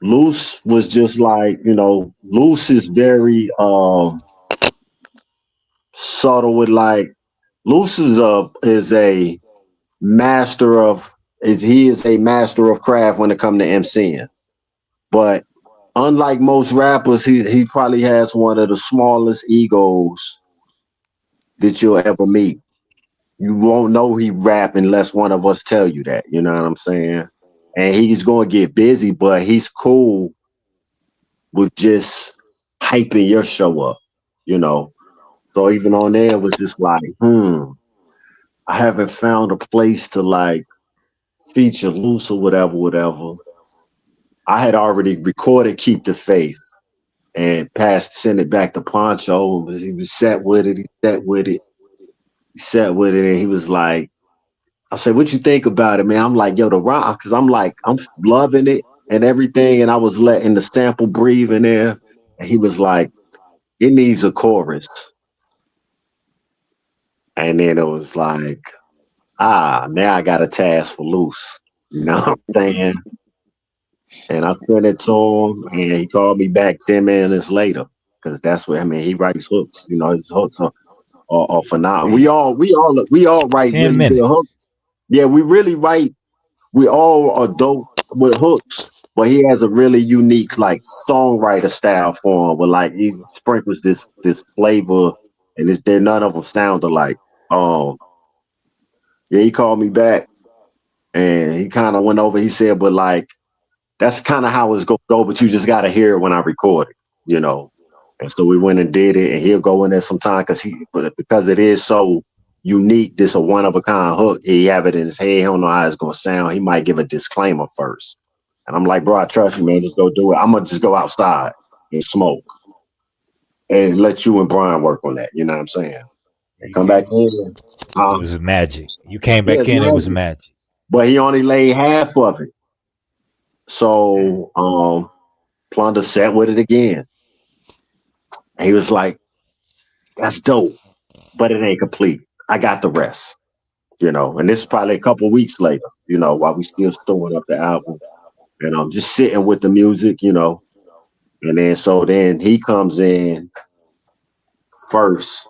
Loose was just like, Loose is very subtle with like Loose is a master of he is a master of craft when it comes to MCing. But unlike most rappers, he probably has one of the smallest egos that you'll ever meet. You won't know he rap unless one of us tell you that. You know what I'm saying? And he's gonna get busy, but he's cool with just hyping your show up. You know. So even on there, it was just like, I haven't found a place to like feature Loose or whatever. I had already recorded Keep the Faith and sent it back to Poncho. He was set with it. He sat with it, and he was like, I said, what you think about it, man? I'm like, yo, the rock, because I'm like, I'm loving it and everything. And I was letting the sample breathe in there. And he was like, it needs a chorus. And then it was like, now I got a task for Loose. You know what I'm saying? And I sent it to him, and he called me back 10 minutes later. Because that's what, I mean, he writes hooks. You know, his hooks are phenomenal. We all write 10 really good hooks. minutes. Yeah, we really write. We all are dope with hooks, but he has a really unique like songwriter style for him. Where like he sprinkles this flavor, and there none of them sound alike. Um, yeah, he called me back, and he kind of went over. He said, but like that's kind of how it's gonna go, but you just gotta hear it when I record it, you know. And so we went and did it, and he'll go in there sometime because it is so unique. This a one of a kind hook. He have it in his head. He don't know how it's gonna sound. He might give a disclaimer first, and I'm like, bro, I trust you, man. Just go do it. I'm gonna just go outside and smoke and let you and Brian work on that. You know what I'm saying? And You come back get, in. it was magic. You came Yeah, back it's in, it was magic. magic. But he only laid half of it. So Plunder sat with it again. And he was like, that's dope, but it ain't complete. I got the rest, you know. And this is probably a couple weeks later, you know, while we still storing up the album. And I'm just sitting with the music, you know. And then he comes in first,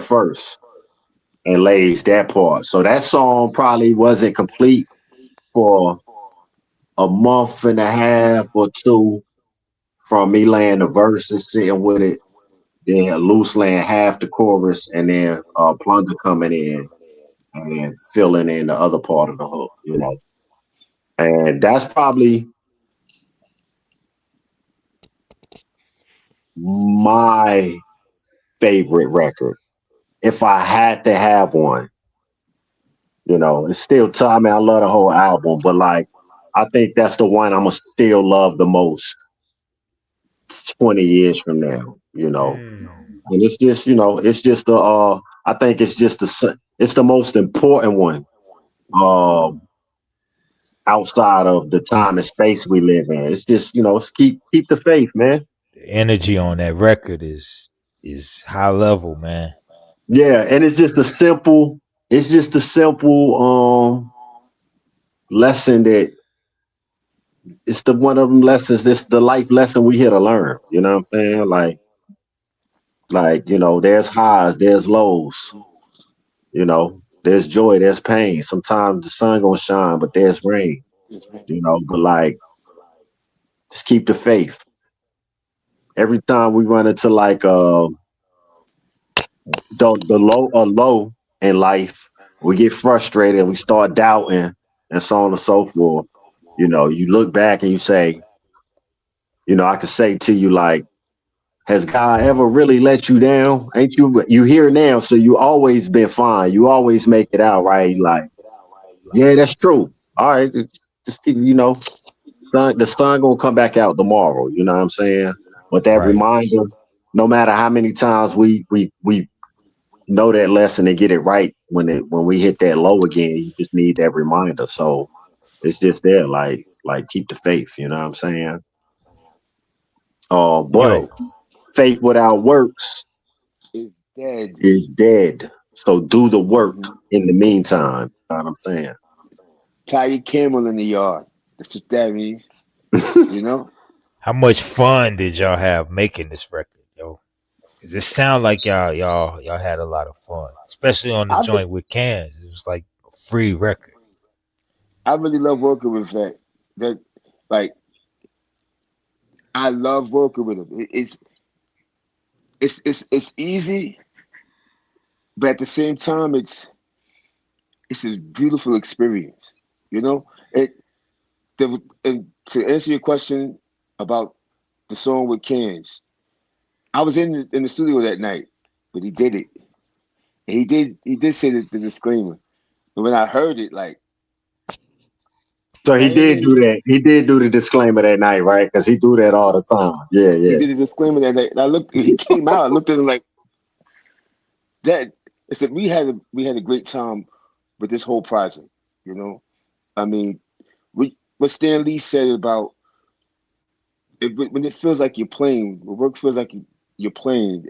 first, and lays that part. So that song probably wasn't complete for a month and a half or two from me laying the verses, sitting with it, then Loose laying half the chorus, and then Plunder coming in and filling in the other part of the hook, you know. And that's probably my favorite record. If I had to have one, you know, it's still tough. I mean, I love the whole album, but like, I think that's the one I'm gonna still love the most 20 years from now, you know. And it's just, you know, it's just I think it's just it's the most important one outside of the time and space we live in. It's just, you know, it's keep the faith, man. The energy on that record is high level, man. Yeah, and it's just a simple lesson that it's the one of them lessons, this the life lesson we here to learn. You know what I'm saying? Like, you know, there's highs, there's lows, you know, there's joy, there's pain. Sometimes the sun gonna shine, but there's rain, you know, but like just keep the faith. Every time we run into like the low in life, we get frustrated, we start doubting, and so on and so forth. You know, you look back and you say, you know, I could say to you like, has God ever really let you down? Ain't you here now? So you always been fine. You always make it out, right? Like, yeah, that's true. All right, just keep, you know, the sun gonna come back out tomorrow. You know what I'm saying? But that Right. reminder, no matter how many times we know that lesson and get it right when we hit that low again, you just need that reminder. So it's just there, like keep the faith. You know what I'm saying? But Yo, faith without works It's dead. is dead. So do the work in the meantime. You know what I'm saying? Tie your camel in the yard. That's what that means. You know? how much fun did y'all have making this record, yo? Cause it sound like y'all had a lot of fun, especially on the I re- joint with cans. It was like a free record. I really love working with that. That like I love working with him. It's easy, but at the same time, it's a beautiful experience. You know, and to answer your question about the song with cans, I was in the studio that night, but he did it. And he did say the disclaimer. And when I heard it, like So he I ain't did do even that. He did do the disclaimer that night, right? Because he do that all the time. Yeah, he yeah. did a disclaimer that night. And I looked he came out, I looked at him like that. I said we had a great time with this whole project, you know. I mean, we what Stan Lee said about when it feels like you're playing, when work feels like you're playing.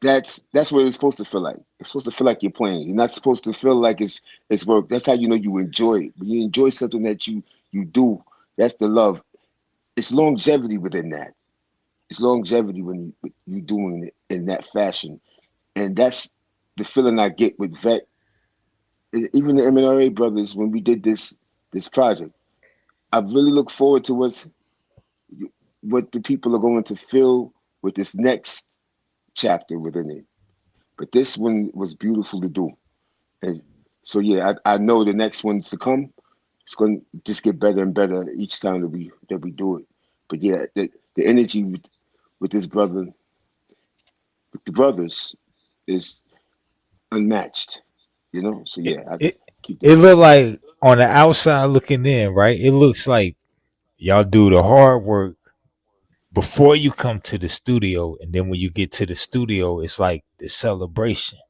That's what it's supposed to feel like. It's supposed to feel like you're playing. You're not supposed to feel like it's work. That's how you know you enjoy it. When you enjoy something that you do, that's the love. It's longevity within that. It's longevity when you doing it in that fashion, and that's the feeling I get with Vet. Even the MNRA brothers when we did this project. I really look forward to what the people are going to feel with this next chapter within it. But this one was beautiful to do. And so yeah, I know the next ones to come, it's going to just get better and better each time that we do it. But yeah, the energy with this brother, with the brothers, is unmatched. You know. So It yeah, I it, keep it doing look like on the outside looking in, right? It looks like y'all do the hard work before you come to the studio, and then when you get to the studio, it's like the celebration.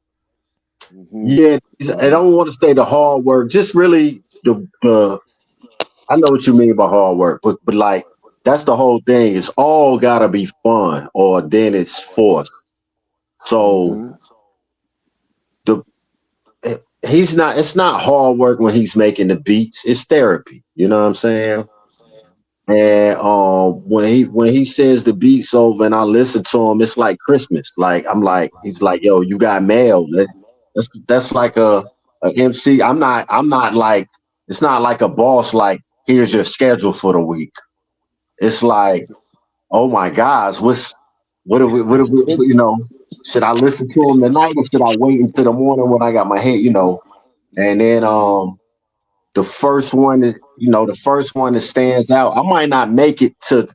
it. Yeah, I don't want to say the hard work, just really the I know what you mean by hard work, but like that's the whole thing. It's all gotta be fun, or then it's forced. So Hmm. the he's not. It's not hard work when he's making the beats. It's therapy. You know what I'm saying? And when he sends the beats over and I listen to him, it's like Christmas. Like I'm like he's like, yo, you got mail. That's like a MC. I'm not like it's not like a boss. Like here's your schedule for the week. It's like, oh my gosh, what are we, you know, should I listen to him tonight or should I wait until the morning when I got my head, and then the first one that stands out, I might not make it to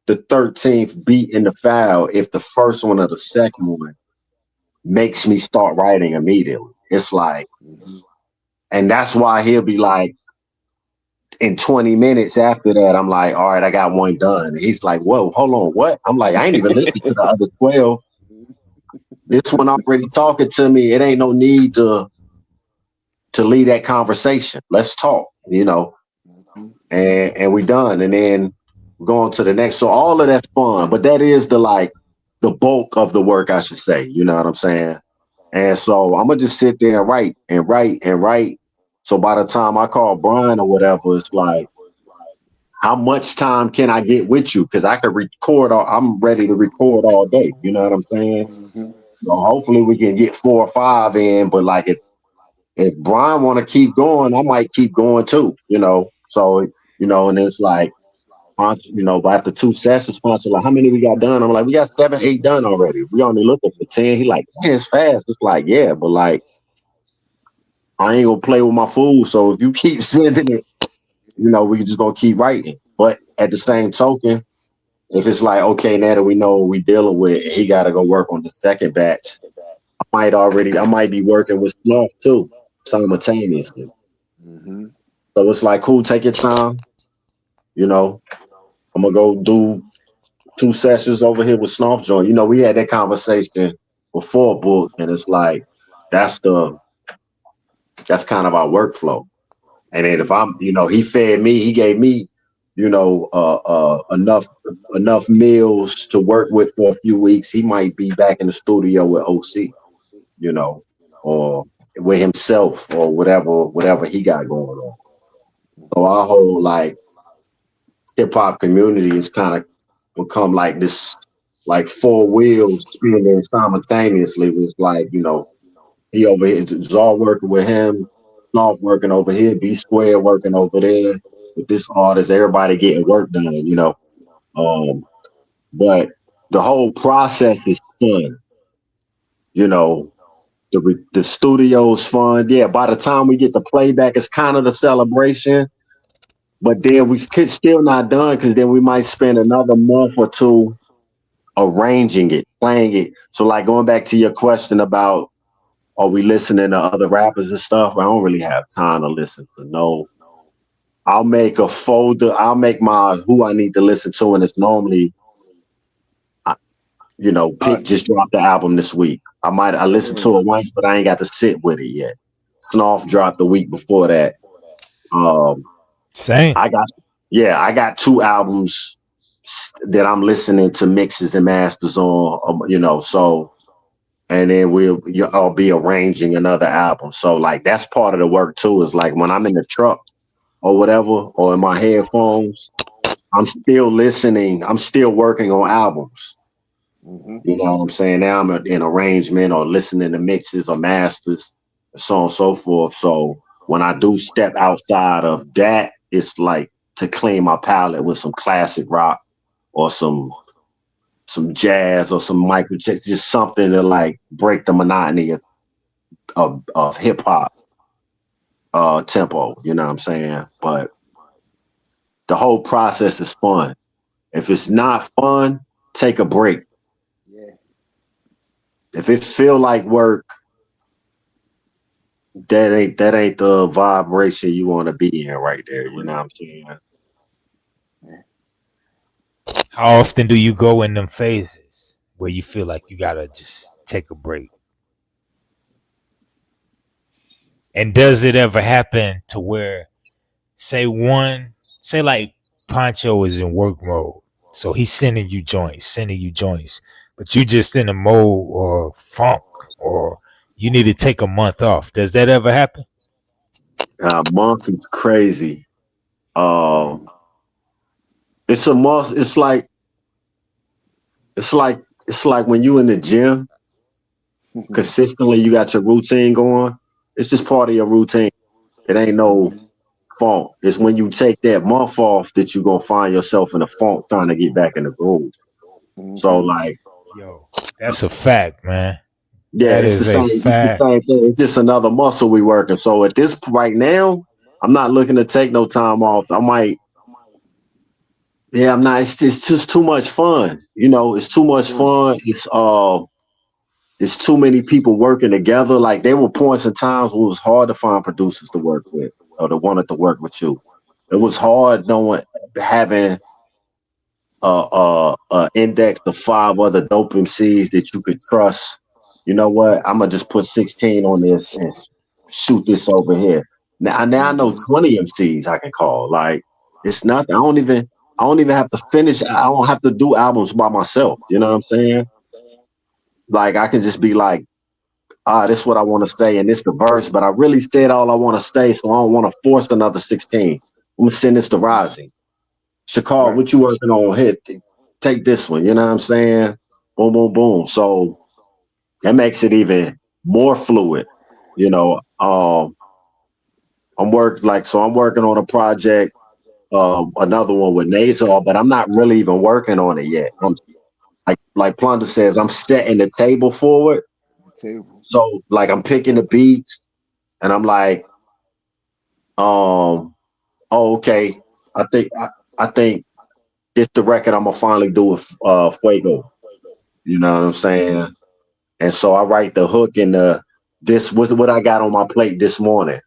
the 13th beat in the file if the first one or the second one makes me start writing immediately. It's like, and that's why he'll be like, in 20 minutes after that, I'm like, all right, I got one done. And he's like, whoa, hold on, what? I'm like, I ain't even listened to the other 12. This one already talking to me. It ain't no need to lead that conversation. Let's talk, and we done. And then we're going to the next. So all of that's fun, but that is the bulk of the work, I should say. You know what I'm saying? And so I'm gonna just sit there and write and write and write. So by the time I call Brian or whatever, it's like, how much time can I get with you? Because I could record. I'm ready to record all day. You know what I'm saying? Hmm. So hopefully we can get 4 or 5 in. But like if Brian want to keep going, I might keep going too. So and it's like, but after 2 sessions, sponsor like, how many we got done? I'm like, we got 7, 8 done already. We only looking for 10. He like, man, it's fast. It's like, yeah, but like, I ain't gonna play with my food. So if you keep sending it, we just gonna keep writing. But at the same token, if it's like, okay, now that we know what we dealing with, he got to go work on the second batch, I might be working with Snuff too simultaneously. Hmm. So it's like, cool, take your time. I'm gonna go do 2 sessions over here with Snuff Joint. We had that conversation before Book, and it's like that's kind of our workflow. And then if I'm, he fed me, he gave me, enough meals to work with for a few weeks. He might be back in the studio with OC, or with himself or whatever he got going on. So our whole like hip hop community has kind of become like this, like 4 wheels spinning simultaneously. It's like, he over here, Zar working with him, Snoff working over here, B Square working over there with this artist, everybody getting work done. But the whole process is fun. You know, the studio's fun. Yeah, by the time we get the playback, it's kind of the celebration. But then we could still not done because then we might spend another month or two arranging it, playing it. So like going back to your question about are we listening to other rappers and stuff? I don't really have time to listen to no. I'll make a folder. I'll make my who I need to listen to, and it's normally, Pick just dropped the album this week. I listened to it once, but I ain't got to sit with it yet. Snoff dropped the week before that. Same. I got 2 albums that I'm listening to mixes and masters on, so, and then I'll be arranging another album. So like that's part of the work too, is like when I'm in the truck or whatever, or in my headphones, I'm still listening. I'm still working on albums. Mm-hmm. You know what I'm saying? Now I'm in arrangement or listening to mixes or masters, so on and so forth. So when I do step outside of that, it's like to clean my palette with some classic rock or some jazz or some Michael Jackson, just something to like break the monotony of hip hop tempo. You know what I'm saying? But the whole process is fun. If it's not fun, take a break. Yeah. If it feel like work, that ain't the vibration you want to be in right there. You know what I'm saying? How often do you go in them phases where you feel like you gotta just take a break? And does it ever happen to where, say like Poncho is in work mode, so he's sending you joints, but you just in a mode or funk, or you need to take a month off? Does that ever happen? Month is crazy. It's a must. It's like when you in the gym consistently, you got your routine going. It's just part of your routine. It ain't no funk. It's when you take that month off that you're gonna find yourself in a funk trying to get back in the groove. Mm-hmm. So like, Yo, that's a fact, man. yeah, That it's the is a same. It's the fact. same thing. It's just another muscle we working. So at this right now, I'm not looking to take no time off. I might. Yeah, I'm not. It's just too much fun. It's too much fun. It's too many people working together. Like there were points and times where it was hard to find producers to work with or that wanted to work with you. It was hard knowing having index of 5 other dope MCs that you could trust. You know what? I'm gonna just put 16 on this and shoot this over here. Now I know 20 MCs I can call. Like it's nothing. I don't even have to finish. I don't have to do albums by myself. You know what I'm saying? Like I can just be like, this is what I want to say, and this the verse, but I really said all I want to say, so I don't want to force another 16. I'm gonna send this to Rising. Shakar, Right. what you working on? Hit, take this one. You know what I'm saying? Boom, boom, boom. So that makes it even more fluid. You know, I'm working on a project, another one with Nazar, but I'm not really even working on it yet. I'm like Plunder says, I'm setting the table forward. Table. So like I'm picking the beats, and I'm like, oh, okay. I think it's the record I'm gonna finally do with Fuego. You know what I'm saying? And so I write the hook and this was what I got on my plate this morning.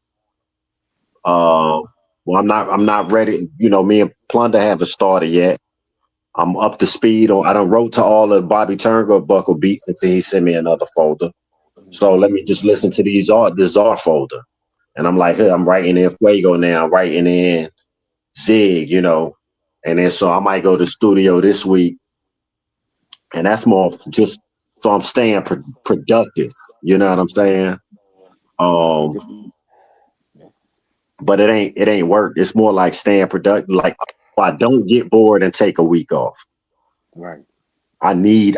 Well, I'm not ready. Me and Plunder haven't started yet. I'm up to speed on. I done wrote to all the Bobby Turnbuckle beats until he sent me another folder. So let me just listen to this art folder. And I'm like, hey, I'm writing in Fuego now, writing in Zig, and then so I might go to the studio this week, and that's more just so I'm staying productive. You know what I'm saying? But it ain't work. It's more like staying productive. Like I don't get bored and take a week off. Right. I need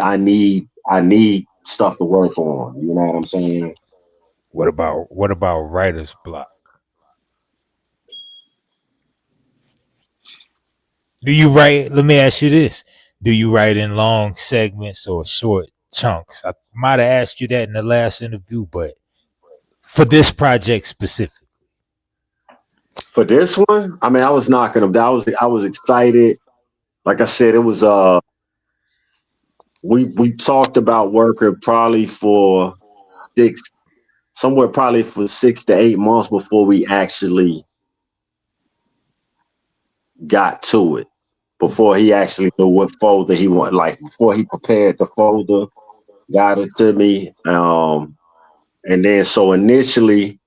stuff to work on. You know what I'm saying? What about writer's block? Do you write? Let me ask you this: do you write in long segments or short chunks? I might have asked you that in the last interview, but for this project specifically, For this one, I mean, I was knocking them down. I was excited. Like I said, it was we talked about working probably for probably for 6 to 8 months before we actually got to it. Before he actually knew what folder he wanted, like before he prepared the folder, got it to me. And then so initially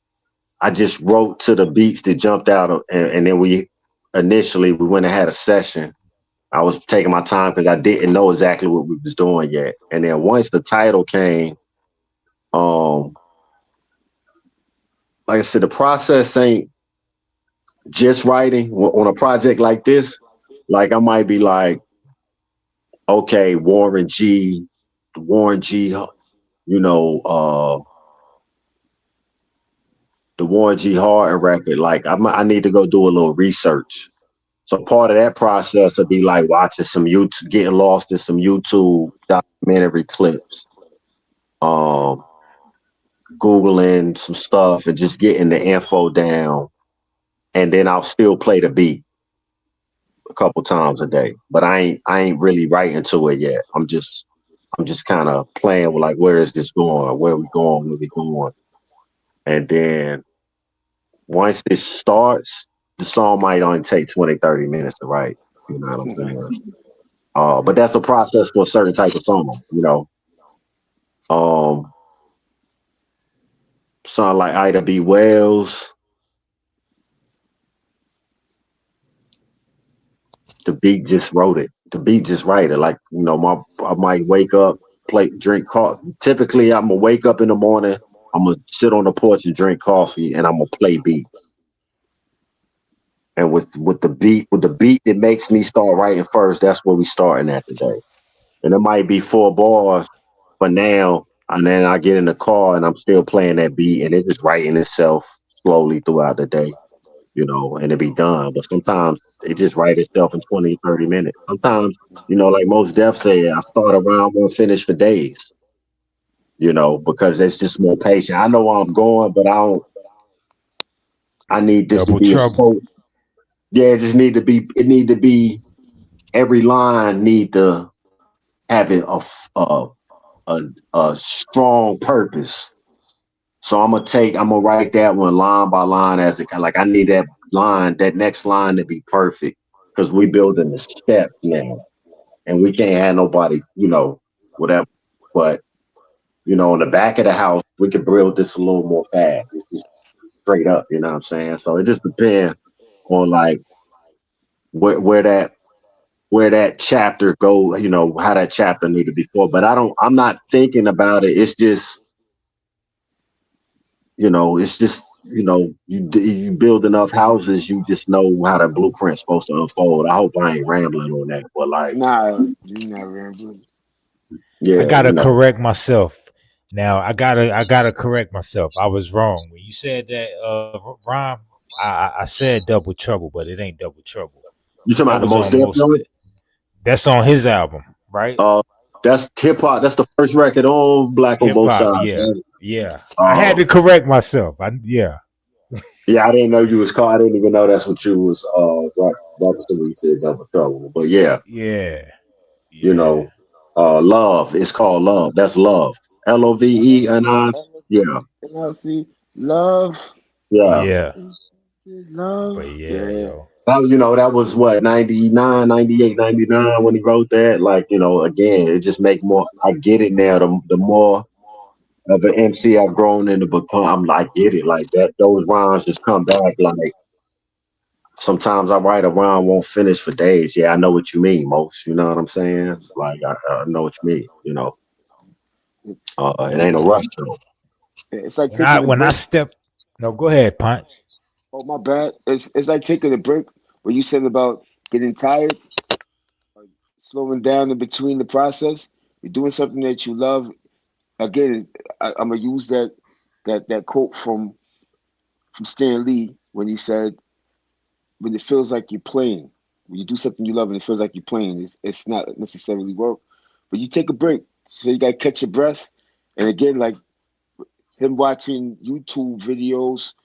I just wrote to the beats that jumped out and then we initially we went and had a session. I was taking my time because I didn't know exactly what we was doing yet. And then once the title came, um, like I said, the process ain't just writing on a project like this. Like I might be like, okay, Warren G, you know, the Warren G Harden record. Like I need to go do a little research. So part of that process would be like watching some YouTube, getting lost in some YouTube documentary clips, um, Googling some stuff and just getting the info down. And then I'll still play the beat a couple times a day. But I ain't really writing to it yet. I'm just kind of playing with like, where is this going? Where are we going? Where are we going? And then once it starts, the song might only take 20, 30 minutes to write. You know what I'm saying? But that's a process for a certain type of song, you know. Song like Ida B. Wells, the beat just wrote it. The beat just write it. Like, you know, I might wake up, drink coffee. Typically, I'm gonna wake up in the morning. I'm gonna sit on the porch and drink coffee, and I'm gonna play beats. And with the beat that makes me start writing first, that's where we starting at today. And it might be 4 bars for now, and then I get in the car and I'm still playing that beat, and it's just writing itself slowly throughout the day, you know, and it be done. But sometimes it just write itself in 20, 30 minutes. Sometimes, you know, like most Def say, I start around one finish for days, you know, because it's just more patient. I know where I'm going, but I need this to Double be as trouble. close. Yeah, it need to be, every line need to have it a strong purpose. So I'm gonna write that one line by line as it like I need that next line to be perfect because we building the steps now, and we can't have nobody, you know, whatever. But you know, in the back of the house, we can build this a little more fast. It's just straight up, you know what I'm saying? So it just depends on like where that chapter go, you know, how that chapter need to be for. But I'm not thinking about it. It's just, you know, you build enough houses, you just know how the blueprint's supposed to unfold. I hope I ain't rambling on that, but like, Nah, you not rambling. I yeah, you gotta know, correct myself. Now I gotta correct myself. I was wrong when you said that rhyme. I said double trouble, but it ain't double trouble. you talking That about the was most on definitely? that's on his album, right? Uh, that's hip hop. That's the first record on Black on Hip Both hop, Sides. yeah, Man. yeah. I had to correct myself. Yeah, Yeah, I didn't know you was called. I didn't even know that's what you was. Right when you said double trouble. But yeah, yeah, you yeah, know, love. It's called love. That's love. LOVE and I. Yeah, NLC, love, yeah. yeah. love. But yeah, Yeah, yo, Well, you know, that was what, 99, 98, 99 when he wrote that. Like, you know, again, it just make more, I get it now. The more of an MC I've grown into become, I get it. Like that, those rhymes just come back. Like sometimes I write a rhyme, won't finish for days. Yeah, I know what you mean, most. You know what I'm saying? Like, I know what you mean, you know. It ain't a rush though. it's like when I taking a when I break. step, no, go ahead, punch. Oh my bad. It's like taking a break. What you said about getting tired, slowing down in between the process. You're doing something that you love. Again, I'm gonna use that quote from Stan Lee when he said, "When it feels like you're playing, when you do something you love and it feels like you're playing, it's not necessarily work, but you take a break. So you gotta catch your breath." And again, like him watching YouTube videos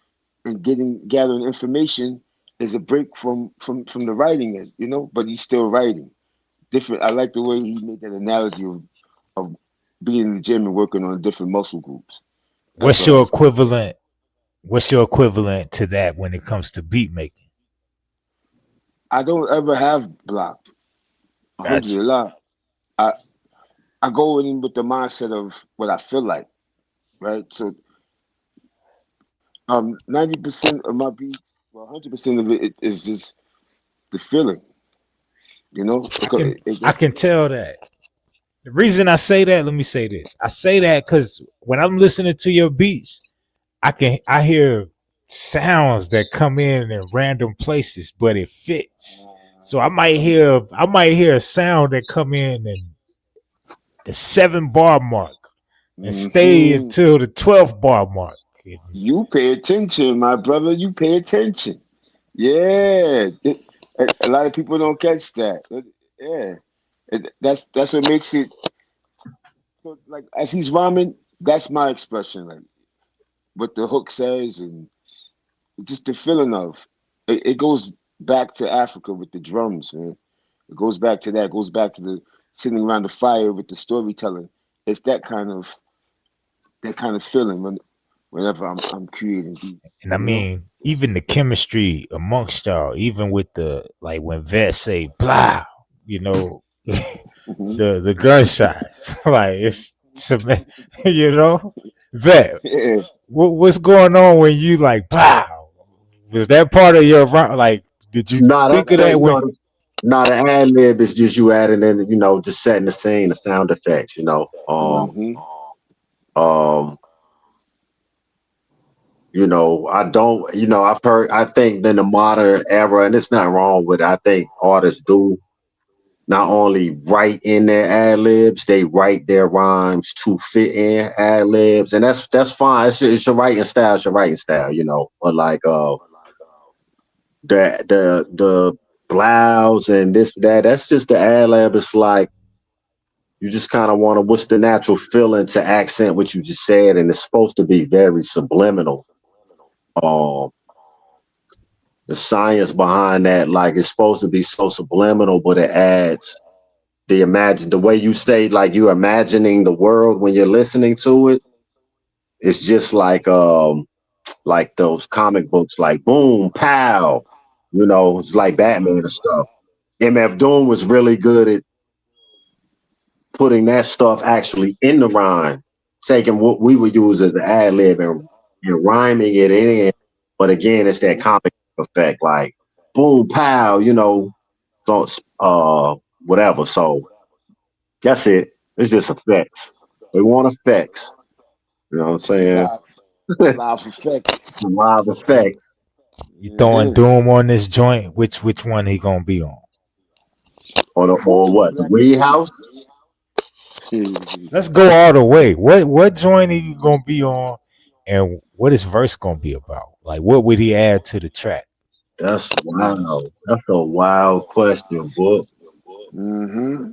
and gathering information is a break from the writing, you know. But he's still writing. Different. I like the way he made that analogy of being in the gym and working on different muscle groups. That's What's what I your was. equivalent? What's your equivalent to that when it comes to beat making? I don't ever have blocked. Gotcha. Alhamdulillah. I I go in with the mindset of what I feel like, right? So 90% of my beats, well, 100% of it is just the feeling, I can I can tell that. The reason I say that, let me say this. I say that because when I'm listening to your beats, I hear sounds that come in random places, but it fits. So I might hear a sound that come in and the 7 bar mark and stay hmm until the 12th bar mark. You pay attention, my brother. You pay attention. Yeah, a lot of people don't catch that. Yeah, that's what makes it. So, like as he's rhyming, that's my expression. Like what the hook says, and just the feeling of it goes back to Africa with the drums, man. It goes back to that. It goes back to the sitting around the fire with the storytelling. It's that kind of feeling whenever I'm creating beats. And I mean, even the chemistry amongst y'all, even with the like when Vet say blah, you know, Hmm the gunshots, like it's cement, you know, Vet. Yeah. What's going on when you like blah? Was that part of your like? Did you Nah, think that's of the that when? nah, the ad lib is just you adding in, just setting the scene, the sound effects, hmm Um, I don't, I think in the modern era, and it's not wrong with it, I think artists do not only write in their ad libs, they write their rhymes to fit in ad libs, and that's fine. It's your writing style, But like the blouse and this that's just the ad lib. It's like you just kind of want to. What's the natural feeling to accent what you just said, and it's supposed to be very subliminal. Um, the science behind that, like it's supposed to be so subliminal, but it adds the way you say, like you're imagining the world when you're listening to it. It's just like those comic books, like boom, pow, it's like Batman and stuff. MF Doom was really good at putting that stuff actually in the rhyme, taking what we would use as an ad lib and rhyming it in. But again, it's that comic effect, like boom, pow, so whatever. So that's it. It's just effects. We want effects. You know what I'm saying? Live, live effects. Live effects. You throwing Yeah. Doom on this joint? Which one he gonna be on? Or Whew, what? The Black Weed History. House? Let's go all the way. What joint are you gonna be on, and what is verse gonna be about? Like, what would he add to the track? That's wild. That's a wild question, book. hmm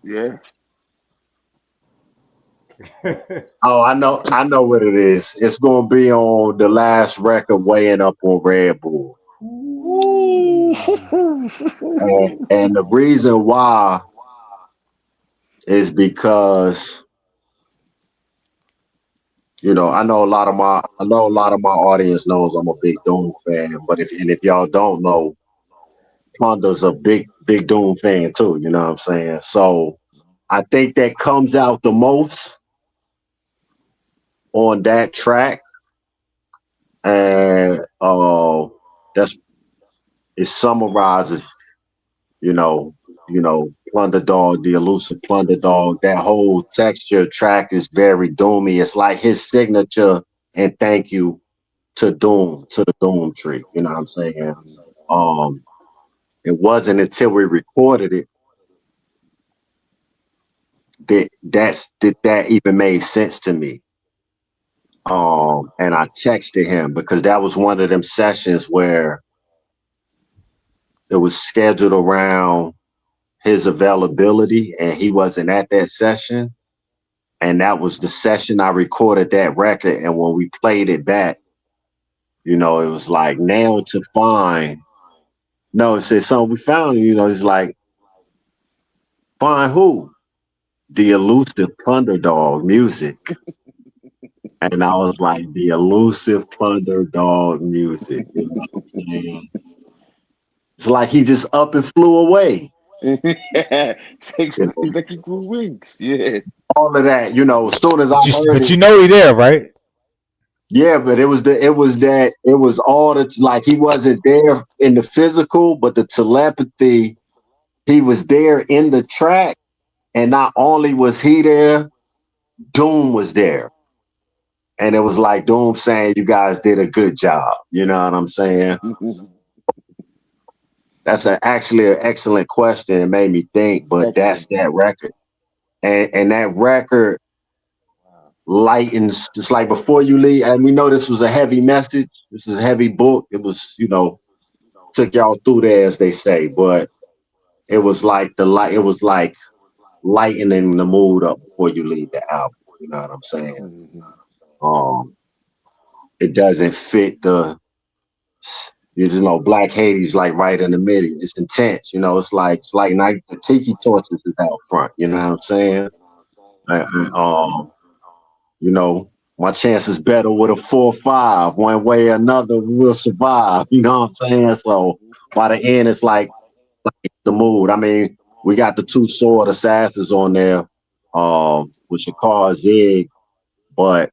Yeah. Oh, I know what it is. It's gonna be on the last record weighing up on Red Bull. Ooh. And the reason why is because, I know a lot of my audience knows I'm a big Doom fan, but if y'all don't know, Plunder's a big Doom fan too, you know what I'm saying? So I think that comes out the most on that track. And that's it summarizes, you know, Plunder Dog, the elusive Plunder Dog. That whole texture track is very doomy. It's like his signature and thank you to Doom, to the Doom tree. You know what I'm saying? Um, it wasn't until we recorded it that even made sense to me. And I texted him because that was one of them sessions where it was scheduled around his availability and he wasn't at that session. And that was the session I recorded that record. And when we played it back, it was like nailed to find. No, it said something we found, it's like, find who? The elusive PlunderDawg music. And I was like, the elusive PlunderDawg music. You know what I'm saying? It's like he just up and flew away. It's like he grew wings. Yeah. All of that, as soon as I But heard but it, you know he there, right? Yeah, but it was all the like he wasn't there in the physical, but the telepathy, he was there in the track, and not only was he there, Doom was there. And it was like Doom saying, "You guys did a good job." You know what I'm saying? That's actually an excellent question. It made me think, but that's Excellent. that record, and that record lightens. Just like before you leave, and we know this was a heavy message. This is a heavy book. It was, took y'all through there, as they say, but it was like the light. It was like lightening the mood up before you leave the album. You know what I'm saying? Um, it doesn't fit Black Hades like right in the middle. It's intense. It's like night the tiki torches is out front. You know what I'm saying? And, my chance is better with a 4-5. One way or another, we'll survive. You know what I'm saying? So by the end, it's like the mood. I mean, we got the two sword assassins on there, with Shakar Zig, but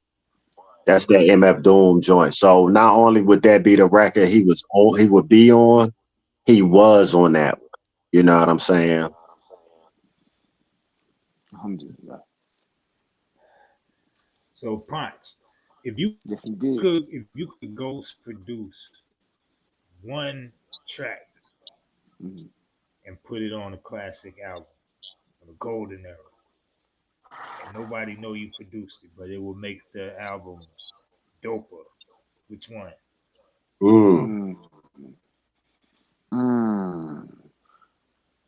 that's that MF Doom joint. So not only would that be the record he would be on, he was on that one. You know what I'm saying? Alhamdulillah. So Punch, if you Yes, indeed. could ghost produce one track Mhm. and put it on a classic album from the golden era, and nobody know you produced it, but it will make the album doper. Which one? Mm. Mm. Mm.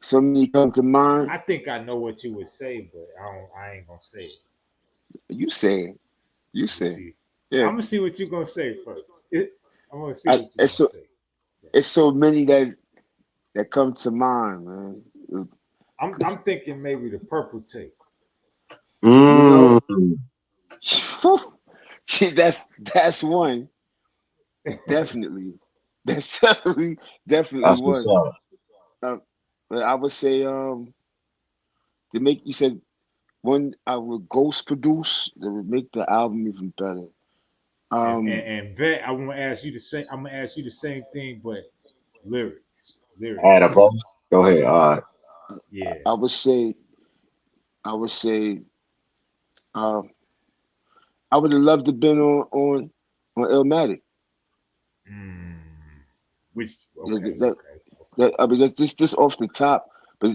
So many come to mind. I think I know what you would say, but I ain't gonna say it. You say, you Let me say, see. yeah. I'm gonna see what you're gonna say first. I'm gonna see what you're It's gonna so say. it's so many that come to mind, man. I'm 'Cause, thinking maybe the purple tape. you know, Mm. see, that's one definitely. That's definitely That's what's one. up. Uh, but I would say to make you said one I would ghost produce that would make the album even better. Um, And Vet, I want to ask you the same. I'm gonna ask you the same thing, but lyrics. Add a verse. Go ahead. All right. Yeah. I would say I would say uh, I would have loved to been on Illmatic. Mm. Which That, okay, that, okay, okay. I mean that's this off the top, but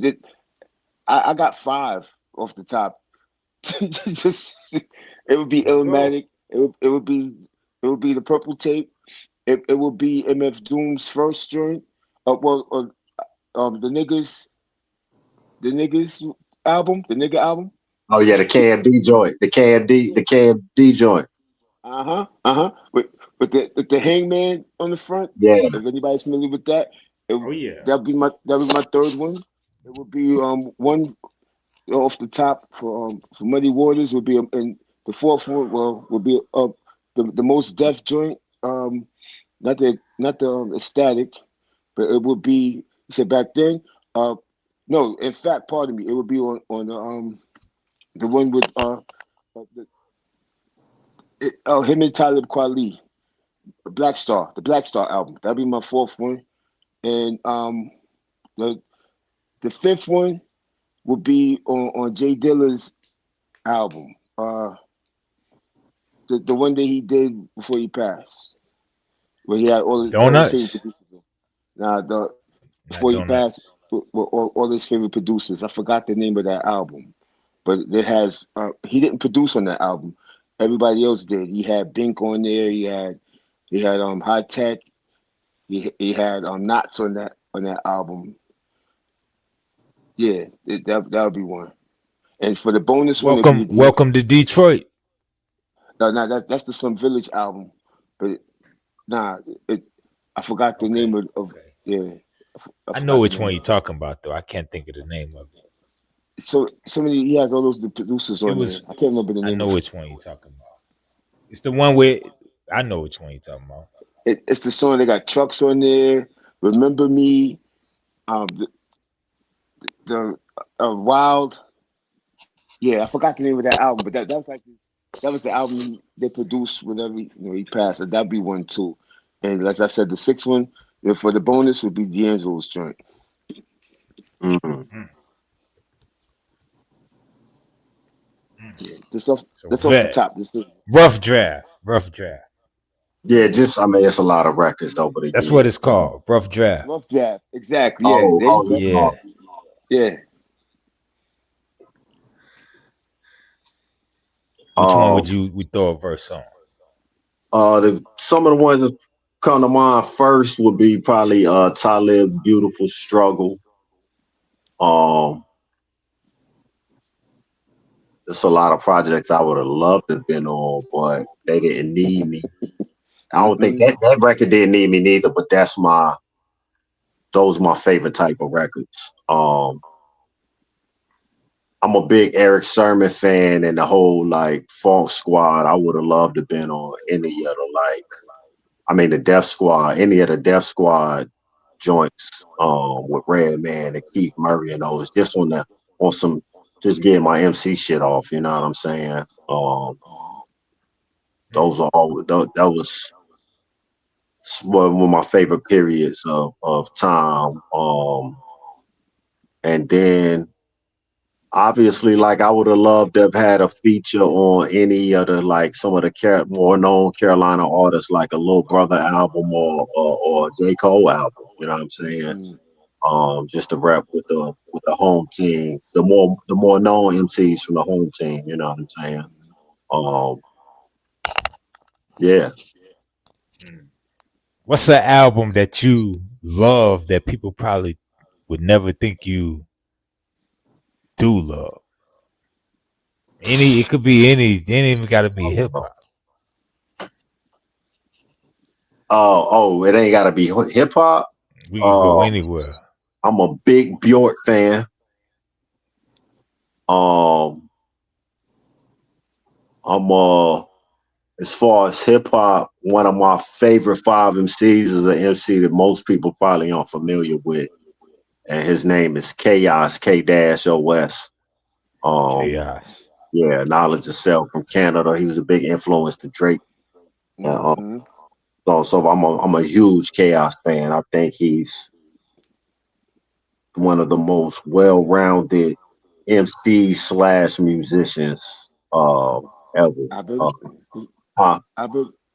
I got five off the top. Just it would be Let's go. Illmatic. It would be the purple tape. It would be MF Doom's first joint. The niggas album, the nigga album. Oh yeah, the KMD joint. The KMD, Yeah. the KMD joint. With the hangman on the front. Yeah. If anybody's familiar with that, Oh yeah. that'd be my third one. It would be one off the top for Muddy Waters would be and the fourth one would be the most deaf joint. Not the ecstatic, but it would be you said back then. Uh, no, in fact, pardon me, it would be on the one with him and Talib Kweli, the Black Star album. That'd be my fourth one, and the the fifth one would be on Jay Dilla's album. The one that he did before he passed, where he had all his favorite Donuts. producers. Now the Not before he passed, donuts. with all his favorite producers. I forgot the name of that album, but it has. He didn't produce on that album. Everybody else did. He had Bink on there. He had High Tech. He had Knots on that album. Yeah, that would be one. And for the bonus one, it'd be the Welcome to Detroit. no, no, that's the Slum Village album. But nah, it I forgot the name Okay. of Okay. yeah, I I know forgot the which one name you're of it. talking about though. I can't think of the name of it. So many he has all those the producers It on there. was. I can't remember the I name know of which one you're talking about. It's the one where I know which one you're talking about. it. It's the song they got trucks on there. Remember Me, the Wild. Yeah, I forgot the name of that album, but that was like That was the album they produced whenever he passed. So that'd be one too. And as I said, the sixth one for the bonus would be D'Angelo's joint. Mm-hmm. Mm, mm. Yeah, just off the Vet, top. rough draft. Yeah, just I mean, it's a lot of records over the That's what years. it's called, rough draft. Rough draft. Exactly. Yeah. Oh, There you oh, go. it's not. Yeah. Yeah. Which one Um, would you we throw a verse on? some of the ones that come to mind first would be probably Talib Beautiful Struggle. Um, there's a lot of projects I would have loved to have been on, but they didn't need me. I don't think Hmm. that record didn't need me neither, but those my favorite type of records. I'm a big Eric Sermon fan and the whole like Funk Squad. I would have loved to have been on any of the the Def Squad, any of the Def Squad joints with Redman and Keith Murray and those just on some just getting my MC shit off, you know what I'm saying? Those are all that was one of my favorite periods of time. And then obviously, like I would have loved to have had a feature on any other like some of the more known Carolina artists, like a Lil Brother album or J. Cole album. You know what I'm saying? Mm. Just to rap with the home team, the more known MCs from the home team. You know what I'm saying? Um, yeah. Mm. What's an album that you love that people probably would never think you do love? It could be any. It ain't even got to be hip hop. It ain't got to be hip hop. We can go anywhere. I'm a big Bjork fan. Um, I'm as far as hip hop, one of my favorite five MCs is an MC that most people probably aren't familiar with, and his name is Chaos K-OS. Chaos. Yeah, Knowledge of Self from Canada. He was a big influence to Drake. Uh, Hmm. so I'm a huge Chaos fan. I think he's one of the most well-rounded MC/musicians ever. I've been, Uh, huh?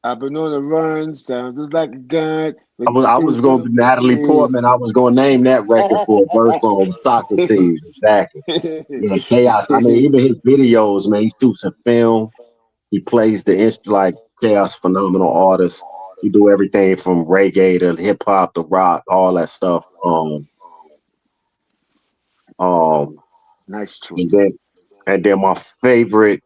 I've been on the run. Sounds just like a gun. I Make was you I was think going to of Natalie me. Portman. I was going to name that record for a verse on Socrates. Exactly. Yeah, Chaos. I mean, even his videos, man. He shoots a film. He plays the instrument like Chaos, phenomenal artist. He do everything from reggae to hip hop to rock, all that stuff. Um, Nice and choice. then my favorite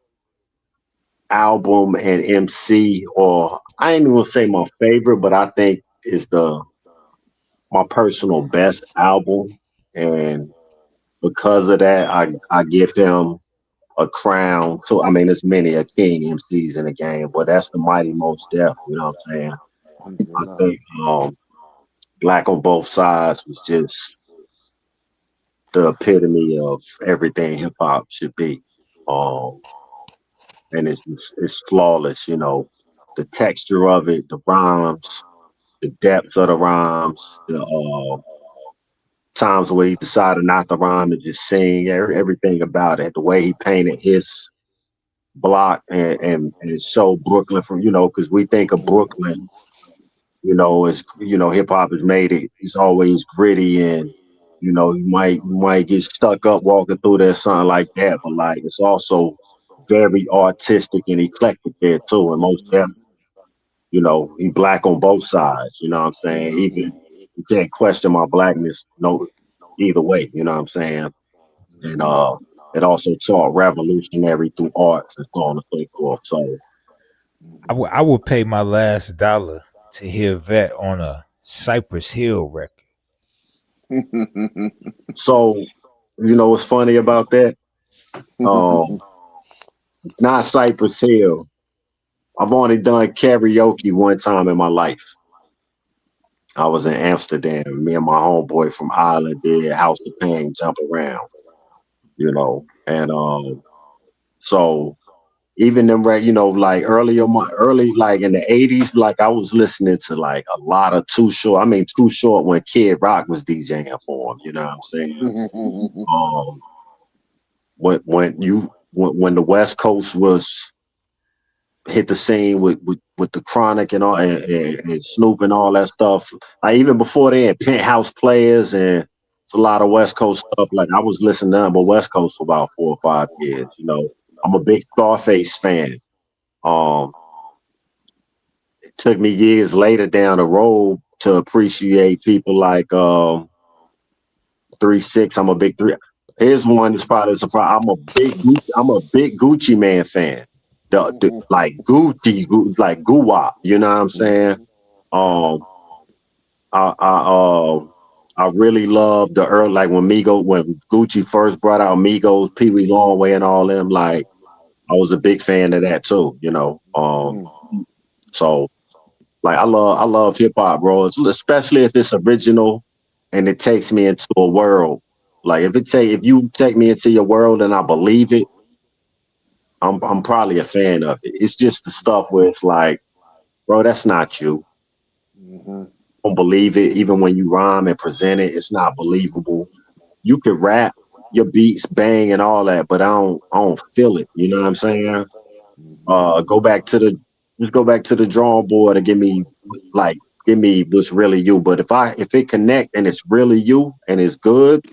album and MC, or I ain't even gonna say my favorite, but I think is my personal best album, and because of that, I give him a crown. So I mean, there's many a king MCs in the game, but that's the Mighty Most Def. You know what I'm saying? I Alhamdulillah. think Black on Both Sides was just the epitome of everything hip hop should be. Um, and it's flawless. You know, the texture of it, the rhymes, the depth of the rhymes, the times where he decided not to rhyme and just sing, everything about it, the way he painted his block and show Brooklyn from, because we think of Brooklyn, as hip hop is made it's always gritty and you might get stuck up walking through there, something like that, but like it's also very artistic and eclectic there too. And most def, he black on both sides, you know what I'm saying? Even you can't question my blackness, no, either way, you know what I'm saying? And it also taught revolutionary through arts and so on and so forth. So I would pay my last dollar to hear Vet on a Cypress Hill record. so what's funny about that? Um it's not Cypress Hill. I've only done karaoke one time in my life. I was in Amsterdam. Me and my homeboy from Ireland did House of Pain, Jump Around, and so even them, you know, like early, like in the 80s, like I was listening to like a lot of Too Short. I mean, Too Short when Kid Rock was DJing for him, you know what I'm saying? Um, when the West Coast was hit the scene with the Chronic and all and Snoop and all that stuff. Like even before they had Penthouse Players and it's a lot of West Coast stuff. Like I was listening to them, but West Coast for about 4 or 5 years. You know, I'm a big Scarface fan. Um, it took me years later down the road to appreciate people like 3 6. I'm a big three. Here's one that's probably a surprise. I'm a big Gucci Man fan. Like Gucci, like Guwap. You know what I'm saying? Um, I I really love the early, like when Gucci first brought out Migos, Pee Wee Longway, and all them. Like I was a big fan of that too. You know, so like I love hip hop, bro. Especially if it's original and it takes me into a world. Like if you take me into your world and I believe it, I'm probably a fan of it. It's just the stuff where it's like, bro, that's not you. Don't believe it. Even when you rhyme and present it, it's not believable. You can rap, your beats bang and all that, but I don't feel it. You know what I'm saying? Go back to the drawing board and give me what's really you. But if it connect and it's really you and it's good,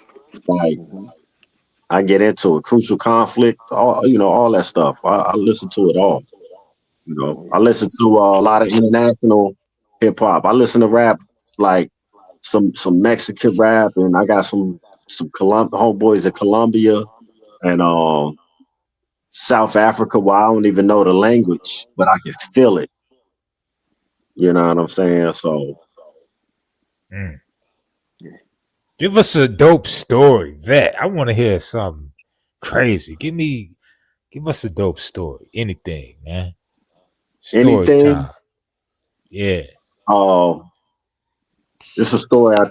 like I get into it. Crucial Conflict, all that stuff. I listen to it all. You know, I listen to a lot of international hip hop. I listen to rap like some Mexican rap, and I got some homeboys in Colombia and South Africa where I don't even know the language, but I can feel it. You know what I'm saying? So give us a dope story, Vet. I want to hear something crazy. Give us a dope story. Anything, man. Story anything. time. Yeah. It's a story I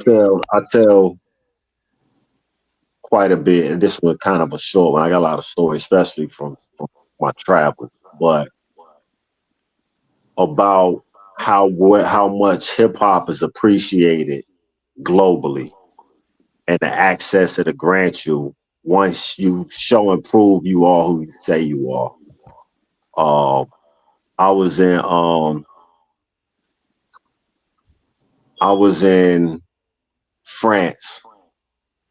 tell quite a bit, and this was kind of a short one. I got a lot of stories, especially from my travels, but about how much hip hop is appreciated globally and the access it'll grant you once you show and prove you are who you say you are. I was in France.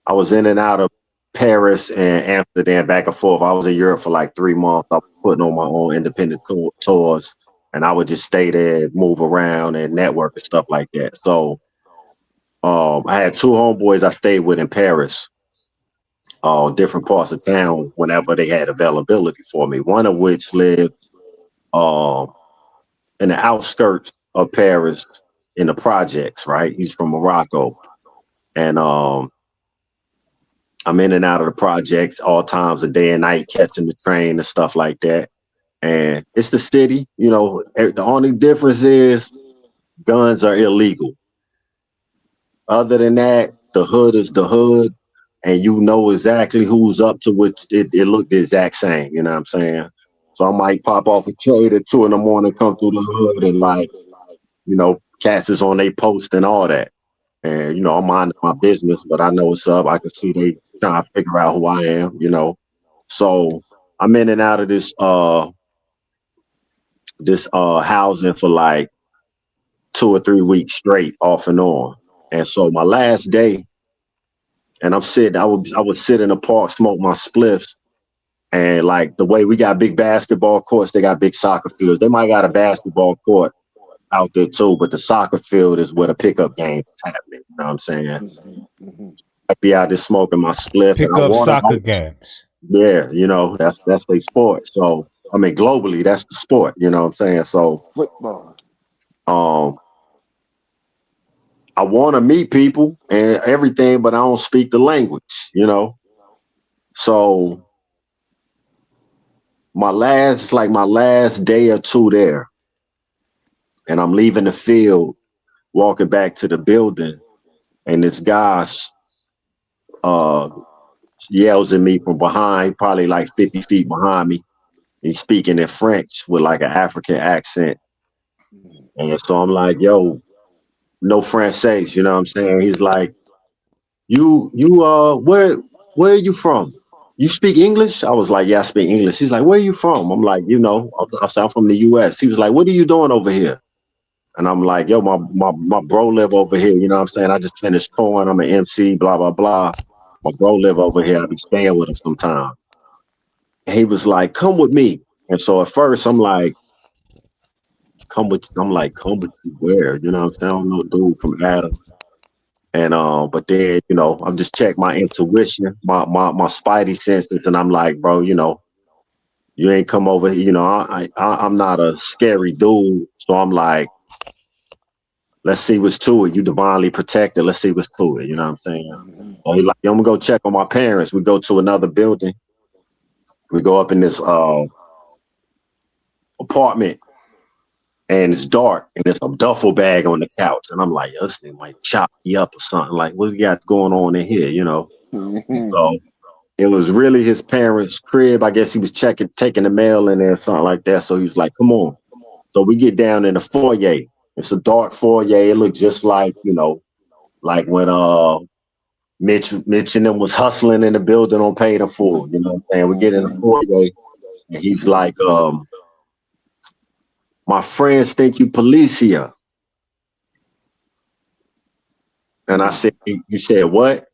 I was in and out of Paris and Amsterdam, back and forth. I was in Europe for like 3 months. I was putting on my own independent tours, and I would just stay there, move around, and network and stuff like that. So I had 2 homeboys I stayed with in Paris, different parts of town whenever they had availability for me. One of which lived in the outskirts of Paris in the projects, right? He's from Morocco. And I'm in and out of the projects all times of day and night, catching the train and stuff like that. And it's the city, you know. The only difference is guns are illegal. Other than that, the hood is the hood, and you know exactly who's up to which it looked the exact same. You know what I'm saying? So I might pop off a trade at 2 in the morning, come through the hood, and like, you know, cats is on they post and all that. And, you know, I'm minding my business, but I know what's up. I can see they trying to figure out who I am, you know. So I'm in and out of this housing for like 2 or 3 weeks straight, off and on. And so my last day, and I would sit in the park, smoke my spliffs, and like the way we got big basketball courts, they got big soccer fields. They might got a basketball court out there too, but the soccer field is where the pickup games is happening. You know what I'm saying? I'd be out there smoking my spliff, and Pick up soccer games. yeah, you know, that's their sport. So I mean, globally, that's the sport. You know what I'm saying? So Football. I want to meet people and everything, but I don't speak the language. You know, so my last day or two there, and I'm leaving the field, walking back to the building, and this guy yells at me from behind, probably like 50 feet behind me. He's speaking in French with like an African accent. And so I'm like, yo, no Francais, you know what I'm saying? He's like, where are you from? You speak English? I was like, yeah, I speak English. He's like, where are you from? I'm like, I said, I'm from the US. He was like, what are you doing over here? And I'm like, yo, my bro live over here. You know what I'm saying? I just finished touring. I'm an MC, blah, blah, blah. My bro live over here. I be staying with him sometime. And he was like, come with me. And so at first I'm like, come with you where? You know what I'm saying? I don't know dude from Adam. And but then, I'm just check my intuition, my spidey senses, and I'm like, bro, you ain't come over here. I'm not a scary dude. So I'm like, let's see what's to it. You divinely protected. Let's see what's to it. You know what I'm saying? So he's like, I'm gonna go check on my parents. We go to another building. We go up in this apartment, and it's dark, and there's a duffel bag on the couch. And I'm like, this thing might chop me up or something. Like, what we got going on in here, So it was really his parents' crib. I guess he was taking the mail in there or something like that. So he was like, come on. So we get down in the foyer. It's a dark foyer. It looked just like, like when Mitch and them was hustling in the building on Paid in Full. You know what I'm saying? We get in the foyer, and he's like, my friends think you policia. And I said, you said what?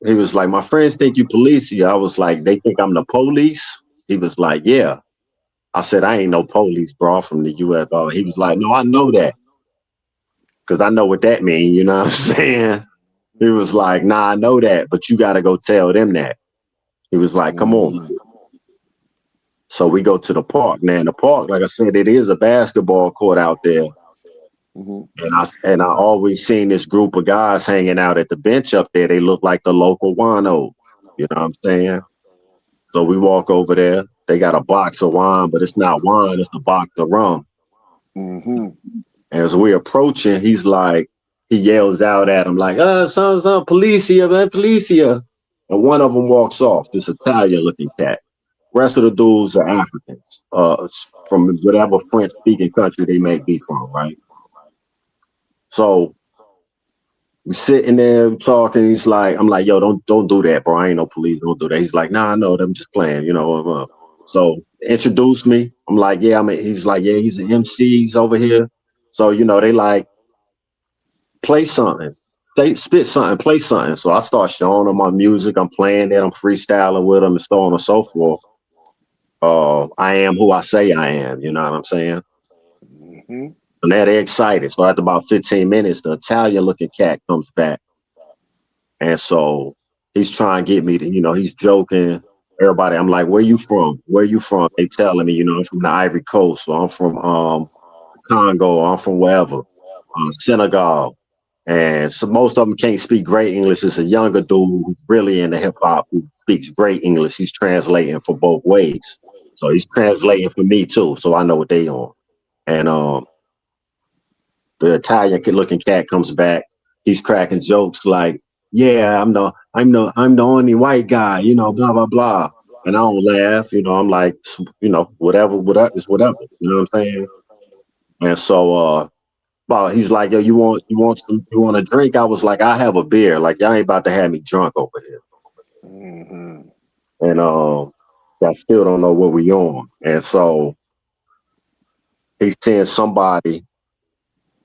He was like, my friends think you policia. I was like, they think I'm the police? He was like, yeah. I said, I ain't no police, bro, from the US. He was like, no, I know that. Because I know what that means, you know what I'm saying? He was like, nah, I know that, but you got to go tell them that. He was like, come on. So we go to the park. Now, in the park, like I said, it is a basketball court out there. And I always seen this group of guys hanging out at the bench up there. They look like the local winos. You know what I'm saying? So we walk over there. They got a box of wine, but it's not wine. It's a box of rum. As we approaching, he's like, he yells out at him like, son, policia, man, policia. And one of them walks off, this Italian-looking cat. Rest of the dudes are Africans, from whatever French-speaking country they may be from, right? So we sitting there talking. He's like, I'm like, yo, don't do that, bro. I ain't no police. Don't do that. He's like, nah, I know. I'm just playing, So introduce me. I'm like, yeah. He's like, yeah. He's an MC. He's over here. So they like play something, spit something, play something. So I start showing them my music. I'm playing it. I'm freestyling with them and so on and so forth. I am who I say I am. You know what I'm saying? And now they're excited. So after about 15 minutes, the Italian-looking cat comes back. And so he's trying to get me to, he's joking. Everybody, I'm like, where you from? Where you from? They telling me, I'm from the Ivory Coast. So I'm from Congo. I'm from wherever. Senegal. And so most of them can't speak great English. It's a younger dude who's really into hip-hop who speaks great English. He's translating for both ways. So he's translating for me, too. So I know what they on. And the Italian-looking cat comes back. He's cracking jokes like, "Yeah, I'm the only white guy, blah blah blah." And I don't laugh, I'm like, whatever, it's whatever, you know what I'm saying? And so, he's like, "Yo, you want a drink?" I was like, "I have a beer. Like, y'all ain't about to have me drunk over here." And I still don't know what we on. And so he sends somebody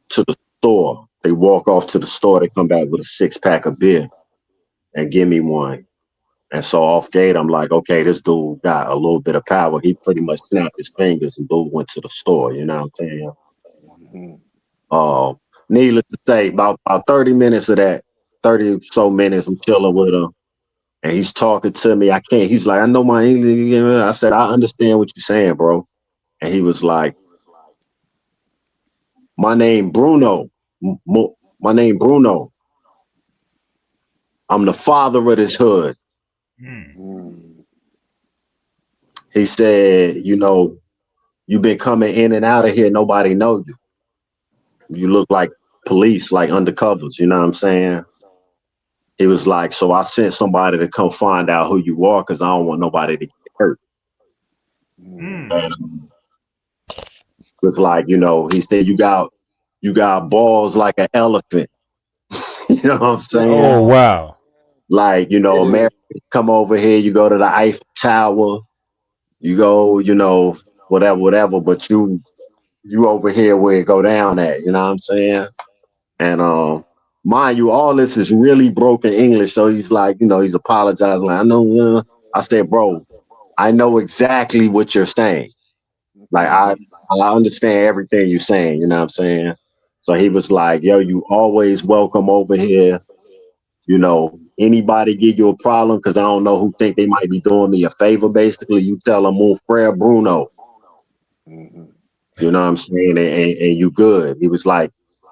to the store. They walk off to the store. They come back with a 6-pack of beer and give me one. And so off gate, I'm like, okay, this dude got a little bit of power. He pretty much snapped his fingers and dude went to the store. You know what I'm saying? Needless to say, about 30 minutes of that, 30 so minutes, I'm chilling with him. And he's talking to me. He's like, I know my English. I said, I understand what you're saying, bro. And he was like, my name Bruno. My name Bruno. I'm the father of this hood. He said, you've been coming in and out of here. Nobody know you. You look like police, like undercovers. You know what I'm saying? He was like, so I sent somebody to come find out who you are because I don't want nobody to get hurt. Mm. Mm. And it's like, he said you got balls like an elephant. You know what I'm saying? Oh wow. Like, Yeah. Americans come over here, you go to the Eiffel Tower, you go, whatever, whatever, but you over here where it go down at, you know what I'm saying? And mind you, all this is really broken English. So he's like, he's apologizing. Like, I know, I said, bro, I know exactly what you're saying. Like I understand everything you're saying, you know what I'm saying? So he was like, yo, you always welcome over here. Anybody give you a problem because I don't know who think they might be doing me a favor. Basically, you tell them, "Mon frere Bruno." Mm-hmm. You know what I'm saying? And you good. He was like,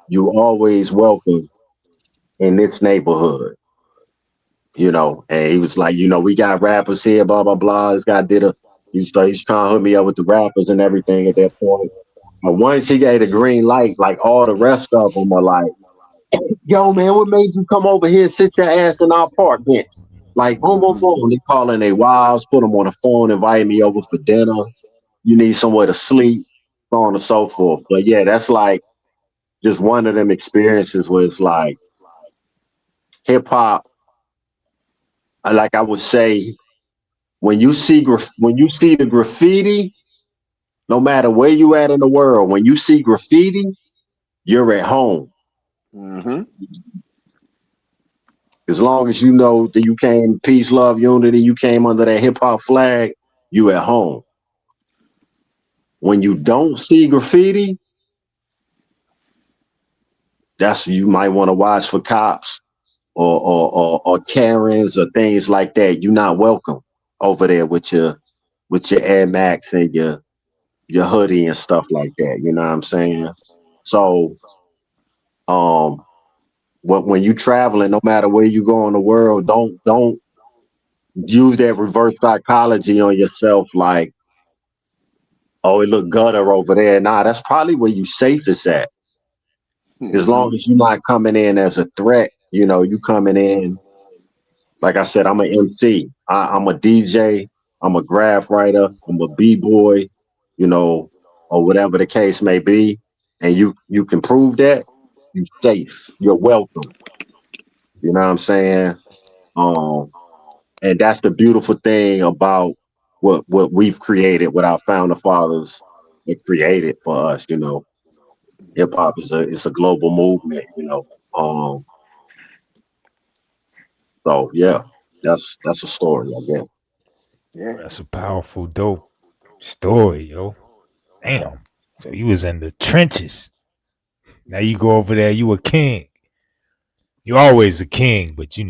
you always welcome in this neighborhood. And he was like, we got rappers here, blah blah blah. This guy did he's trying to hook me up with the rappers and everything at that point. But once he gave the green light, like all the rest of them are like, yo, man, what made you come over here and sit your ass in our park bench? Like, boom, boom, boom. They calling their wives, put them on the phone, invite me over for dinner. You need somewhere to sleep, so on and so forth. But yeah, that's like just one of them experiences where it's like hip hop. Like I would say, when you see the graffiti, no matter where you at in the world, when you see graffiti, you're at home. Mm-hmm. As long as you know that you came peace, love, unity, you came under that hip hop flag, you at home. When you don't see graffiti, that's you might want to watch for cops or Karens or things like that. You're not welcome over there with your Air Max and your hoodie and stuff like that. You know what I'm saying? So um when you traveling, no matter where you go in the world, don't use that reverse psychology on yourself like, oh, it look gutter over there. Nah, that's probably where you safest at. As Mm-hmm. long as you're not coming in as a threat, you coming in. Like I said, I'm an MC. I'm a DJ. I'm a graph writer. I'm a b-boy, you know, or whatever the case may be. And you can prove that, you safe. You're welcome. You know what I'm saying? Um, and that's the beautiful thing about what we've created, what our founder fathers have created for us. Hip hop is a global movement. Um, so yeah, that's a story, I guess. Yeah. That's a powerful, dope story, yo. Damn. So you was in the trenches. Now you go over there, you a king. You always a king, but you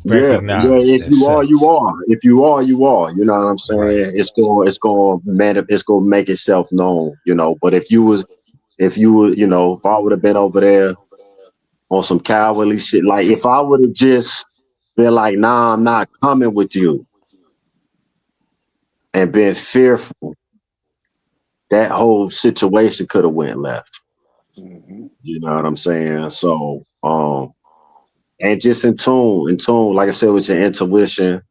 Yeah, yeah. recognize If that you are, you self. are. If you are, you are. You know what I'm Right. saying? It's going to make itself known. But if I would have been over there on some cowardly shit, like if I would have just been like, nah, I'm not coming with you, and been fearful, that whole situation could have went left. Mm-hmm. You know what I'm saying? So, and just in tune, like I said, with your intuition,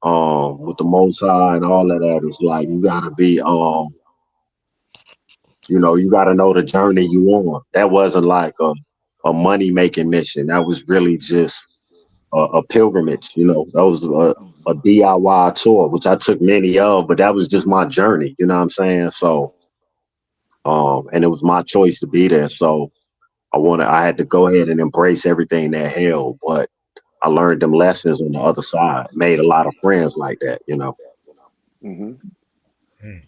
with the Most High and all of that, it's like you gotta be, you gotta know the journey you on. That wasn't like a money making mission. That was really just a pilgrimage. That was a DIY tour, which I took many of, but that was just my journey. You know what I'm saying? So, and it was my choice to be there. So I had to go ahead and embrace everything that held, but I learned them lessons on the other side. Made a lot of friends like that. Mm-hmm. Mm.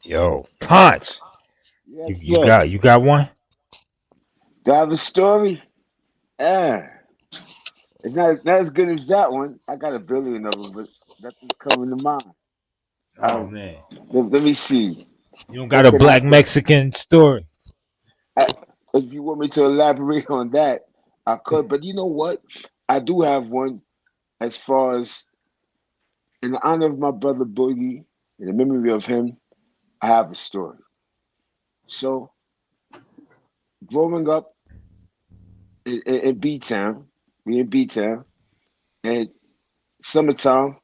Yo, punch. You Yes, you sir. got you got one? Do I have a story? Ah, it's not as good as that one. I got a billion of them, but nothing's coming to mind. Oh Um, man. let me see. You don't got What a can I black say? Mexican story? I, if you want me to elaborate on that, I could. But you know what? I do have one as far as in the honor of my brother Boogie, in the memory of him, I have a story. So growing up in B Town, we in B Town, and summertime,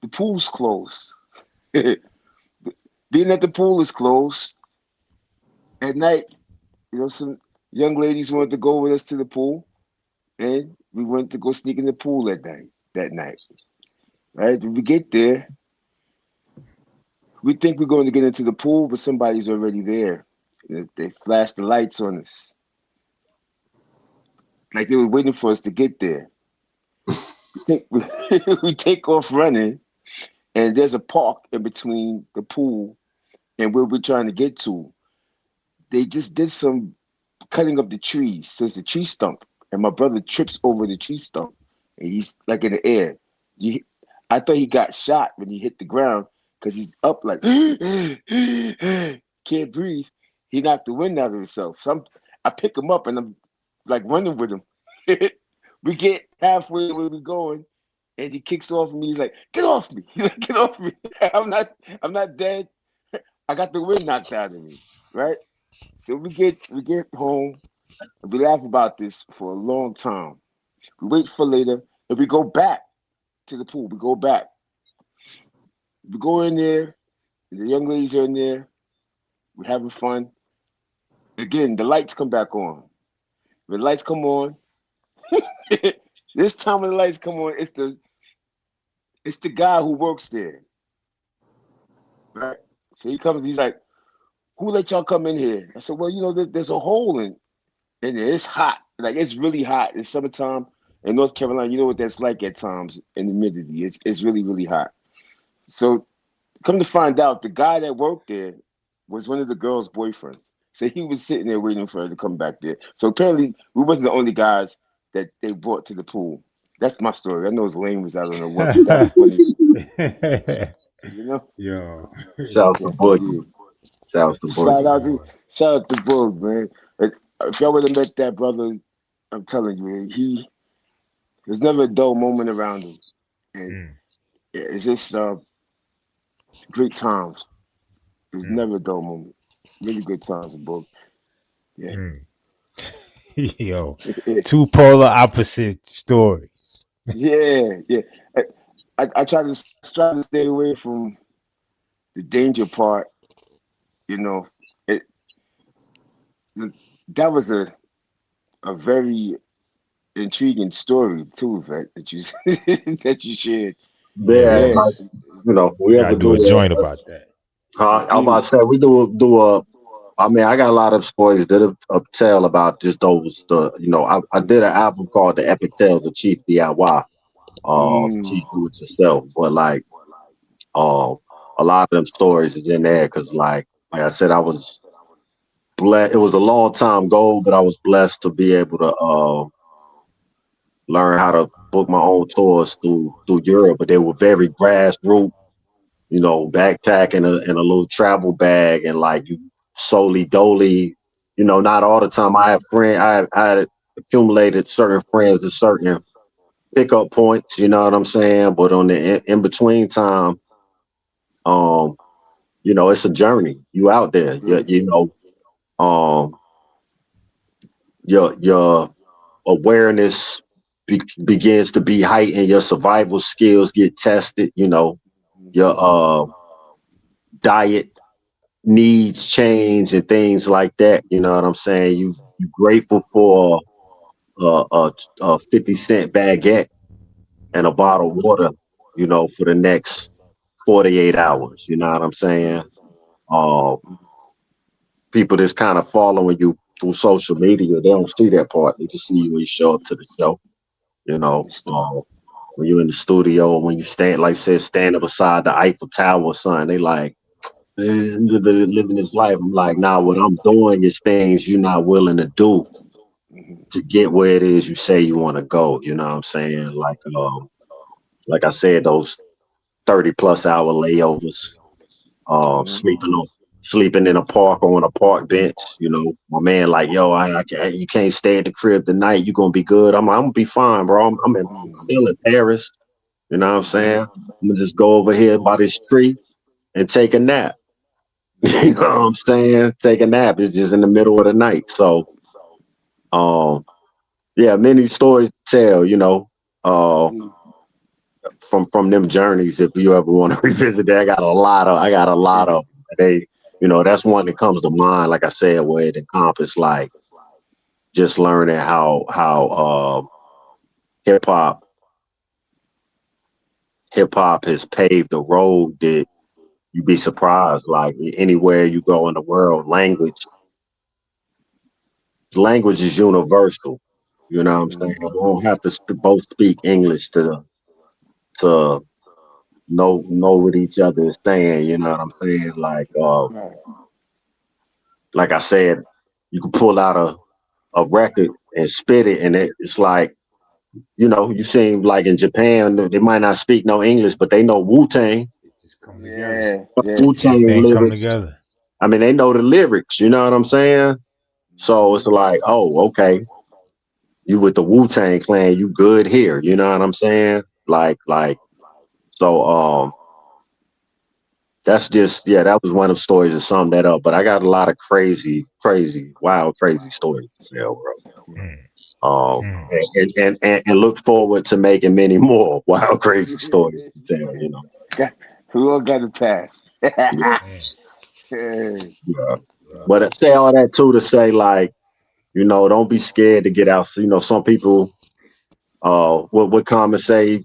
the pool's closed. Being at the pool is closed. At night, some young ladies wanted to go with us to the pool, and we went to go sneak in the pool at night. That night, right? When we get there, we think we're going to get into the pool, but somebody's already there. They flashed the lights on us, like they were waiting for us to get there. We take off running, and there's a park in between the pool and where we're trying to get to. They just did some cutting up the trees. So it's a tree stump, and my brother trips over the tree stump, and he's like in the air. You, I thought he got shot when he hit the ground because he's up like can't breathe. He knocked the wind out of himself. So I pick him up and I'm like running with him. We get halfway where we're going, and he kicks off me. He's like, "Get off me!" He's like, "Get off me! I'm not dead. I got the wind knocked out of me." Right? So we get home and we laugh about this for a long time. We wait for later and we go back to the pool. We go back. We go in there. The young ladies are in there. We're having fun. Again, the lights come back on. When the lights come on, this time when the lights come on, it's the guy who works there. Right? So he comes, he's like, "Who let y'all come in here?" I said, "Well, there's a hole in there. It's hot. Like it's really hot. It's summertime in North Carolina. You know what that's like at times in the humidity. It's really, really hot." So come to find out, the guy that worked there was one of the girl's boyfriends. So he was sitting there waiting for her to come back there. So apparently we wasn't the only guys that they brought to the pool. That's my story. I know it's lame as I don't know what, but that was funny. You know? Yo. Shouts to Yes, Boogie. indeed. Shouts to Shout Boogie. out to shout out to Boog, man. If y'all would have met that brother, I'm telling you, man, there's never a dull moment around him. And Mm, it's just great times. There's mm, never a dull moment. Really good times with Boog. Yeah. mm. Yo. Two polar opposite stories. Yeah, yeah. I try to stay away from the danger part. You know, it that was a very intriguing story too, Vet, that you that you shared. Yeah, Yeah. Yeah, like We we gotta ever do do a joint about that. I'm about indeed. to say we do a. I mean, I got a lot of stories that tell about just those. I did an album called The Epic Tales of Chief DIY. Mm, Chief Do It Yourself, but like, uh, a lot of them stories is in there because, like I said, I was blessed. It was a long time goal, but I was blessed to be able to learn how to book my own tours through Europe. But they were very grassroots, backpack in a little travel bag and like you solely dolly, not all the time. I had accumulated certain friends at certain pickup points, you know what I'm saying? But on the in between time, um, it's a journey. You out there. yeah. Um your awareness begins to be heightened, your survival skills get tested, your diet needs change and things like that. You know what I'm saying? You grateful for a 50-cent baguette and a bottle of water, for the next 48 hours. You know what I'm saying? Uh, People that's kind of following you through social media, they don't see that part. They just see you when you show up to the show. You know, Understood. when you're in the studio, when you stand, like I said, standing beside the Eiffel Tower or something, they like, living this life. I'm like, nah, what I'm doing is things you're not willing to do Hmm. to get where it is you say you want to go. You know what I'm saying? Like I said, those 30+ hour layovers, Hmm. sleeping in a park or on a park bench. My man, like, yo, I can't, you can't stay at the crib tonight. You gonna be good. I'm gonna be fine, bro. I'm still in Paris. You know what I'm saying? I'm gonna just go over here by this tree and take a nap. You know what I'm saying? Take a nap. It's just in the middle of the night. So, um, yeah, many stories to tell. Uh, Indeed. from them journeys. If you ever want to revisit that, I got a lot of they. That's one that comes to mind. Like I said, where it encompassed like just learning how hip hop has paved the road that you'd be surprised. Like anywhere you go in the world, language is universal. You know what I'm saying? You don't have to both speak English to know what each other is saying. You know what I'm saying? Like I said, you can pull out a record and spit it, and it's like, you seem like in Japan, they might not speak no English, but they know Wu-Tang. Just come together. Yeah, yeah. Wu-Tang Everything come lyrics. together. I mean, they know the lyrics. You know what I'm saying? So it's like, oh, okay, you with the Wu-Tang clan, you good here. You know what I'm saying? So that's just, that was one of the stories to sum that up. But I got a lot of crazy, wild, crazy stories to tell, bro. And look forward to making many more wild, crazy stories to tell. We all got a past. Yeah. Hey. Yeah. But I say all that too to say, like, don't be scared to get out. Some people, what Common say,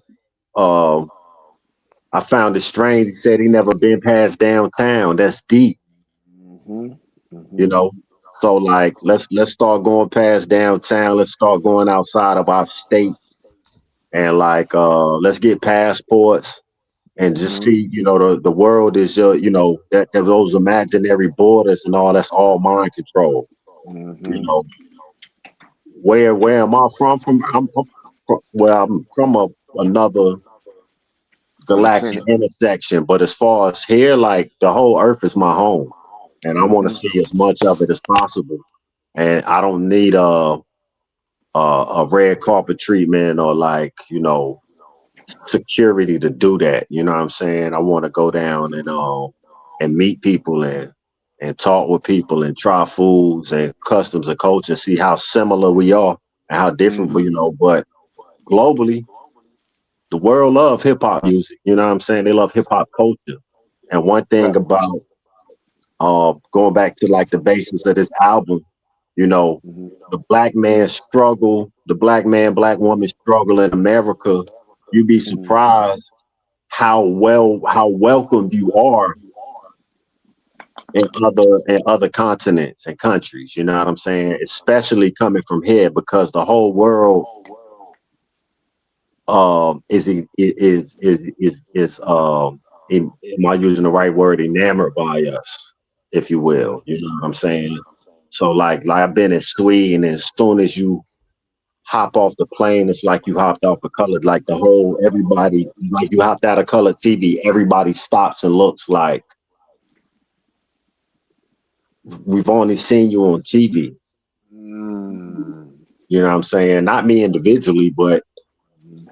I found it strange. He said he never been past downtown. That's deep, So like, let's start going past downtown. Let's start going outside of our state, and like, let's get passports and just see. The world is that those imaginary borders and all. That's all mind control. Where am I from? I'm from another galactic intersection, but as far as here, like the whole earth is my home, and I want to see as much of it as possible. And I don't need a red carpet treatment or like security to do that. You know what I'm saying? I want to go down and meet people and talk with people and try foods and customs and culture, see how similar we are and how different we but globally the world love hip hop music. You know what I'm saying? They love hip hop culture. And one thing about going back to like the basis of this album, the black man struggle, the black man, black woman struggle in America, you'd be surprised how welcomed you are in other continents and countries. You know what I'm saying? Especially coming from here, because the whole world is am I using the right word, enamored by us, if you will. You know what I'm saying? So like I've been in Sweden, and as soon as you hop off the plane, it's like you hopped off a color, like the whole everybody, like you hopped out of color TV, everybody stops and looks like we've only seen you on TV. You know what I'm saying? Not me individually, but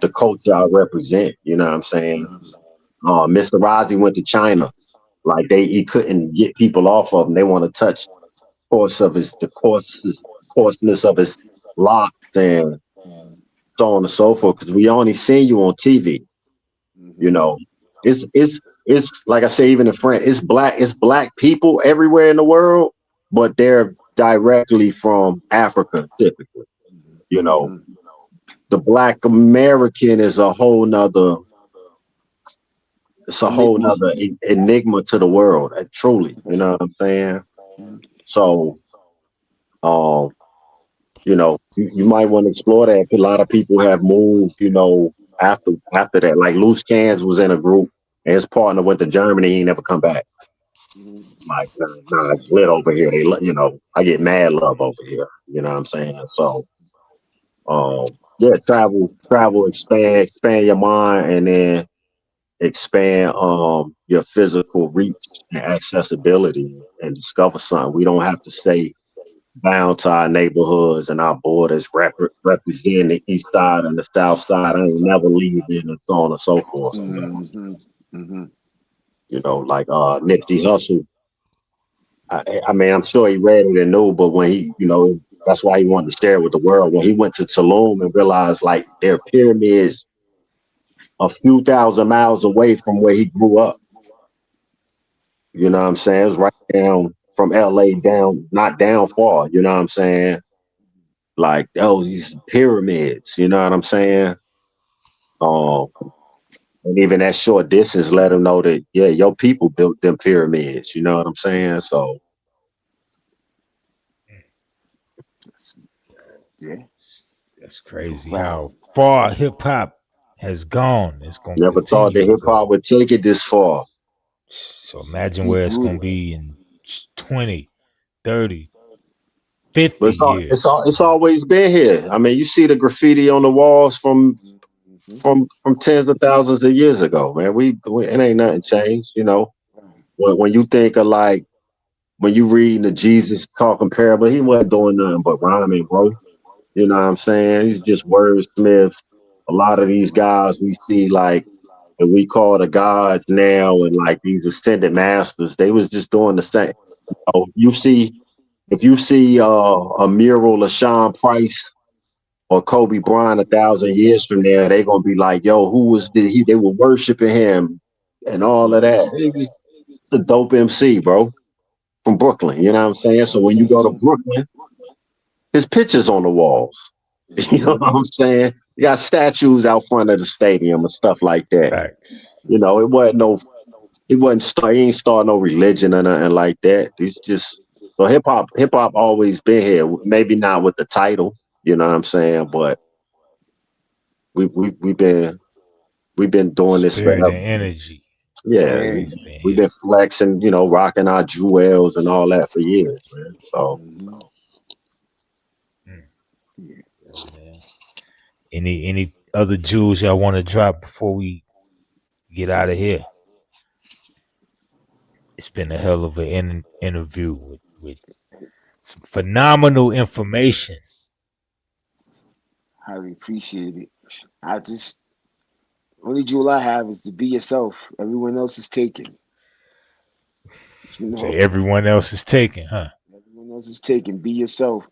the culture I represent. You know what I'm saying? Mr. Rozzy went to China. Like he couldn't get people off of him. They want to touch coarseness of his locks and so on and so forth. Because we only seen you on TV. It's like I say, even in France, it's black people everywhere in the world, but they're directly from Africa typically. The Black American is a whole nother. It's a whole nother enigma to the world, truly. You know what I'm saying? So, you might want to explore that. A lot of people have moved, after that. Like Loose Cans was in a group, and his partner went to Germany. He never come back. Like, nah, it's lit over here. I get mad love over here. You know what I'm saying? So, travel, expand your mind, and then expand your physical reach and accessibility, and discover something. We don't have to stay bound to our neighborhoods and our borders, representing the east side and the south side. I ain't never leaving, and so on and so forth. Like Nipsey Hussle. I mean, I'm sure he read it and knew, but when he, that's why he wanted to share it with the world. When he went to Tulum and realized like there are pyramids a few thousand miles away from where he grew up. You know what I'm saying? It's right down from LA down, not down far. You know what I'm saying? Like, oh, these pyramids. You know what I'm saying? Um, and even that short distance let him know that, yeah, your people built them pyramids. You know what I'm saying? So Yeah. That's crazy Wow. how far hip hop has gone. It's gonna never thought continue that to hip hop go. would take it this far. So imagine Deep where it's gonna rooted. be in 20, 30, But 50 years. it's always been here. I mean, you see the graffiti on the walls Mm-hmm. from tens of thousands of years ago, man. We it ain't nothing changed, you know. When you think of like when you read the Jesus talking parable, he wasn't doing nothing but rhyming, bro. You know what I'm saying? He's just wordsmiths. A lot of these guys we see like that we call the gods now and like these ascended masters, they was just doing the same. Oh, if you see a mural of Sean Price or Kobe Bryant 1,000 years from there, they gonna be like, "Yo, who was he?" They were worshiping him and all of that. It's a dope MC, bro, from Brooklyn. You know what I'm saying? So when you go to Brooklyn, his pictures on the walls. You know Mm-hmm. what I'm saying? You got statues out front of the stadium and stuff like that. Facts. You know, it wasn't no, he wasn't start, he ain't start no religion or nothing like that. It's just so hip hop always been here. Maybe not with the title, you know what I'm saying? But we've been doing this Spirit forever. and energy Yeah, Yeah. always been we've here. been flexing, you know, rocking our jewels and all that for years, man. So Mm-hmm. Mm. Yeah. Yeah, man. Any other jewels y'all want to drop before we get out of here? It's been a hell of an interview with some phenomenal information. Highly appreciate it. I just only jewel I have is to be yourself. Everyone else is taken. You Say know, everyone else is taken, huh? everyone else is taken. Be yourself.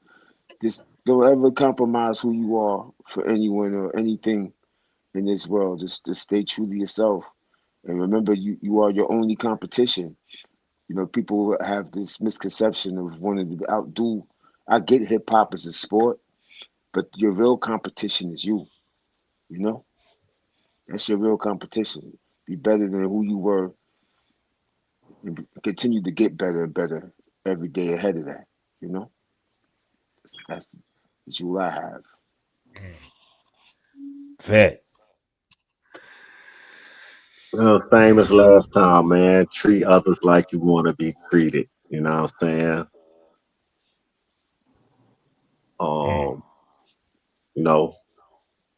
Just don't ever compromise who you are for anyone or anything in this world. Just stay true to yourself. And remember, you are your only competition. You know, people have this misconception of wanting to outdo. I get hip hop as a sport, but your real competition is you. You know, that's your real competition. Be better than who you were, and continue to get better and better every day ahead of that. You know, that's the jewel I have. Vet. same as last time, man. Treat others like you want to be treated. You know what I'm saying? Mm. Um, you know,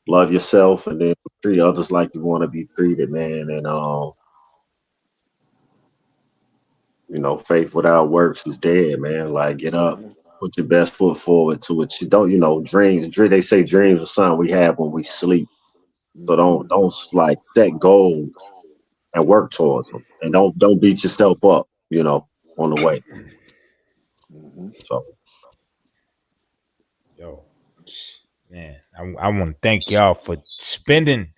love yourself and then treat others like you want to be treated, man. And you know, faith without works is dead, man. Like get up, Yeah. put your best foot forward to it. You don't, you know, they say dreams are something we have when we sleep. So Mm-hmm. don't like set goals and work towards them. And don't beat yourself up, you know, on the way. Mm-hmm. So Yo, man, I want to thank y'all for spending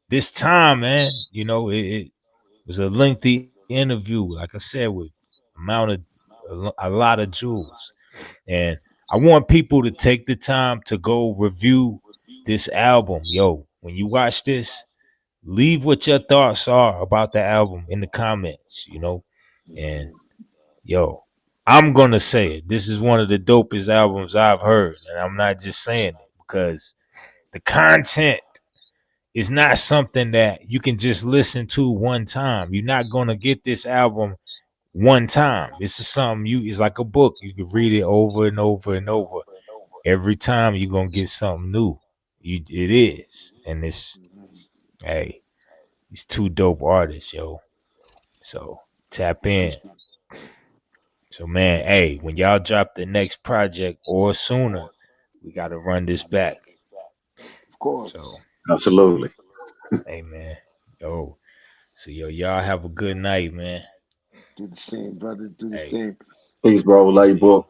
this time, man. You know, it was a lengthy interview, like I said, with amount of a lot of jewels, and I want people to take the time to go review this album. Yo, when you watch this, leave what your thoughts are about the album in the comments. You know, and yo, I'm gonna say it. This is one of the dopest albums I've heard, and I'm not just saying it because the content is not something that you can just listen to one time. You're not gonna get this album one time. This is something it's like a book. You can read it over and over and over. Every time you're gonna get something new. It is. And it's hey, it's two dope artists, yo. So tap in. Appreciate it. So man, hey, when y'all drop the next project or sooner, we gotta run this back. Of So course. absolutely. hey man, yo, so yo, y'all have a good night, man. Do the same, brother. Do the Hey, same. Peace, bro. Love you, indeed. book.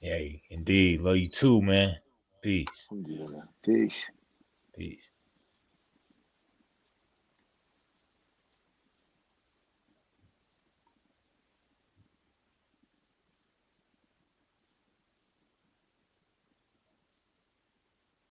Hey, indeed. Love you too, man. Peace. Alhamdulillah. Peace. Peace.